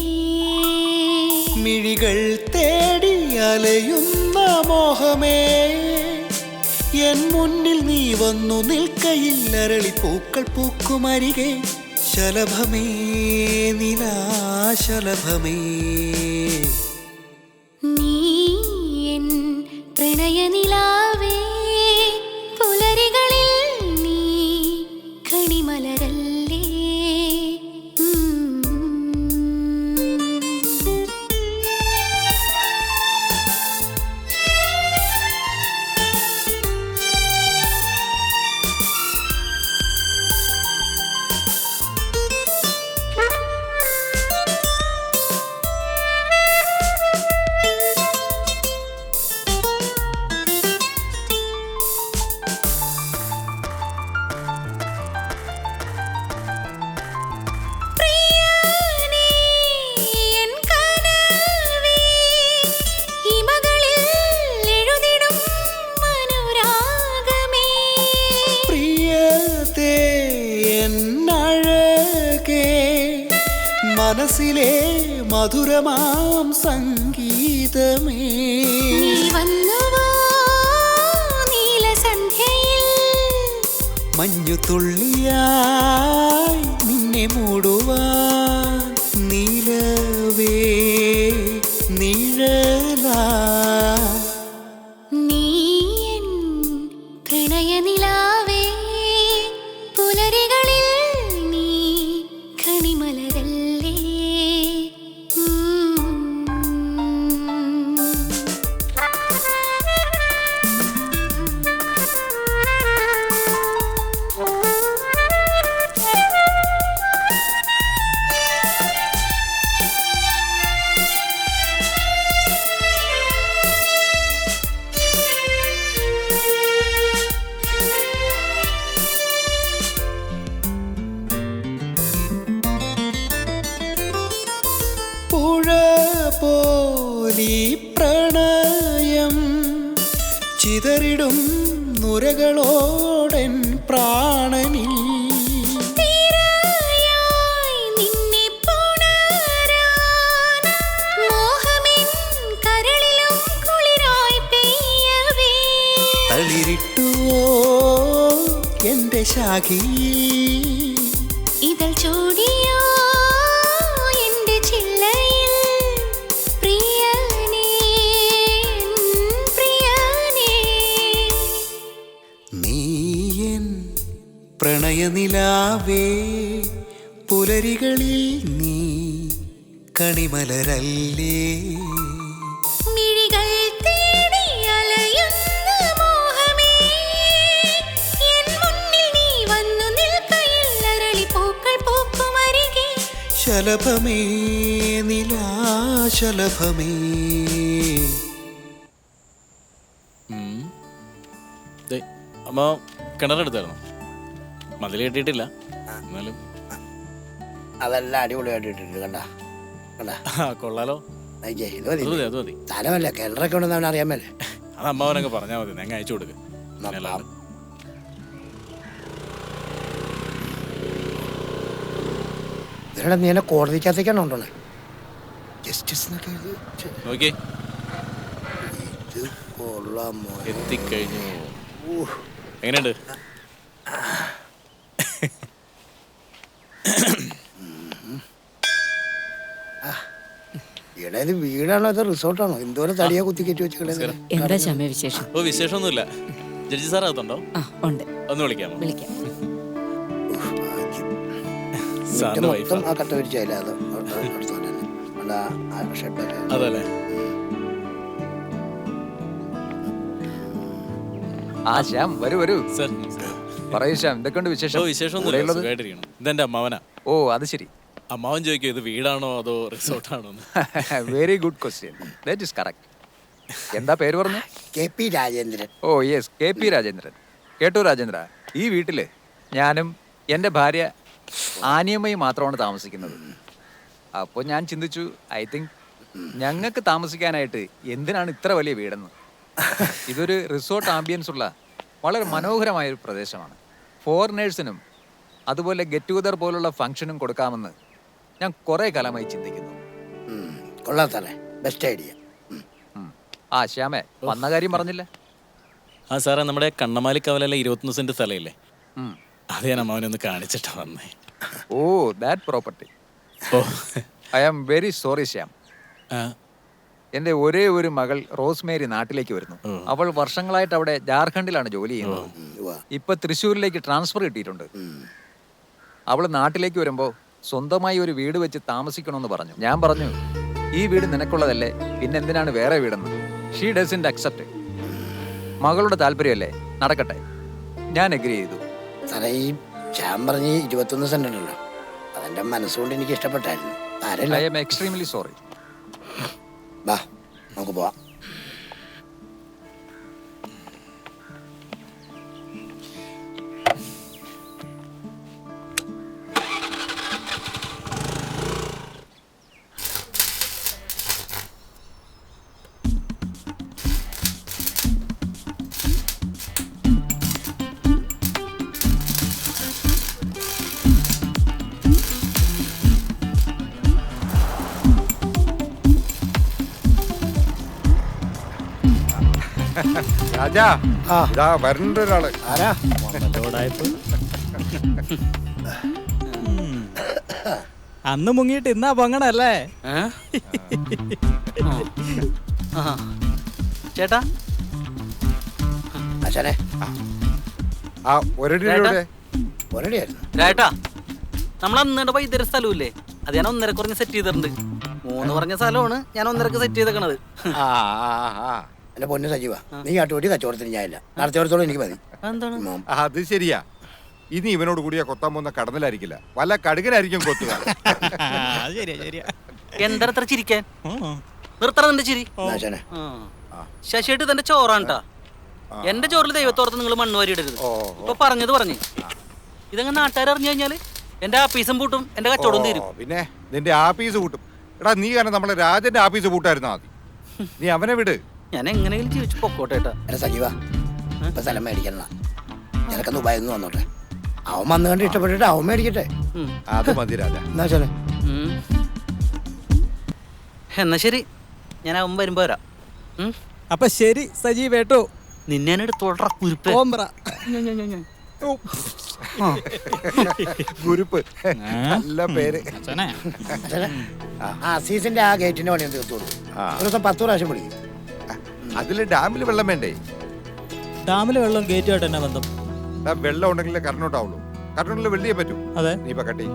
Speaker 14: മിഴികൾ തേടി അലയുന്ന മോഹമേ, എൻ മുന്നിൽ നീ വന്നു നിൽക്കയിൽ അരളി പൂക്കൾ പൂക്കുമരികെ. ശലഭമേ നിലാശലഭമേ,
Speaker 15: നീ എൻ പ്രണയനിലാവേ പുലരികളിൽ നീ കണിമലരല്ലേ.
Speaker 14: മനസ്സിലെ മധുരമാം സംഗീതമേ,
Speaker 15: നീ വന്നുവോ നീലസന്ധ്യയിൽ,
Speaker 14: മഞ്ഞു തുള്ളിയായി നിന്നെ മൂടുവാൻ നീലവേ നിഴലാ.
Speaker 15: നീ എൻ പ്രണയനിലാവേ പുലരികളിൽ നീ കണിമലരല്ലേ.
Speaker 14: പുഴ പോലീ പ്രണയം ചിതറിടും നുരകളോടൻ പ്രാണനിൽ.
Speaker 15: നിന്നെ പുണരാൻ മോഹമെൻ കരളിലും കുളിരായി പെയ്യവേ.
Speaker 14: തളിരിട്ടുവോ എന്റെ ശാഖയിൽ,
Speaker 15: ഇതൾ ചൂടിയോ എന്റെ ചില്ലയിൽ. പ്രിയനേ പ്രിയനേ,
Speaker 14: നീ എൻ പ്രണയനിലാവേ പുലരികളിൽ നീ കണിമലരല്ലേ.
Speaker 15: മിഴികൾ തേടി അലയുന്ന മോഹമേ, എൻ മുന്നിൽ നീ വന്നു നിൽക്കയിൽ അരളി പൂക്കൾ പൂക്കുമരികെ.
Speaker 14: ശലഭമേ നിലാശലഭമേ.
Speaker 10: അമ്മ കിണറെടുത്തായിരുന്നു, മതിൽ കെട്ടിയിട്ടില്ല എന്നാലും.
Speaker 1: അതെല്ലാം അടിപൊളിയായിട്ട് ഇട്ടിട്ടുണ്ട് കണ്ട കണ്ട
Speaker 10: കൊള്ളാലോ.
Speaker 1: ഇത് മതി
Speaker 10: അത് മതി, അത് മതി.
Speaker 1: സ്ഥലമല്ലേ കിണറൊക്കെ ഉണ്ടെന്ന് അവൻ അറിയാൻ മേലെ.
Speaker 10: അത് അമ്മാവനങ്ങ് പറഞ്ഞാൽ മതി, ഞങ്ങൾ അയച്ചു കൊടുക്ക്.
Speaker 1: ഇവരുടെ നീ എന്നെ കോടതിക്കകത്തേക്കാണ് കൊണ്ടുപോണേ. ജസ്റ്റിസിനൊക്കെ
Speaker 10: നോക്കി
Speaker 1: ഇത് കൊള്ളാം മോനെ.
Speaker 10: എത്തിക്കഴിഞ്ഞു. എങ്ങനെയുണ്ട്?
Speaker 1: ഇവിടെ ഇത് വീടാണോ ഇത് റിസോർട്ടാണോ? എന്തോരം തടിയാ കുത്തിക്കയറ്റി വെച്ചിട്ടുള്ളത്.
Speaker 9: എന്താ ചമയ വിശേഷം?
Speaker 10: ഓ വിശേഷമൊന്നുമില്ല. ജഡ്ജി സാർ അകത്തുണ്ടോ?
Speaker 9: ഉണ്ട്.
Speaker 10: ഒന്ന് വിളിക്കാമോ?
Speaker 9: വിളിക്കാം.
Speaker 10: സാറിന്റെ വൈഫ്
Speaker 1: മൊത്തം ആ കട്ട വിരിച്ചല്ല അത് ഷെഡൊക്കെ.
Speaker 10: അതല്ലേ?
Speaker 5: ആ ശ്യാം വരൂ വരൂ.
Speaker 10: സർ
Speaker 5: പറയൂ ശ്യാം, എന്തൊക്കെയുണ്ട് വിശേഷം?
Speaker 10: ഓ വിശേഷമൊന്നുമില്ല, സുഖമായിട്ടിരിക്കണം. ഇതെന്റെ അമ്മാവനാ.
Speaker 5: ഓ അത് ശരി.
Speaker 10: അമ്മാവൻ ചോദിക്കും ഇത് വീടാണോ അതോ റിസോർട്ടാണോ?
Speaker 5: Very good question. That is correct. എന്താ പേര് പറഞ്ഞു?
Speaker 1: KP Rajendran.
Speaker 5: Oh yes, KP Rajendran. കേട്ടോ രാജേന്ദ്ര, ഈ വീട്ടില് ഞാനും എൻ്റെ ഭാര്യ ആനിയമ്മയും മാത്രമാണ് താമസിക്കുന്നത്. അപ്പോൾ ഞാൻ ചിന്തിച്ചു, ഐ തിങ്ക് ഞങ്ങൾക്ക് താമസിക്കാനായിട്ട് എന്തിനാണ് ഇത്ര വലിയ വീടെന്ന്. ഇതൊരു റിസോർട്ട് ആംബിയൻസ് ഉള്ള വളരെ മനോഹരമായൊരു പ്രദേശമാണ്. ഫോറിനേഴ്സിനും അതുപോലെ ഗെറ്റ് ടുഗദർ പോലുള്ള ഫംഗ്ഷനും കൊടുക്കാമെന്ന് ഞാൻ കുറേ കാലമായി ചിന്തിക്കുന്നു.
Speaker 1: കൊള്ളാത്തല്ലേ, ബെസ്റ്റ് ഐഡിയ.
Speaker 5: ആ ശ്യാമേ, വന്ന കാര്യം പറഞ്ഞില്ല.
Speaker 10: ആ സാറേ, നമ്മുടെ കണ്ണമാലി കവലയിലെ 21 സെന്റ് സ്ഥലമില്ലേ, അത് ഞാൻ അമ്മാവനൊന്ന് കാണിച്ചിട്ടാ വന്നേ.
Speaker 5: Oh that property. I am very sorry Shyam. എൻ്റെ ഒരേ ഒരു മകൾ റോസ്മേരി നാട്ടിലേക്ക് വരുന്നു. അവൾ വർഷങ്ങളായിട്ട് അവിടെ ജാർഖണ്ഡിലാണ് ജോലി ചെയ്യുന്നത്. ഇപ്പൊ തൃശ്ശൂരിലേക്ക് ട്രാൻസ്ഫർ കിട്ടിയിട്ടുണ്ട്. അവൾ നാട്ടിലേക്ക് വരുമ്പോൾ സ്വന്തമായി ഒരു വീട് വെച്ച് താമസിക്കണമെന്ന് പറഞ്ഞു. ഞാൻ പറഞ്ഞു, ഈ വീട് നിനക്കുള്ളതല്ലേ, പിന്നെ എന്തിനാണ് വേറെ വീടെന്ന്. She doesn't accept. മകളുടെ താല്പര്യമല്ലേ, നടക്കട്ടെ. ഞാൻ എഗ്രി ചെയ്തു.
Speaker 1: സാറേ, ഈ ശ്യാം പറഞ്ഞ് 21 സെന്റ് ഉണ്ടല്ലോ, അതെന്റെ മനസ്സുകൊണ്ട് എനിക്ക് ഇഷ്ടപ്പെട്ടായിരുന്നു.
Speaker 5: I am extremely sorry.
Speaker 1: വാ നമുക്ക് പോവാം.
Speaker 3: രാജാ, ഇതാ വരണ്ട ഒരാള്.
Speaker 1: ആരാ?
Speaker 7: അന്ന് മുങ്ങിയിട്ട് ഇന്നാ പൊങ്ങണല്ലേ
Speaker 17: ചേട്ടാ?
Speaker 1: അച്ഛനെ
Speaker 3: ആ ഒരടിയുടെ
Speaker 17: ചേട്ടാ, നമ്മൾ അന്ന് വൈദ്യുര സ്ഥലമില്ലേ, അത് ഞാൻ 1.5 കുറഞ്ഞ് സെറ്റ് ചെയ്തിട്ടുണ്ട്. 3 പറഞ്ഞ സ്ഥലമാണ് ഞാൻ 1.5 സെറ്റ് ചെയ്തേക്കണത്.
Speaker 1: എന്റെ പൊന്നു സജീവ, നീ കാട്ടുകൂടി കച്ചവടത്തിന് ഞാനില്ല, നടത്തിയോടത്തോളം എനിക്ക് മതി.
Speaker 3: അത് ശരിയാ. ഇനി ഇവനോട് കൂടിയാ കൊത്താൻ പോകുന്ന കടന്നിലായിരിക്കില്ല, വല്ല കടുകനായിരിക്കും കൊത്തുക.
Speaker 17: എന്താ അത്ര ചിരിക്കാൻ? നിർത്തണം നിന്റെ ചിരി. ശശിയായിട്ട് ഇതെന്റെ ചോറാണ് ട്ടാ. എന്റെ ചോറിൽ ദൈവത്തോർത്ത് നിങ്ങൾ മണ്ണ് വാരി ഇടരുത്. ഇപ്പൊ പറഞ്ഞത് പറഞ്ഞു. ഇതങ്ങനെ നാട്ടുകാർ അറിഞ്ഞു കഴിഞ്ഞാല് എന്റെ ആഫീസും പൂട്ടും, എന്റെ കച്ചവടം തീരും.
Speaker 3: പിന്നെ നിന്റെ ആഫീസ് പൂട്ടും. എടാ, നീ കാരണം നമ്മളെ രാജന്റെ ആഫീസ് പൂട്ടായിരുന്നാ മതി. നീ അവനെ വിട്.
Speaker 17: ഞാൻ എങ്ങനെയെങ്കിലും ജീവിച്ചു പൊക്കോട്ടെ.
Speaker 1: സജീവ, ഇപ്പൊ സ്ഥലം മേടിക്കണ, നിനക്കൊന്ന് ഉപയോഗം വന്നോട്ടെ. അവൻ വന്നു കണ്ട് ഇഷ്ടപ്പെട്ടിട്ട് അവൻ മേടിക്കട്ടെ.
Speaker 3: അത് മതി രാജ.
Speaker 1: എന്നാ ശരി.
Speaker 17: എന്നാ ശരി, ഞാൻ അവൻ വരുമ്പോ വരാം.
Speaker 7: അപ്പൊ ശരി സജീവേട്ടോ.
Speaker 17: നിന്നെ എടുത്തോളാ കുരുപ്പ്.
Speaker 3: കുരുപ്പ് നല്ല പേര്.
Speaker 1: അസീസിന്റെ ആ ഗേറ്റിന്റെ പണി തീർത്തോളൂ. ഒരു ദിവസം 10 പ്രാവശ്യം വിളിക്കും.
Speaker 3: അതില് ഡാമില് വെള്ളം വേണ്ടേ?
Speaker 7: ഡാമിലെ വെള്ളം ഗേറ്റുമായിട്ട് എന്നാ ബന്ധം?
Speaker 3: വെള്ളം ഉണ്ടെങ്കിലേ കറണ്ട് ഉണ്ടാവുള്ളൂ. കറണ്ട് വെള്ളിയേ പറ്റൂ.
Speaker 7: അതെ,
Speaker 3: നീ ഇപ്പൊ കട്ടി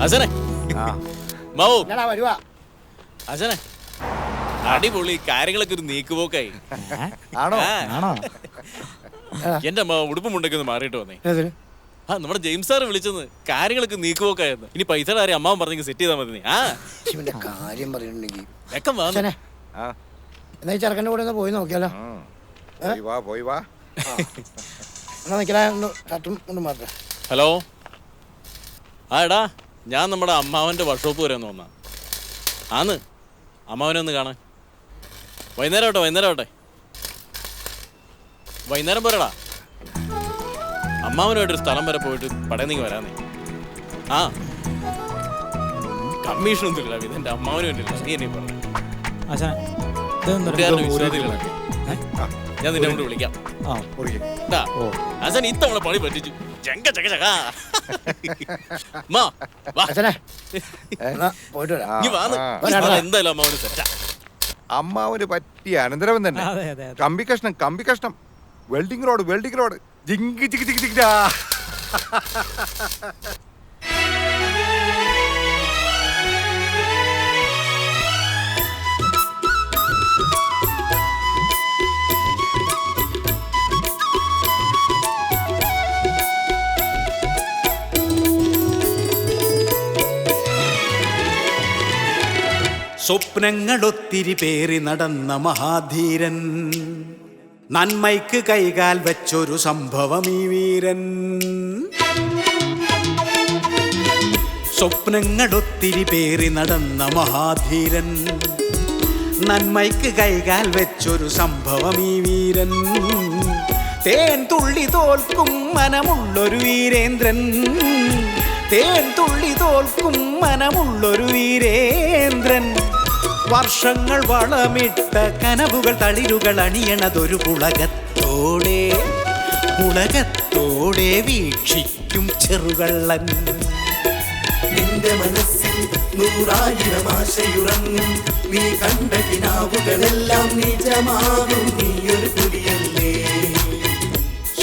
Speaker 10: അച്ഛനെ മാവോ
Speaker 1: വരുവാ.
Speaker 10: അച്ഛനെ അടിപൊളി, കാര്യങ്ങളൊക്കെ ഒരു നീക്കുപോക്കായി.
Speaker 3: ആണോ?
Speaker 10: എന്റെ അമ്മ ഉടുപ്പും മുണ്ടൊക്കെ മാറിയിട്ട് വന്നേ. ആ നമ്മുടെ ജെയിംസ് സാറ് വിളിച്ചെന്ന്, കാര്യങ്ങളൊക്കെ നീക്കുപോക്കായിരുന്നു. ഇനി പൈസയുടെ കാര്യം അമ്മാവൻ പറഞ്ഞെങ്കിൽ സെറ്റ് ചെയ്താൽ മതി. ആ
Speaker 1: കാര്യം പറയുന്നുണ്ടെങ്കിൽ എന്നാ ഈ ചെറുക്കൻ്റെ കൂടെ ഒന്ന് പോയി നോക്കിയാലോ?
Speaker 3: പോയി വാ
Speaker 1: എന്നാ നിൽക്കണേ, ഷർട്ടും കൊണ്ട് മാറ്റാം.
Speaker 10: ഹലോ, ആ എടാ, ഞാൻ നമ്മുടെ അമ്മാവൻ്റെ വർക്ക്ഷോപ്പ് വരെ ഒന്ന് വന്നാ. ആന്ന് അമ്മാവനെ ഒന്ന് കാണാൻ. വൈകുന്നേരം ആവട്ടെ. വൈകുന്നേരം പോരടാ. അമ്മാവനുമായിട്ടൊരു സ്ഥലം വരെ പോയിട്ട് പടയെന്നെങ്കിൽ വരാന്നേ. ആ കമ്മീഷനൊന്നും ഇല്ല, ഇതെന്റെ അമ്മാവന് വേണ്ടിയില്ല. നീ എന്നെ പറഞ്ഞു ഞാൻ നിന്നെ കൊണ്ട് വിളിക്കാം. ആശാൻ ഇത്തവണ പണി പറ്റിച്ചു. എന്തായാലും അമ്മാവന് സെറ്റാ.
Speaker 3: അമ്മാവന് പറ്റിയ അനന്തരവൻ തന്നെ. കമ്പി കഷ്ണം വെൽഡിംഗ് റോഡ് ജിങ്കി ജിങ്കി ജിങ്കി ജിങ്കാ.
Speaker 14: സ്വപ്നങ്ങളൊത്തിരി പേറി നടന്ന മഹാധീരൻ, നന്മയ്ക്ക് കൈകാൽ വെച്ചൊരു സംഭവം ഈ വീരൻ. സ്വപ്നങ്ങളൊത്തിരി പേറി നടന്ന മഹാധീരൻ, നന്മയ്ക്ക് കൈകാൽ വെച്ചൊരു സംഭവം ഈ വീരൻ. തേൻ തുള്ളി തോൽക്കും മനമുള്ളൊരു വീരേന്ദ്രൻ, തേൻ തുള്ളി തോൽക്കും മനമുള്ളൊരു വീരേന്ദ്രൻ. വർഷങ്ങൾ വളമിട്ട കനവുകൾ തളിരുകൾ അണിയണതൊരു പുളകത്തോടെ വീക്ഷിക്കും ചെറുകള്ളൻ.
Speaker 8: നിന്റെ മനസ്സിൽ 100,000 ആശയുറങ്ങും, നീ കണ്ട കിനാവുകളെല്ലാം നിജമാകും, നീയൊരു പുലിയല്ലേ.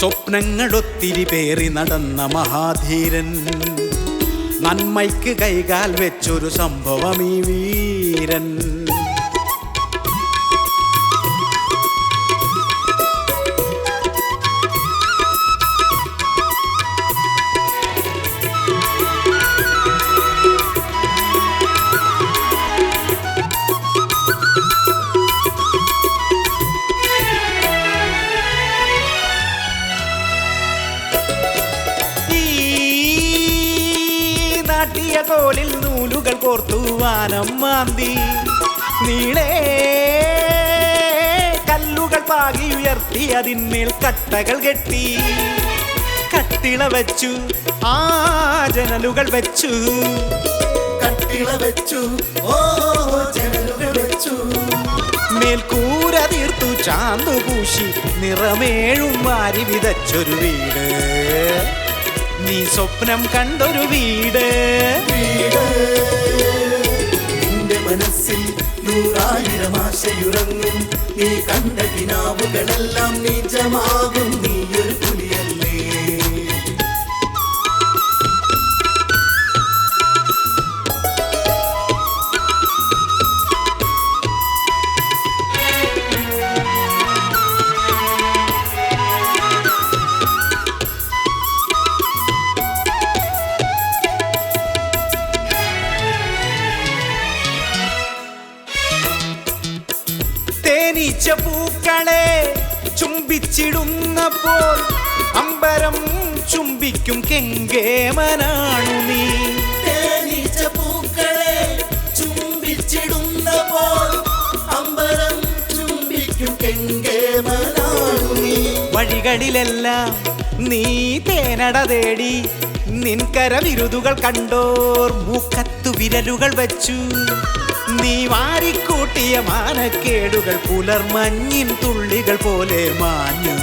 Speaker 14: സ്വപ്നങ്ങളൊത്തിരി പേറി നടന്ന മഹാധീരൻ, നന്മയ്ക്ക് കൈകാൽ വെച്ചൊരു സംഭവം ഈ വീരൻ. കോലിൽ നൂലുകൾ കോർത്തു വാനം മാന്തി, നീളേ കല്ലുകൾ പാകി ഉയർത്തി അതിന്മേൽ കട്ടകൾ കെട്ടി, കട്ടിള വെച്ചു ആ ജനലുകൾ വെച്ചു,
Speaker 8: കട്ടിള വെച്ചു ഓ ജനലുകൾ വെച്ചു.
Speaker 14: മേൽക്കൂര തീർത്തു ചാന്തു പൂശി നിറമേഴും വാരി വിതച്ചൊരു വീട്, നീ സ്വപ്നം കണ്ടൊരു വീട്.
Speaker 8: നിന്റെ മനസ്സിൽ 100,000 ആശയുറങ്ങും, നീ കണ്ട കിനാവുകളെല്ലാം നിജമാകും, നീയൊരു പുലിയല്ലേ.
Speaker 14: തേനീച്ച പൂക്കളെ ചുംബിച്ചിടുന്നപ്പോൾ അമ്പരം ചുംബിക്കും കെങ്കേമനാണു നീ.
Speaker 8: തേനീച്ച പൂക്കളെ ചുംബിച്ചിടുന്നപ്പോൾ അമ്പരം ചുംബിക്കും കെങ്കേമനാണു നീ.
Speaker 14: വഴികളിലെല്ലാം നീ തേനട തേടി, നിൻകര വിരുതുകൾ കണ്ടോർ മൂക്കത്തു വിരലുകൾ വെച്ചു, നീ വാരിക്കൂട്ടിയ മാനക്കേടുകൾ പുലർമഞ്ഞിൻ തുള്ളികൾ പോലെ മാഞ്ഞു.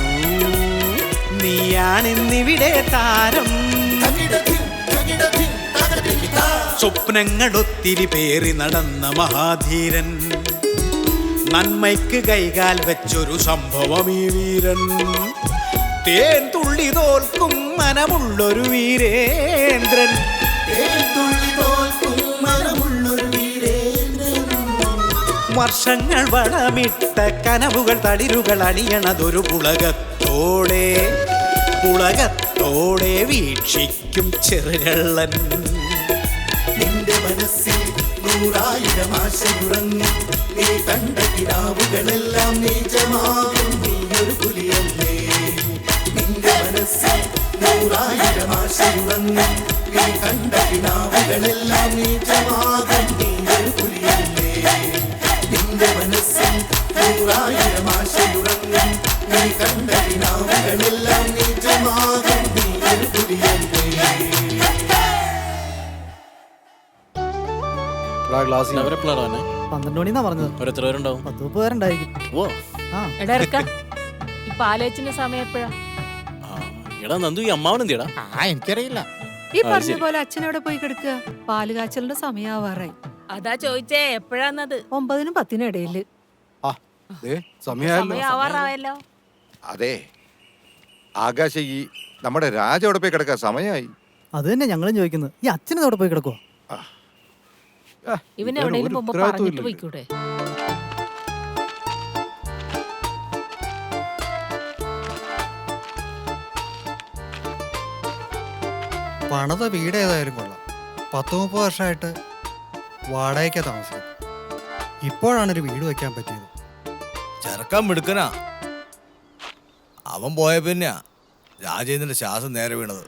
Speaker 14: നീയാണിന്നിവിടെ താരം. സ്വപ്നങ്ങളൊത്തിരി പേറി നടന്ന മഹാധീരൻ, നന്മയ്ക്ക് കൈകാൽ വെച്ചൊരു സംഭവം ഈ വീരൻ. തേൻ തുള്ളി തോൽക്കും മനമുള്ളൊരു വീരേന്ദ്രൻ,
Speaker 8: തേൻ തുള്ളി തോൽക്കും മനമുള്ളൊരു വീരേന്ദ്രൻ.
Speaker 14: വർഷങ്ങൾ വളമിട്ട കനവുകൾ തളിരുകൾ അണിയണതൊരു പുളകത്തോടെ വീക്ഷിക്കും ചെറുകള്ളൻ.
Speaker 8: നിന്റെ മനസ്സിൽ നൂറായിരം ആശയുറങ്ങി നീ കണ്ട കിടാവുകളെല്ലാം നിജമാകും നീയൊരു പുലിയല്ലേ നിന്റെ മനസ്സിൽ നൂറായിരം ആശയുറങ്ങി നീ കണ്ട കിടാവുകളെല്ലാം നിജമാകും നീയൊരു പുലിയല്ലേ നിന്റെ മനസ്സിൽ നൂറായിരം ആശയുറങ്ങി നീ കണ്ട കിടാവുകളെല്ലാം നിജമാകും നീയൊരു പുലിയല്ലേ.
Speaker 13: അവരെപ്പോഴാണ് വന്നെ?
Speaker 19: 12 മണിന്നാ പറഞ്ഞത്.
Speaker 13: അവരെത്ര പേരുണ്ടാവും?
Speaker 19: 10-30 പേരുണ്ടായിരിക്കും.
Speaker 13: ഓ
Speaker 9: എടാ ഇറക്ക ഈ പാലേച്ചിന്റെ സമയം എപ്പോഴാ?
Speaker 13: എടാ നന്ദു, ഈ അമ്മാവൻ എന്തിയടാ?
Speaker 6: എനിക്കറിയില്ല.
Speaker 20: ഈ പറഞ്ഞ പോലെ അച്ഛൻ എവിടെ പോയി കിടക്കുക? പാല് കാച്ചലിന്റെ സമയാവാറായി.
Speaker 9: അതാ ചോദിച്ചേ എപ്പോഴാന്നത്?
Speaker 20: 9-നും 10-നും ഇടയില്.
Speaker 9: സമയാവാറായല്ലോ.
Speaker 3: അതെ ആകാശ, ഈ നമ്മുടെ രാജ അവിടെ പോയി കിടക്കാൻ സമയമായി.
Speaker 19: അത് തന്നെ ഞങ്ങളും ചോദിക്കുന്നത്. ഈ അച്ഛനെ അവിടെ പോയി കിടക്കുവോ?
Speaker 9: ഇവൻ എവിടെയെങ്കിലും പോകുമ്പോ പറഞ്ഞിട്ട് പോയിക്കൂടെ?
Speaker 22: പണിത വീട് ഏതായാലും കൊള്ളാം. 10-30 വർഷമായിട്ട് വാടകയ്ക്കാ താമസിക്കും. ഇപ്പോഴാണ് ഒരു വീട് വെക്കാൻ പറ്റിയത്.
Speaker 13: ചെറുക്കാൻ മിടുക്കനാ. അവൻ പോയ പിന്നെയാ രാജേന്ദ്രന്റെ ശ്വാസം നേരെ വീണത്.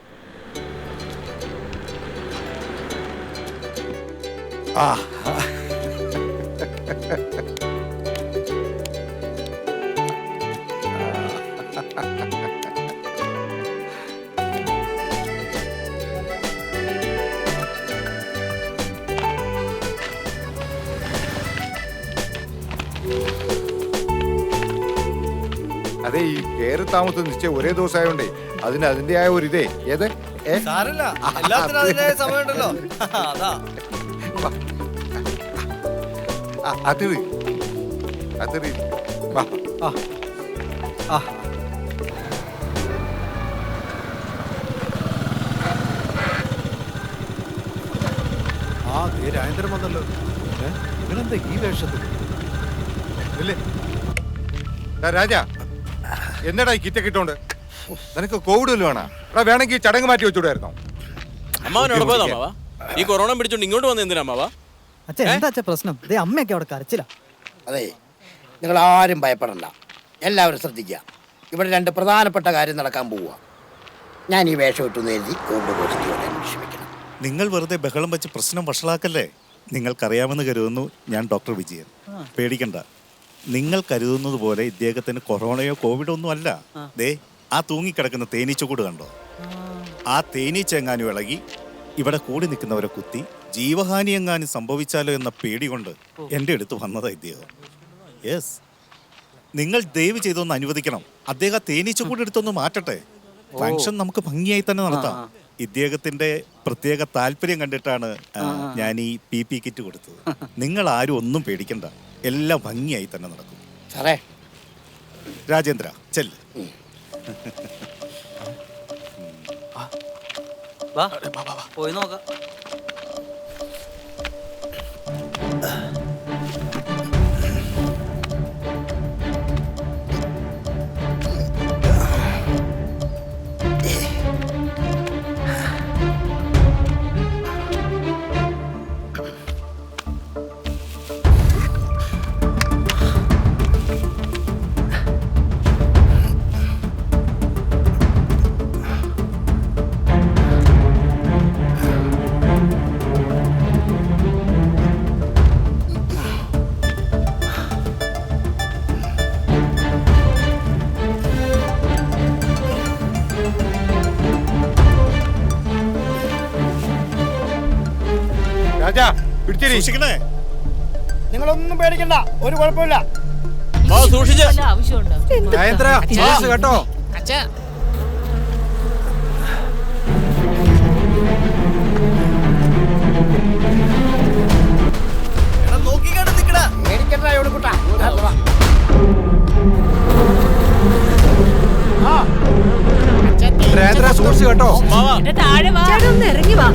Speaker 3: അതെ, ഈ കയറി താമസം നിശ്ചയം ഒരേ ദിവസമായോണ്ടേ അതിന് അതിന്റെയായ ഒരു ഇതേ ഏത്
Speaker 13: സമയമുണ്ടല്ലോ.
Speaker 3: അതിരി അതിരി വാ.
Speaker 12: രാജേന്ദ്രൻ വന്നല്ലോ. ഇവനെന്താ ഈ വേഷത്തിൽ?
Speaker 3: രാജ, എന്നടാ ഈ കിറ്റൊക്കെ ഇട്ടോണ്ട്? നിനക്ക് കോവിഡ് വല്ലതും വേണോ? വേണമെങ്കിൽ ചടങ്ങ് മാറ്റി വെച്ചൂടായിരുന്നോ?
Speaker 10: അമ്മാവനോട് പോയതാ അമ്മാവാ? ഈ കൊറോണ പിടിച്ചോണ്ട് ഇങ്ങോട്ട് വന്ന എന്തിനാ അമ്മാവാ?
Speaker 19: അച്ഛൻ എന്താ അച്ഛൻ പ്രശ്നം? ദേ അമ്മയൊക്കെ അവിടെ കരച്ചില്ല.
Speaker 1: അതെ, നിങ്ങൾ ആരും ഭയപ്പെടണ്ട, എല്ലാവരും ശ്രദ്ധിക്കുക. ഇവിടെ 2 പ്രധാനപ്പെട്ട കാര്യം നടക്കാൻ പോവുക. ഞാൻ ഈ വേഷം ഇട്ടെന്ന് എഴുതി കോവിഡ് പോസിറ്റീവായിട്ട് അന്വേഷിക്കണം.
Speaker 18: നിങ്ങൾ വെറുതെ ബഹളം വെച്ച് പ്രശ്നം വഷളാക്കല്ലേ. നിങ്ങൾക്കറിയാമെന്ന് കരുതുന്നു ഞാൻ ഡോക്ടർ വിജയൻ. പേടിക്കണ്ട. നിങ്ങൾ കരുതുന്നത് പോലെ ഇദ്ദേഹത്തിന് കൊറോണയോ കോവിഡോ ഒന്നും അല്ല. ദേ ആ തൂങ്ങിക്കിടക്കുന്ന തേനീച്ചക്കൂട് കണ്ടോ? ആ തേനീച്ച എങ്ങാനും ഇളകി ഇവിടെ കൂടി നിൽക്കുന്നവരെ കുത്തി ജീവഹാനി എങ്ങാനും സംഭവിച്ചാലോ എന്ന പേടി കൊണ്ട് എൻ്റെ അടുത്ത് വന്നതാ ഇദ്ദേഹം. യെസ്, നിങ്ങൾ ദയവ് ചെയ്തൊന്ന് അനുവദിക്കണം. അദ്ദേഹം തേനീച്ചക്കൂട് എടുത്തൊന്ന് മാറ്റട്ടെ. ഫംഗ്ഷൻ നമുക്ക് ഭംഗിയായി തന്നെ നടത്താം. ഇദ്ദേഹത്തിന്റെ പ്രത്യേക താല്പര്യം കണ്ടിട്ടാണ് ഞാൻ ഈ PP കിറ്റ് കൊടുത്തത്. നിങ്ങൾ ആരും ഒന്നും പേടിക്കണ്ട, എല്ലാം ഭംഗിയായി തന്നെ നടക്കും.
Speaker 1: സാറേ,
Speaker 18: രാജേന്ദ്ര ചെല്ല്.
Speaker 17: പോയി നോക്കാം.
Speaker 19: നിങ്ങളൊന്നും പേടിക്കണ്ട, ഒരു കുഴപ്പമില്ല.
Speaker 3: കേട്ടോ
Speaker 6: അച്ഛാ,
Speaker 3: സൂക്ഷിച്ചു കേട്ടോ.
Speaker 9: താഴെ വാ,
Speaker 20: ഒന്ന് ഇറങ്ങി വാ.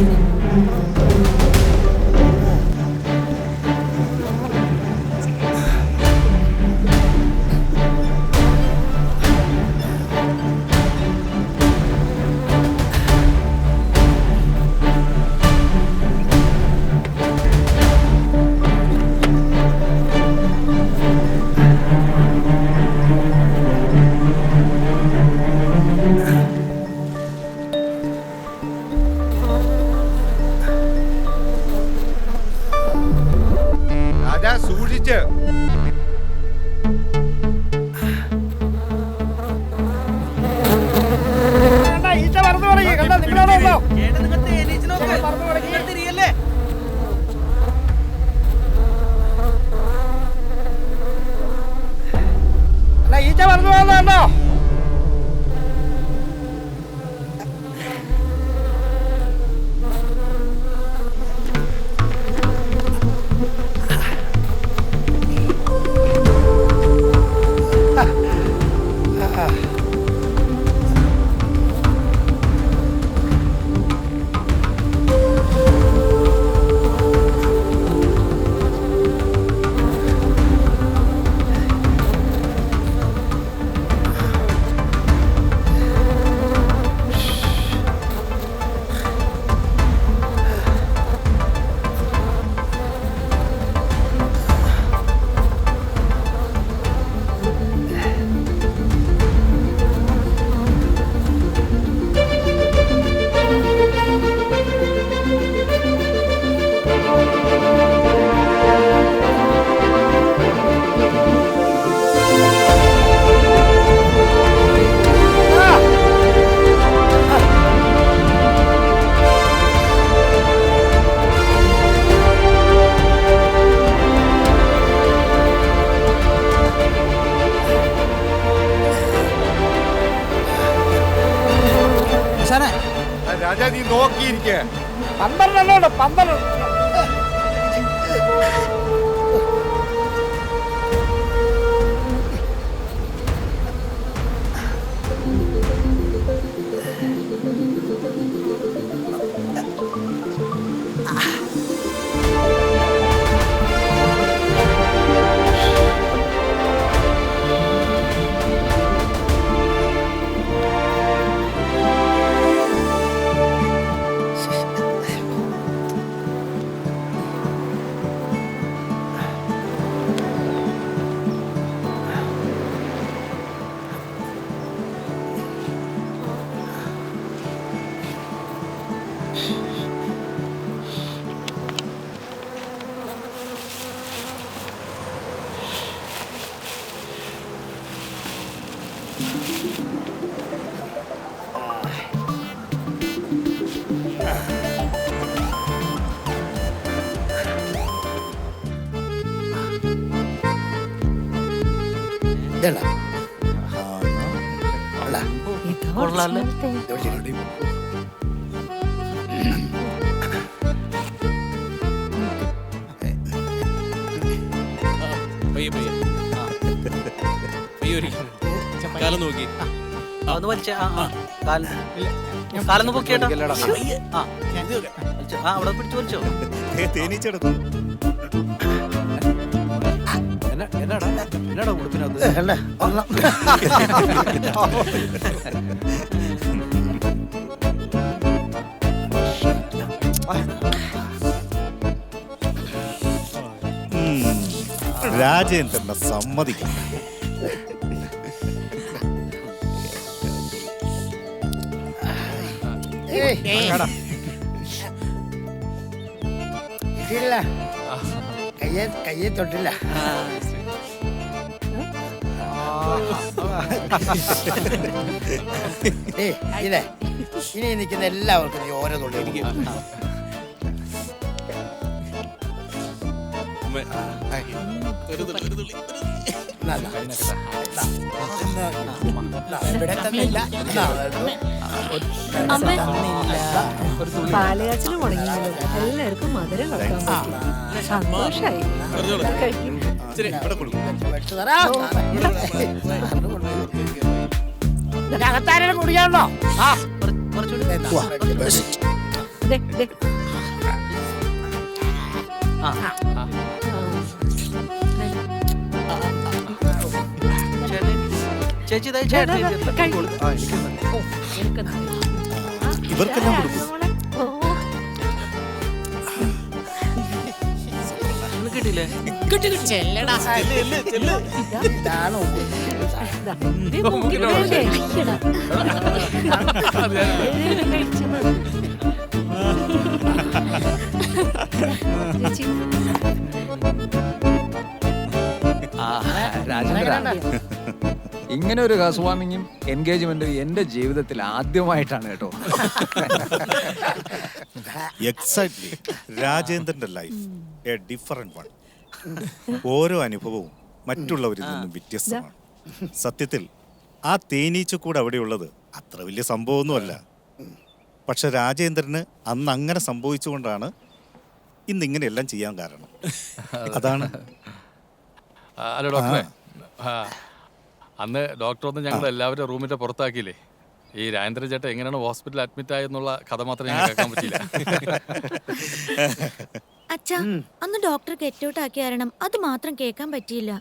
Speaker 3: വെയിറ്റ്.
Speaker 19: ഈച്ച പറഞ്ഞു പോകുന്നുണ്ടോ?
Speaker 3: രാജാ നീ നോക്കിയിരിക്ക.
Speaker 19: 12 12.
Speaker 17: കൊള്ളാല്ലേ?
Speaker 10: കാലം നോക്കി
Speaker 17: ഒന്ന് വലിച്ച കാലൊന്ന് പൊക്കിയേട്ടാ. അവിടെ പിടിച്ചു വലിച്ചോ.
Speaker 12: തേനീച്ചെടുത്തു. എന്നാടാ ഉടുപ്പിനകത്ത്?
Speaker 21: രാജേന്ദ്രനെ സമ്മതിക്കണം.
Speaker 1: കയ്യെ തൊട്ടില്ല. ഇല്ലേ ഇനി നിൽക്കുന്ന എല്ലാവർക്കും നീ ഓരോ തൊള്ളി
Speaker 20: പാലയാച്ചിന് മുടങ്ങിയാലും എല്ലാവർക്കും മധുരം കളക്കാൻ പറ്റി. സന്തോഷായി.
Speaker 19: അകത്താരെ കുടിക്കാണോ?
Speaker 17: ചേച്ചി
Speaker 21: ഇവർക്കെല്ലാം കൊടുക്കും.
Speaker 17: കിട്ടിയില്ലേ?
Speaker 5: രാജേന്ദ്ര, ഇങ്ങനെ ഒരു ഹൗസ് വാമിങ്ങും എൻഗേജ്മെന്റും എന്റെ ജീവിതത്തിൽ ആദ്യമായിട്ടാണ് കേട്ടോ.
Speaker 21: എക്സാക്ട്ലി. രാജേന്ദ്രന്റെ ലൈഫ് എ ഡിഫറെന്റ് വൺ. ഓരോ അനുഭവവും മറ്റുള്ളവരിൽ നിന്നും വ്യത്യസ്തമാണ്. സത്യത്തിൽ ആ തേനീച്ചക്കൂട് അവിടെയുള്ളത് അത്ര വലിയ സംഭവമൊന്നുമല്ല. പക്ഷെ രാജേന്ദ്രന് അന്ന് അങ്ങനെ സംഭവിച്ചുകൊണ്ടാണ് ഇന്ന് ഇങ്ങനെയെല്ലാം ചെയ്യാൻ കാരണം. അതാണ്.
Speaker 2: അല്ല ഡോക്ടറെ, അന്ന് ഡോക്ടർ ഒന്ന് ഞങ്ങൾ എല്ലാവരും റൂമിന്റെ പുറത്താക്കിയില്ലേ? ഈ രാജേന്ദ്രൻ ചേട്ടൻ എങ്ങനെയാണ് ഹോസ്പിറ്റലിൽ അഡ്മിറ്റ് ആയെന്നുള്ള കഥ മാത്രമേ ഞങ്ങൾ കേൾക്കാൻ പറ്റില്ല.
Speaker 4: അച്ഛാ, അന്ന് ഡോക്ടർ ഗെറ്റ് ഔട്ട് ആക്കിയ കാരണം അത് മാത്രം കേൾക്കാൻ പറ്റിയില്ല.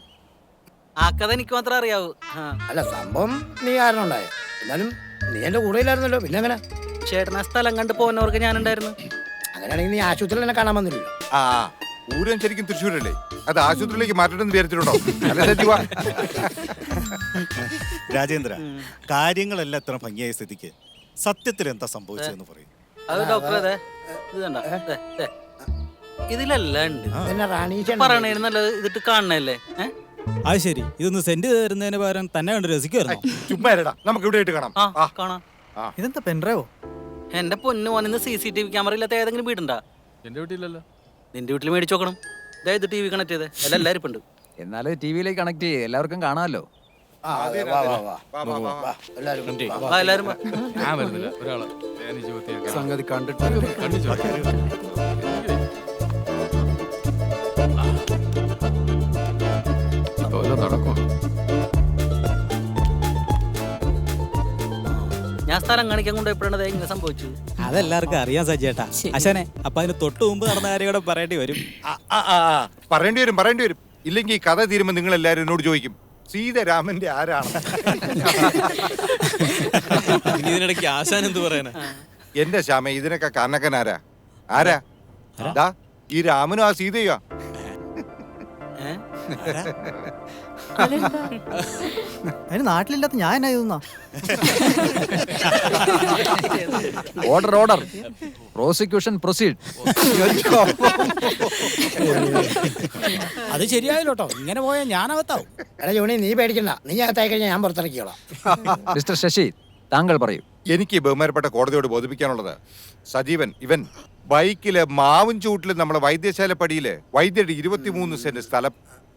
Speaker 17: ആ കഥ എനിക്ക് മാത്രമേ അറിയാവൂ.
Speaker 1: അല്ല, സംഭവം നീ കാരണം ഉണ്ടായോ? എന്നാലും നീ എന്റെ കൂടെ ഇല്ലായിരുന്നല്ലോ, പിന്നെ എങ്ങനെ?
Speaker 17: ചേട്ടനെ സ്ഥലം കണ്ട് പോകുന്നവർക്ക് ഞാനുണ്ടായിരുന്നു.
Speaker 1: അങ്ങനെയാണെങ്കിൽ നീ ആശുപത്രിയിൽ എന്നെ കാണാൻ വന്നില്ലല്ലോ.
Speaker 3: ആ ഊരൻ ശരിക്കും തൃശ്ശൂരല്ലേ? അത് ആശുപത്രിയിലേക്ക് മാറ്റണമെന്ന് വിചാരിച്ചിട്ടുണ്ടോ?
Speaker 21: രാജേന്ദ്ര, കാര്യങ്ങളെല്ലാം എത്ര ഭംഗിയായ സ്ഥിതിക്ക് സത്യത്തിൽ എന്താ സംഭവിച്ചതെന്ന് പറയും.
Speaker 17: അത് ഡോക്ടറെ ഇത് കണ്ടോ? ഇതിലെല്ലാം ഉണ്ട്. പറയണേന് നല്ലത് ഇതിട്ട് കാണണല്ലേ?
Speaker 7: അത് ശരി. ഇതൊന്ന് സെൻഡ് തരുന്നതിന് പകരം തന്നെ കണ്ട് രസിക്കുമായിരുന്നു.
Speaker 3: ചുമ്മാ നമുക്ക് ഇവിടെ കാണാം.
Speaker 17: കാണാം.
Speaker 22: ഇതെന്താ പെൻഡ്രൈവോ?
Speaker 17: എന്റെ പൊന്നു മോൻ, ഇന്ന് CCTV ക്യാമറ ഇല്ലാത്ത ഏതെങ്കിലും വീടുണ്ടാ?
Speaker 2: എന്റെ വീട്ടിലല്ലോ.
Speaker 17: നിന്റെ വീട്ടിൽ മേടിച്ചു നോക്കണം. അതായത് TV കണക്ട് ചെയ്തേ, എല്ലാവരും ഉണ്ട്.
Speaker 5: എന്നാലും ടിവിയിലേക്ക് കണക്ട് ചെയ്യേ, എല്ലാവർക്കും കാണാമല്ലോ.
Speaker 17: എല്ലാരും
Speaker 2: ഞാൻ വരുന്നില്ല. ഒരാള്
Speaker 12: സംഗതി കണ്ടിട്ട്
Speaker 17: ഞാൻ സ്ഥലം കാണിക്കാൻ കൊണ്ടുപോയപ്പോഴാണ് ഇങ്ങനെ സംഭവിച്ചു.
Speaker 7: അതെല്ലാവർക്കും അറിയാം സജ്ജേട്ടാ. അശനെ, അപ്പൊ അതിന് തൊട്ട് മുമ്പ് നടന്ന കാര്യം കൂടെ പറയേണ്ടി വരും.
Speaker 3: പറയേണ്ടി വരും. ഇല്ലെങ്കിൽ കഥ തീരുമ്പോ നിങ്ങൾ എല്ലാരും എന്നോട് ചോദിക്കും, സീതാരാമന്റെ ആരാണ്?
Speaker 2: ഇതിനിടയ്ക്ക് ആശാൻ എന്ത് പറയാനാ?
Speaker 3: എന്റെ ശ്യാമ, ഇതിനൊക്കെ കാരണക്കൻ ആരാ? ദാ ഈ രാമനും ആ സീതയോ?
Speaker 22: അതിന് നാട്ടിലില്ലാത്ത ഞാൻ എന്നാ?
Speaker 5: ഓർഡർ. Prosecution proceed.
Speaker 6: അത് ശരിയായല്ലോ. ഇങ്ങനെ പോയാൽ ഞാനകത്താവും.
Speaker 1: എടാ ജോണി, നീ പേടിക്കണ്ട. നീ അകത്തായി കഴിഞ്ഞാൽ ഞാൻ പുറത്തിറക്കിയോളാം.
Speaker 5: മിസ്റ്റർ ശശി, താങ്കൾ പറയൂ.
Speaker 3: എനിക്ക് ബഹുമാനപ്പെട്ട കോടതിയോട് ബോധിപ്പിക്കാനുള്ളത്, സജീവൻ ഇവൻ ബൈക്കില് മാവും ചൂട്ടില് നമ്മളെ വൈദ്യശാല പടിയില് വൈദ്യരുടെ 23 സെന്റ് സ്ഥലം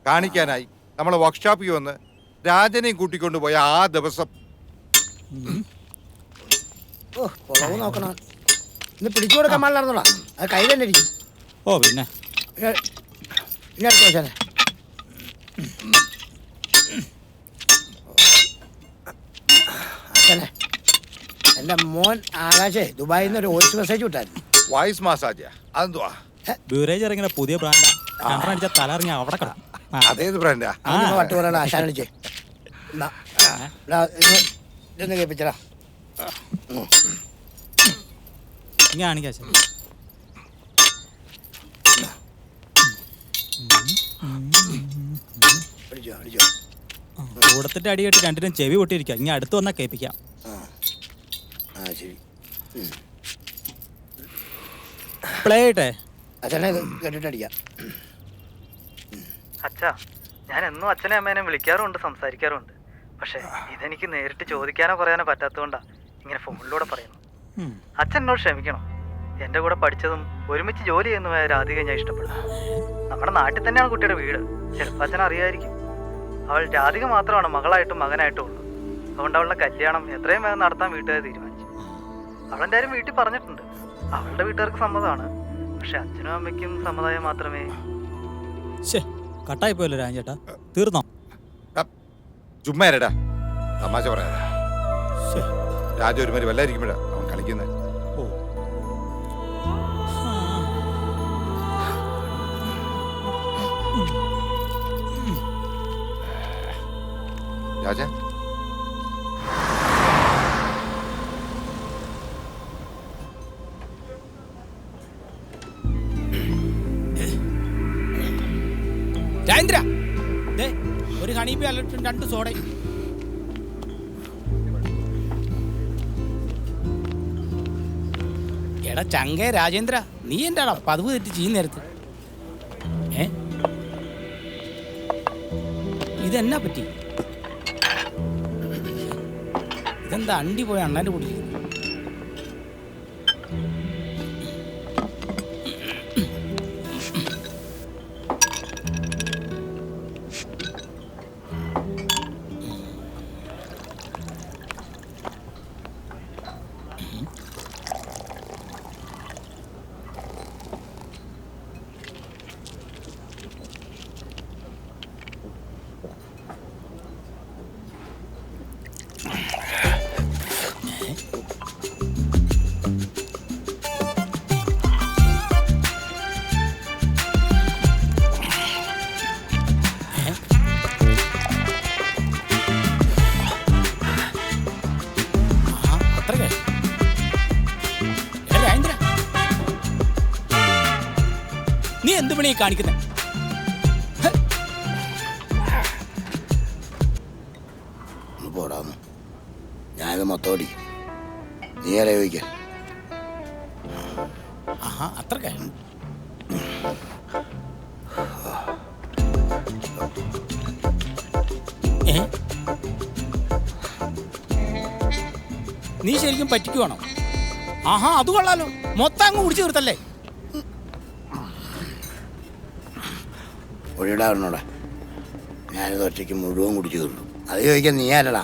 Speaker 3: കാണിക്കാനായി നമ്മളെ വർക്ക്ഷോപ്പിൽ വന്ന് രാജനെയും കൂട്ടിക്കൊണ്ടുപോയ ആ ദിവസം
Speaker 1: നോക്കണം. ഇന്ന് പിടിച്ചു കൊടുക്കാൻ പാടില്ലായിരുന്നോളാ. അത് കൈ തന്നെ ഇരിക്കും.
Speaker 7: ഓ പിന്നെ
Speaker 1: എന്റെ മോൻ ആകാശേ ദുബായിൽ നിന്ന് ഒരു വോയിസ് മെസ്സേജ് വിട്ടായിരുന്നു.
Speaker 3: Voice massage? അതെന്തുവാ?
Speaker 7: ബ്യൂറേജ് ഇറങ്ങിയ പുതിയ ബ്രാൻഡാ. രണ്ടടിച്ച തലറിഞ്ഞ അവിടെ കിടക്കും.
Speaker 3: അതേത് ബ്രാൻഡാ?
Speaker 1: പട്ട് പറയണ ആശാനിച്ചേ. ഇതൊന്ന് കേൾപ്പിച്ചടാ.
Speaker 7: കാണിക്കാ. കൂടത്തിന്റെ അടി കെട്ടി രണ്ടിനും ചെവി പൊട്ടിയിരിക്കുക. ഇനി അടുത്ത് വന്നാ കേൾപ്പിക്കാം. പ്ലേ ചെയ്യട്ടെ?
Speaker 1: കേട്ടിട്ടടിക്കാം.
Speaker 22: അച്ഛാ, ഞാൻ എന്നും അച്ഛനെ അമ്മേനെ വിളിക്കാറുണ്ട്, സംസാരിക്കാറുണ്ട്. പക്ഷെ ഇതെനിക്ക് നേരിട്ട് ചോദിക്കാനോ പറയാനോ പറ്റാത്തതുകൊണ്ടാ ഇങ്ങനെ ഫോണിലൂടെ പറയുന്നു. അച്ഛൻ എന്നോട് ക്ഷമിക്കണം. എന്റെ കൂടെ പഠിച്ചതും ഒരുമിച്ച് ജോലി ചെയ്യുന്നതുമായ രാധികയെ ഞാൻ ഇഷ്ടപ്പെടുന്നു. നമ്മുടെ നാട്ടിൽ തന്നെയാണ് കുട്ടിയുടെ വീട്. ചിലപ്പോൾ അച്ഛൻ അറിയായിരിക്കും. അവൾ രാധിക മാത്രമാണ് മകളായിട്ടും മകനായിട്ടും ഉള്ളൂ. അതുകൊണ്ട് അവളുടെ കല്യാണം എത്രയും വേഗം നടത്താൻ വീട്ടുകാർ തീരുമാനിച്ചു. അവളെന്തായാലും വീട്ടിൽ പറഞ്ഞിട്ടുണ്ട്. അവളുടെ വീട്ടുകാർക്ക് സമ്മതമാണ്. പക്ഷെ അച്ഛനും അമ്മയ്ക്കും സമ്മതമായ മാത്രമേ.
Speaker 7: കട്ടായി പോയല്ലോ രാജേട്ടാ. തീർന്നോ?
Speaker 3: ചുമ്മാരടാ, തമാശ പറയാ. രാജ ഒരുമാതിരി വല്ലായിരിക്കുമ്പോഴാ അവൻ കളിക്കുന്നത്. രാജ,
Speaker 6: രാജേന്ദ്ര, ഒരു ഹണീബി അലർട്ടും 2 സോഡ. എടാ ചങ്കേ രാജേന്ദ്ര, നീ എന്താടാ പതിവ് തെറ്റി ചെയ്യുന്ന നേരത്ത്? ഇതെന്നാ പറ്റി?
Speaker 19: ഇതെന്താ അണ്ടി പോയ അണ്ണാൻ്റെ കൂടി നീ എന്ത് പണിയാ കാണിക്കുന്നത്?
Speaker 1: പോടാന്ന് ഞാനിത് മൊത്തം ഓടിക്കും. നീ ആരാ ചോദിക്കാൻ?
Speaker 19: ആഹാ അത്രക്കേ. നീ ശരിക്കും പറ്റിക്കുവാണോ? ആഹാ അത് കൊള്ളാലോ, മൊത്തം അങ്ങ് കുടിച്ചു തീർത്തല്ലേ.
Speaker 1: ഒഴിടാറുണ്ടോടെ ഞാനിത് ഒറ്റയ്ക്ക് മുഴുവൻ കുടിച്ചു തീർന്നു. അത് ചോദിക്കാൻ നീ ആരടാ?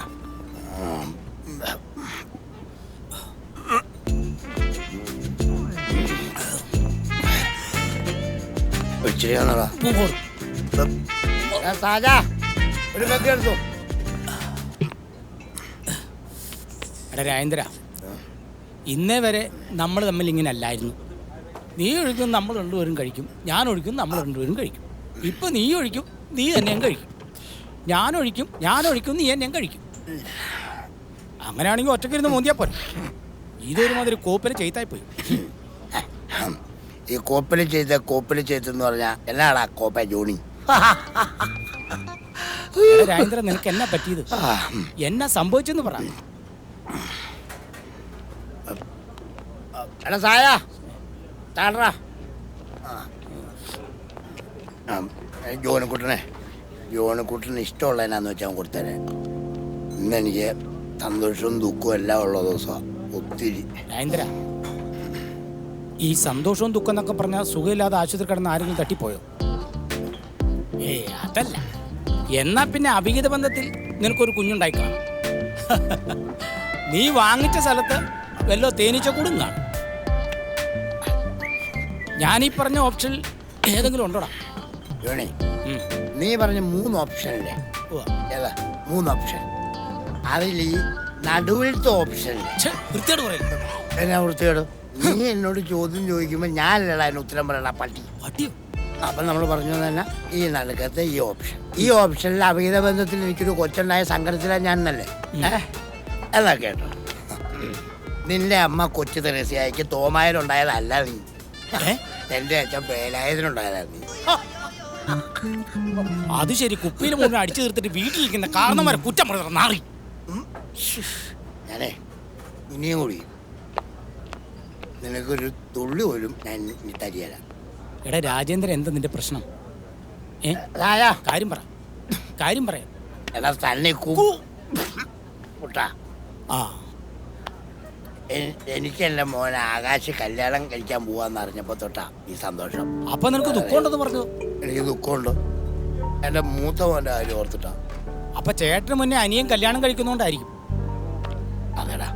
Speaker 19: എടാ രാജേന്ദ്ര, ഇന്നേ വരെ നമ്മൾ തമ്മിൽ ഇങ്ങനെ അല്ലായിരുന്നു. നീ ഒഴിക്കും നമ്മൾ രണ്ടുപേരും കഴിക്കും, ഞാൻ ഒഴിക്കും നമ്മൾ രണ്ടുപേരും കഴിക്കും. ഇപ്പൊ നീ ഒഴിക്കും നീ എന്നെയും കഴിക്കും, ഞാൻ ഒഴിക്കും നീ എന്നെയും കഴിക്കും. അങ്ങനെയാണെങ്കിൽ ഒറ്റക്കിരുന്ന് മോന്തിയാ പോരെ. ഇതൊരുമാതിരി കോപ്പിലെ ചെയ്തായി പോയി.
Speaker 1: ഈ കോപ്പില് ചെയ്തെന്ന് പറഞ്ഞാ എന്നാടാ കോപ്പ ജോണി?
Speaker 19: രാജേന്ദ്ര, നിനക്ക് എന്നാ പറ്റിയത്? എന്നാ സംഭവിച്ചെന്ന് പറ.
Speaker 1: എടാ സായ താടാ. ജോണിക്കുട്ടന് ഇഷ്ടമുള്ള എന്നാന്ന് വെച്ചാൽ അവൻ കൊടുത്തേനെ. ഇന്നെനിക്ക് സന്തോഷവും ദുഃഖവും എല്ലാം ഉള്ള ദിവസമാണ് ഒത്തിരി.
Speaker 19: രാജേന്ദ്ര, ഈ സന്തോഷവും ദുഃഖം എന്നൊക്കെ പറഞ്ഞാൽ സുഖമില്ലാതെ ആശുപത്രി കിടന്ന് ആരെങ്കിലും തട്ടിപ്പോയോ? അതല്ല. എന്നാ പിന്നെ അവിഹിത ബന്ധത്തിൽ നിനക്കൊരു കുഞ്ഞുണ്ടായിക്കാം. നീ വാങ്ങിച്ച സ്ഥലത്ത് വല്ലോ തേനീച്ച കൂടും കാണും. ഞാനീ പറഞ്ഞ ഓപ്ഷനിൽ ഏതെങ്കിലും ഉണ്ടോടാ?
Speaker 1: ജോണി, നീ പറഞ്ഞ 3 ഓപ്ഷനല്ലേ? ഏതാ 3 ഓപ്ഷൻ? അതിൽ ഈ നടുവിലത്തെ ഓപ്ഷൻ
Speaker 19: വൃത്തിയോട് പറയുന്നു.
Speaker 1: എന്നാ വൃത്തിയോട്? നീ എന്നോട് ചോദ്യം ചോദിക്കുമ്പോൾ ഞാനല്ലടാ അതിന് ഉത്തരം പറയണ പട്ടിയോ? അപ്പം നമ്മൾ പറഞ്ഞു തന്നെ ഈ നടുക്കത്തെ ഈ ഓപ്ഷനിൽ അവിഹിത ബന്ധത്തിൽ എനിക്കൊരു കൊച്ചുണ്ടായ സങ്കടത്തിലാണ് ഞാൻ എന്നല്ലേ? എന്നാ കേട്ടോ, നിന്റെ അമ്മ കൊച്ചു തെരേസയ്ക്ക് തോമായനുണ്ടായതല്ല നീ. എന്റെ അച്ഛൻ വേലായതിനുണ്ടായതാണ് നീ.
Speaker 19: അത് ശരി, കുപ്പിയിൽ മുഴുവൻ അടിച്ചു തീർത്തിട്ട് വീട്ടിലിരിക്കുന്ന കാരണന്മാരെ കുറ്റം പറഞ്ഞ നാറി.
Speaker 1: ഞാനേ ഇനിയും കൂടി നിനക്കൊരു തുള്ളി പോലും ഞാൻ തരിയല.
Speaker 19: എടാ രാജേന്ദ്രൻ, എന്താ നിന്റെ പ്രശ്നം? കാര്യം പറയാം.
Speaker 1: എടാ തന്നെ എനിക്ക് എന്റെ മോനെ ആകാശ് കല്യാണം കഴിക്കാൻ പോവാന്ന് അറിഞ്ഞപ്പോ തൊട്ടാ ഈ സന്തോഷം.
Speaker 19: അപ്പൊ നിനക്ക് ദുഃഖമുണ്ടെന്ന് പറഞ്ഞു?
Speaker 1: എനിക്ക് ദുഃഖമുണ്ട്, എന്റെ മൂത്ത മോന്റെ കാര്യം ഓർത്തിട്ടാ.
Speaker 19: അപ്പൊ ചേട്ടന് മുന്നേ അനിയൻ കല്യാണം കഴിക്കുന്നോണ്ടായിരിക്കും.
Speaker 1: അതെടാ,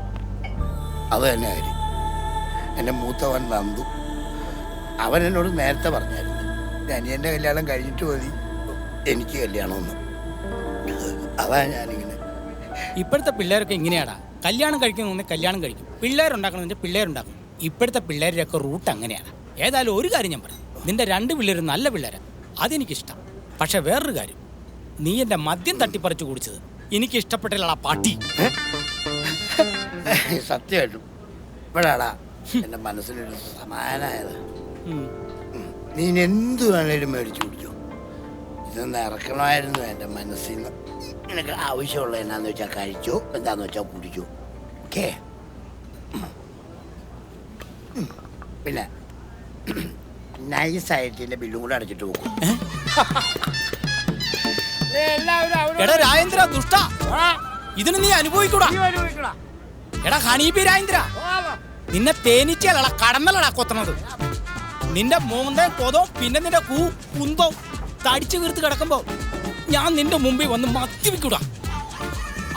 Speaker 1: അത് തന്നെ കാര്യം. എന്റെ മൂത്തവൻ നന്ദു, അവൻ എന്നോട് നേരത്തെ പറഞ്ഞായിരുന്നു അനിയന്റെ കല്യാണം കഴിഞ്ഞിട്ട് മതി എനിക്ക് കല്യാണമെന്ന്. അതാ ഞാനിങ്ങനെ.
Speaker 19: ഇപ്പോഴത്തെ പിള്ളേരൊക്കെ ഇങ്ങനെയാടാ, കല്യാണം കഴിക്കുന്ന കല്യാണം കഴിക്കും, പിള്ളേരുണ്ടാക്കണമെന്ന് പിള്ളേരുണ്ടാക്കും. ഇപ്പോഴത്തെ പിള്ളേരുടെയൊക്കെ റൂട്ട് അങ്ങനെയാണ്. ഏതായാലും ഒരു കാര്യം ഞാൻ പറയും, നിന്റെ 2 പിള്ളേരും നല്ല പിള്ളേരാണ്, അതെനിക്കിഷ്ടം. പക്ഷെ വേറൊരു കാര്യം, നീ എൻ്റെ മദ്യം തട്ടിപ്പറിച്ചു കുടിച്ചത് എനിക്ക് ഇഷ്ടപ്പെട്ടില്ല പാട്ടി.
Speaker 1: സത്യമായിട്ടും ഇപ്പോഴാടാ എൻ്റെ മനസ്സിനൊരു സമാധാനമായത്. നീ എന്തു വേണേലും മേടിച്ചു കുടിച്ചോ, ഇതൊന്ന് ഇറക്കണമായിരുന്നു എൻ്റെ മനസ്സിൽ നിന്ന്. നിനക്ക് ആവശ്യമുള്ള എന്നാന്ന് വെച്ചാൽ കഴിച്ചോ, എന്താന്ന് വെച്ചാൽ കുടിച്ചോ. ഓക്കേ? പിന്നെ നൈസായിട്ട് എൻ്റെ ബില്ലും കൂടെ അടച്ചിട്ട് പോകും.
Speaker 19: രാജേന്ദ്ര ദുഷ്ട, ഇതിന് നീ അനുഭവിക്കൂടാ. എടാ ഹണീബി രാജേന്ദ്ര, നിന്നെ തേനീച്ചയല്ലടാ കടന്നലടാ കൊത്തണത്. നിന്റെ മോന്തേ കൊതോ പിന്നെ നിന്റെ കുന്തോ തടിച്ചു വീർത്ത് കിടക്കുമ്പോ ഞാൻ നിന്റെ മുമ്പിൽ വന്ന് മദ്യപിക്കൂടാ.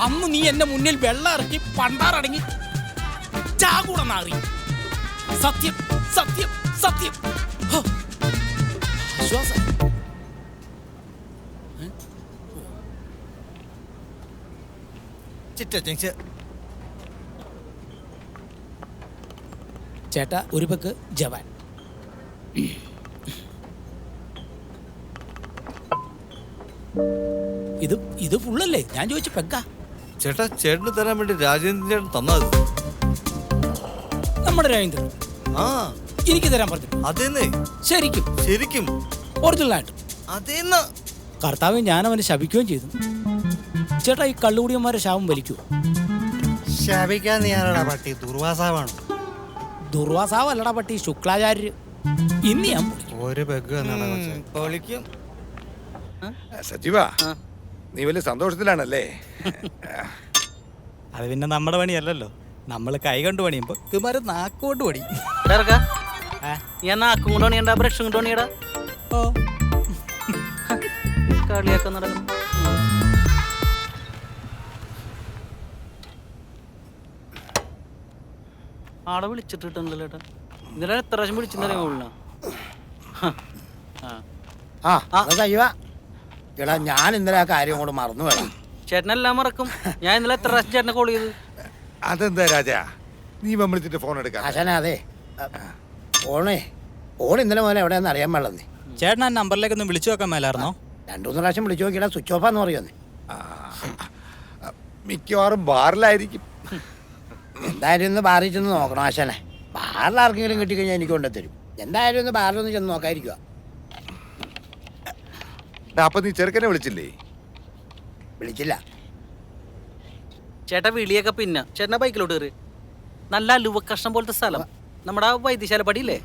Speaker 19: അന്ന് നീ എന്റെ മുന്നിൽ വെള്ളം ഇറക്കി പണ്ടാറടങ്ങി ചാകൂടെ നാറി. സത്യം സത്യം സത്യം. ആശ്വാസം. ചേട്ടാ ഒരു പെക്ക് ജവാൻ. ഇത് ഫുള്ളല്ലേ? ഞാൻ ചോദിച്ചു പെക്ക.
Speaker 13: ചേട്ടാ ചേട്ടന് തരാൻ വേണ്ടി രാജേന്ദ്രൻ ചേട്ടൻ തന്നത്.
Speaker 19: നമ്മുടെ രാജേന്ദ്രൻ എനിക്ക് തരാൻ പറഞ്ഞു.
Speaker 13: അതേന്നേ.
Speaker 19: ശരിക്കും
Speaker 13: ശരിക്കും
Speaker 19: ഒറിജിനലായിട്ട്
Speaker 13: അതേന്ന്.
Speaker 19: കർത്താവ് ഞാൻ അവനെ ശപിക്കുകയും ചെയ്തു. ചേട്ടാ ഈ കള്ളുകൂടിയന്മാരെ ശാപം വലിക്കൂ?
Speaker 11: ശപിക്കാൻ നീ ആരടാ പട്ടി? ദുർവാസാവാണ്.
Speaker 19: ദുർവാസാവല്ലടാ പട്ടി, ശുക്ലാചാര്യര്. ഇന്ന് ഞാൻ
Speaker 11: ഒരു പെഗ്
Speaker 13: പൊളിക്കും.
Speaker 3: സജീവ, നീ വലിയ സന്തോഷത്തിലാണല്ലേ?
Speaker 7: അത് പിന്നെ നമ്മുടെ പണിയല്ലല്ലോ, നമ്മൾ കൈ കൊണ്ട് പണിയുമ്പോ ഇവന്മാര് നാക്കുകൊണ്ട് പണി.
Speaker 17: ഞാൻ നാക്കും കൊണ്ട് പണിയണ്ട, ബ്രഷും കൊണ്ട് പണിയടാ. കളിയൊക്കെ നടക്കുന്നു. ആളെ വിളിച്ചിട്ടുണ്ടല്ലോ ഏട്ടാ. ഇന്നലെ എത്ര പ്രാവശ്യം വിളിച്ചെന്നറിയാമോ?
Speaker 1: എടാ ഞാൻ ഇന്നലെ ആ കാര്യം കൂടെ മറന്നു വേണം.
Speaker 17: ചേട്ടനെല്ലാം മറക്കും. ഞാൻ ഇന്നലെ എത്ര പ്രാവശ്യം ചേട്ടനെ കോൾ ചെയ്തു.
Speaker 3: അതെന്താ രാജാ നീ വിളിച്ചിട്ട് ഫോൺ എടുക്കാം?
Speaker 1: ആശാനെ അതെ, ഫോൺ ഇന്നലെ മുതൽ എവിടെയാന്ന് അറിയാൻ പാടില്ലെന്നേ.
Speaker 7: ചേട്ടൻ ആ നമ്പറിലേക്ക് ഒന്ന് വിളിച്ചു നോക്കാൻ മേലായിരുന്നോ?
Speaker 1: 2-3 പ്രാവശ്യം വിളിച്ചു നോക്കിയാ സ്വിച്ച് ഓഫാന്ന് പറയുന്നേ.
Speaker 3: മിക്കവാറും ബാറിലായിരിക്കും.
Speaker 1: എന്തായാലും ഇന്ന് ബാറിൽ ചെന്ന് നോക്കണം ആശാനെ. ബാറിൽ ആർക്കെങ്കിലും കിട്ടിക്കഴിഞ്ഞാൽ എനിക്ക് കൊണ്ടുത്തരും. എന്തായാലും ഒന്ന് ബാറിലൊന്ന് ചെന്ന് നോക്കാതിരിക്കുക.
Speaker 3: അപ്പൊ നീ ചെറുക്കനെ വിളിച്ചില്ലേ?
Speaker 1: വിളിച്ചില്ല
Speaker 17: ചേട്ടാ. വിളിയൊക്കെ പിന്നെ ചേട്ടൻ്റെ ബൈക്കിലോട്ട് കയറി. നല്ല അലുവ കഷ്ണം പോലത്തെ സ്ഥലം. നമ്മുടെ ആ വൈദ്യശാല പടിയില്ലേ,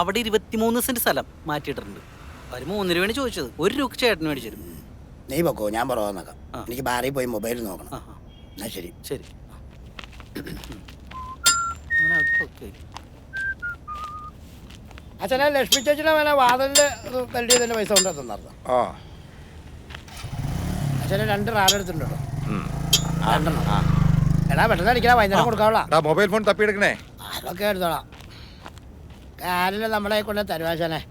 Speaker 17: അവിടെ 23 സെന്റ് സ്ഥലം മാറ്റിയിട്ടുണ്ട്. അവർ 3 രൂപയാണ് ചോദിച്ചത്. 1 രൂപ ചേട്ടന് മേടിച്ചു തരും.
Speaker 1: നീ പൊക്കോ, ഞാൻ പുറകെ. എനിക്ക് ബാറിൽ പോയി മൊബൈൽ നോക്കണം. എന്നാ ശരി
Speaker 17: ശരി.
Speaker 1: അച്ഛനെ ലക്ഷ്മി ചേച്ചിയുടെ വേണേ വാതിലിന്റെ തല്ലി തന്നെ പൈസ കൊണ്ട് തന്നായിരുന്നു. അച്ഛനെ 2 റാഡ് എടുത്തിട്ടുണ്ടോ? 2 എടാ പെട്ടെന്ന് അടിക്കാ, വൈകുന്നേരം കൊടുക്കാവുള്ള.
Speaker 3: Mobile phone തപ്പിയെടുക്കണേ.
Speaker 1: അതൊക്കെ എടുത്തോളാം. കാലിന് നമ്മളെ കൊണ്ട് തരുവാശനെ.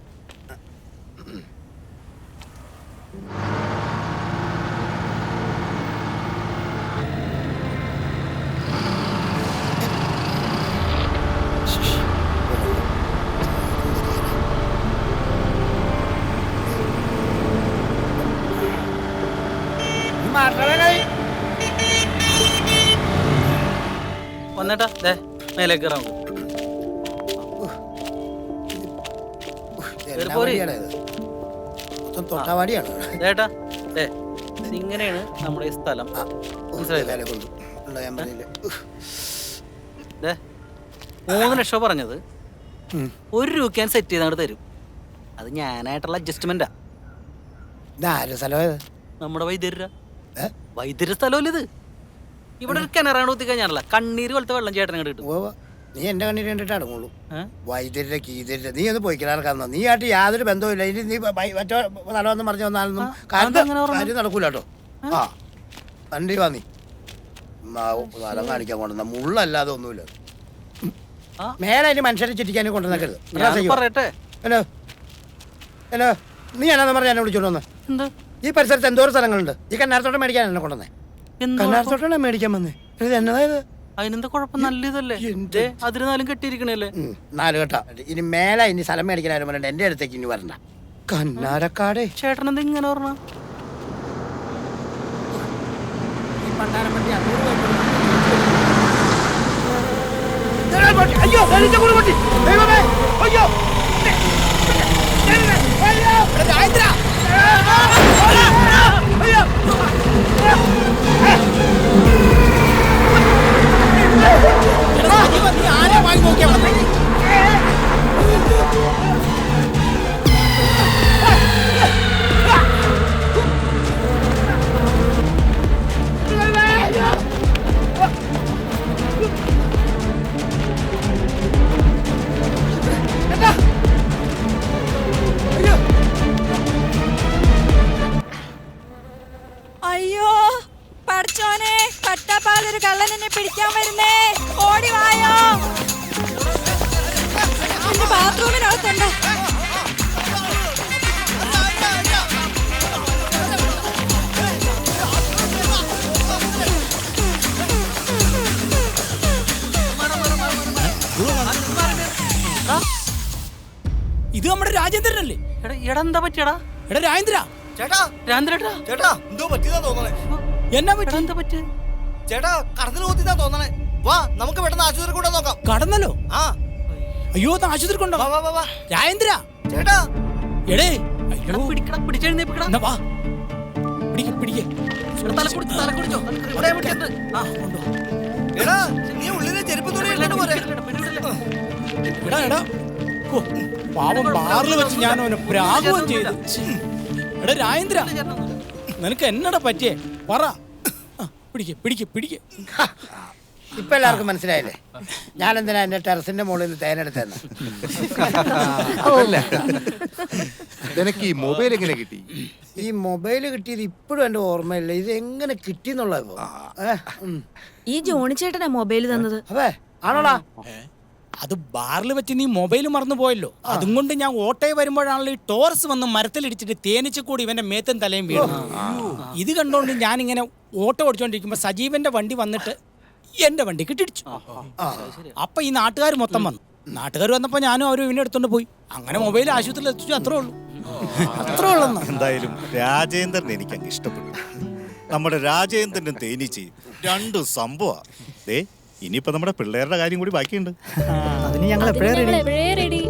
Speaker 17: വന്നേട്ടാ, മേലേക്ക് കയറാം. ചേട്ടാ ഇങ്ങനെയാണ് നമ്മുടെ ഈ സ്ഥലം. മനസ്സിലായില്ലേ? 3 ലക്ഷം പറഞ്ഞത് 1 രൂപ സെറ്റ് ചെയ്ത് അങ്ങോട്ട് തരും. അത് ഞാനായിട്ടുള്ള അഡ്ജസ്റ്റ്മെന്റാ. നമ്മുടെ വൈദ്യരുടെ സ്ഥലമല്ലേ ഇത്? ഇവിടെ ഒരു കിണറാണ് കുത്തി കഴിഞ്ഞാണല്ല, കണ്ണീര് പോലത്തെ വെള്ളം ചേട്ടൻ അങ്ങോട്ട് കിട്ടും.
Speaker 1: നീ എന്റെ കണ്ണീര് കണ്ടിട്ട് അടങ്ങുള്ളൂ. വൈദ്യരുടെ കീതിരുടെ നീ ഒന്ന് പോയിക്കാർക്കാന്നോ? നീ ആയിട്ട് യാതൊരു ബന്ധവുമില്ല. ഇനി നീ മറ്റോ സ്ഥലമെന്ന് പറഞ്ഞു വന്നാലൊന്നും കാര്യം നടക്കൂല കേട്ടോ. വണ്ടി വാ, നീ സ്ഥലം കാണിക്കാൻ കൊണ്ടുവന്ന മുള്ളല്ലാതെ ഒന്നുമില്ല. മേലെ ഇനി മനുഷ്യരെ ചുറ്റിക്കാനും കൊണ്ടുവന്നേക്കരുത്. ഹലോ ഹലോ, നീ എന്നാന്ന് പറഞ്ഞ എന്നെ വിളിച്ചോണ്ട് വന്ന്? ഈ പരിസരത്ത് എന്തോരം സ്ഥലങ്ങളുണ്ട്. ഈ കന്നാരത്തോട്ടം മേടിക്കാൻ എന്നെ കൊണ്ടുവന്നേ? കന്നാരത്തോട്ടം മേടിക്കാൻ വന്നേ? എന്നതായത്?
Speaker 17: അതിനെന്താ കുഴപ്പം? നല്ലതല്ലേ? അതിന് 4 കെട്ടിയിരിക്കണല്ലേ?
Speaker 1: 4 കെട്ടാ. ഇനി മേലെ ഇനി സ്ഥലം മേടിക്കാനും പറഞ്ഞ എന്റെ അടുത്തേക്ക് ഇനി വരണ്ട. കന്നാരക്കാട്
Speaker 17: ചേട്ടനെന്താ ഇങ്ങനെ പറഞ്ഞ?
Speaker 1: അയ്യോ അയ്യോ
Speaker 8: Yeah.
Speaker 19: രാജേന്ദ്രനല്ലേ?
Speaker 17: എടാ എന്താ പറ്റിയടാ?
Speaker 19: എടാ രാജേന്ദ്ര.
Speaker 11: ചേട്ടാ
Speaker 17: രാജേന്ദ്രേട്ടാ.
Speaker 11: ചേട്ടാ എന്തോ പറ്റിയതാ തോന്നണേ.
Speaker 19: എന്നാ പറ്റി?
Speaker 17: എന്താ പറ്റിയ?
Speaker 11: ചേട്ടാ കടന്നിൽ കുത്തിന്നാ തോന്നണേ. വാ നമുക്ക് പെട്ടെന്ന് ആശുപത്രി കൂടെ നോക്കാം.
Speaker 19: കടന്നല്ലോ?
Speaker 11: ആ
Speaker 19: അയ്യോ ആശുപത്രി കൊണ്ടോ? രാജേന്ദ്ര
Speaker 11: ചേട്ടാ.
Speaker 19: എടേ
Speaker 17: പിടിച്ചെഴുന്നേപ്പിക്കടാ.
Speaker 19: വാ പിടിക്ക്.
Speaker 17: തല കുടിച്ചോ.
Speaker 11: എടാ നീ ഉള്ളിലെ ചെരുപ്പ് തുണി ഇട്ടിട്ട് പോരെ.
Speaker 19: എടാ പാവം ബാറിൽ വെച്ച് ഞാൻ അവനെ പ്രാകുകയും ചെയ്തു. എടാ രാജേന്ദ്ര നിനക്ക് എന്നടാ പറ്റിയേ പറ. പിടിക്ക്.
Speaker 1: ഇപ്പൊ എല്ലാവർക്കും മനസ്സിലായില്ലേ ഞാൻ എന്തിനാ എന്റെ ടെറസിന്റെ മുകളിൽ തേനെടുത്തെന്ന്?
Speaker 3: നിനക്ക് ഈ മൊബൈൽ എങ്ങനെ കിട്ടി?
Speaker 1: ഈ മൊബൈൽ കിട്ടിയത് ഇപ്പോഴും എന്റെ ഓർമ്മയില്ല. ഇത് എങ്ങനെ കിട്ടിന്നുള്ളത്.
Speaker 4: ഈ ജോണി ചേട്ടനാ മൊബൈൽ തന്നത്.
Speaker 1: അതെ ആണോടാ?
Speaker 19: അത് ബാറിൽ വെച്ച് നീ മൊബൈൽ മറന്നു പോയല്ലോ. അതും കൊണ്ട് ഞാൻ ഓട്ടോയിൽ വരുമ്പോഴാണല്ലോ ഈ ടോറസ് വന്ന് മരത്തിലിടിച്ചിട്ട് തേനീച്ച കൂടി ഇവന്റെ മേത്തും തലയും വീണു. ഇത് കണ്ടോണ്ട് ഞാനിങ്ങനെ ഓട്ടോ ഓടിച്ചോണ്ടിരിക്കുമ്പോ സജീവന്റെ വണ്ടി വന്നിട്ട് എന്റെ വണ്ടിക്ക് ഇടിച്ചു. അപ്പൊ ഈ നാട്ടുകാർ മൊത്തം വന്നു. നാട്ടുകാർ വന്നപ്പോ ഞാനും അവരും ഇവനെ എടുത്തോണ്ട് പോയി. അങ്ങനെ മൊബൈൽ ആശുപത്രിയിൽ എത്തിച്ചു. അത്രേ ഉള്ളൂ.
Speaker 21: എന്തായാലും രാജേന്ദ്രൻ എനിക്ക് അങ്ങ് ഇഷ്ടപ്പെട്ടു. നമ്മുടെ രാജേന്ദ്രനും തേനീച്ചയും രണ്ടും സംഭവം. ഇനിയിപ്പോ നമ്മുടെ പിള്ളേരുടെ കാര്യം കൂടി ബാക്കിയുണ്ട്.
Speaker 11: അതിന് ഞങ്ങൾ എപ്പോഴേ റെഡി.
Speaker 4: റെഡി.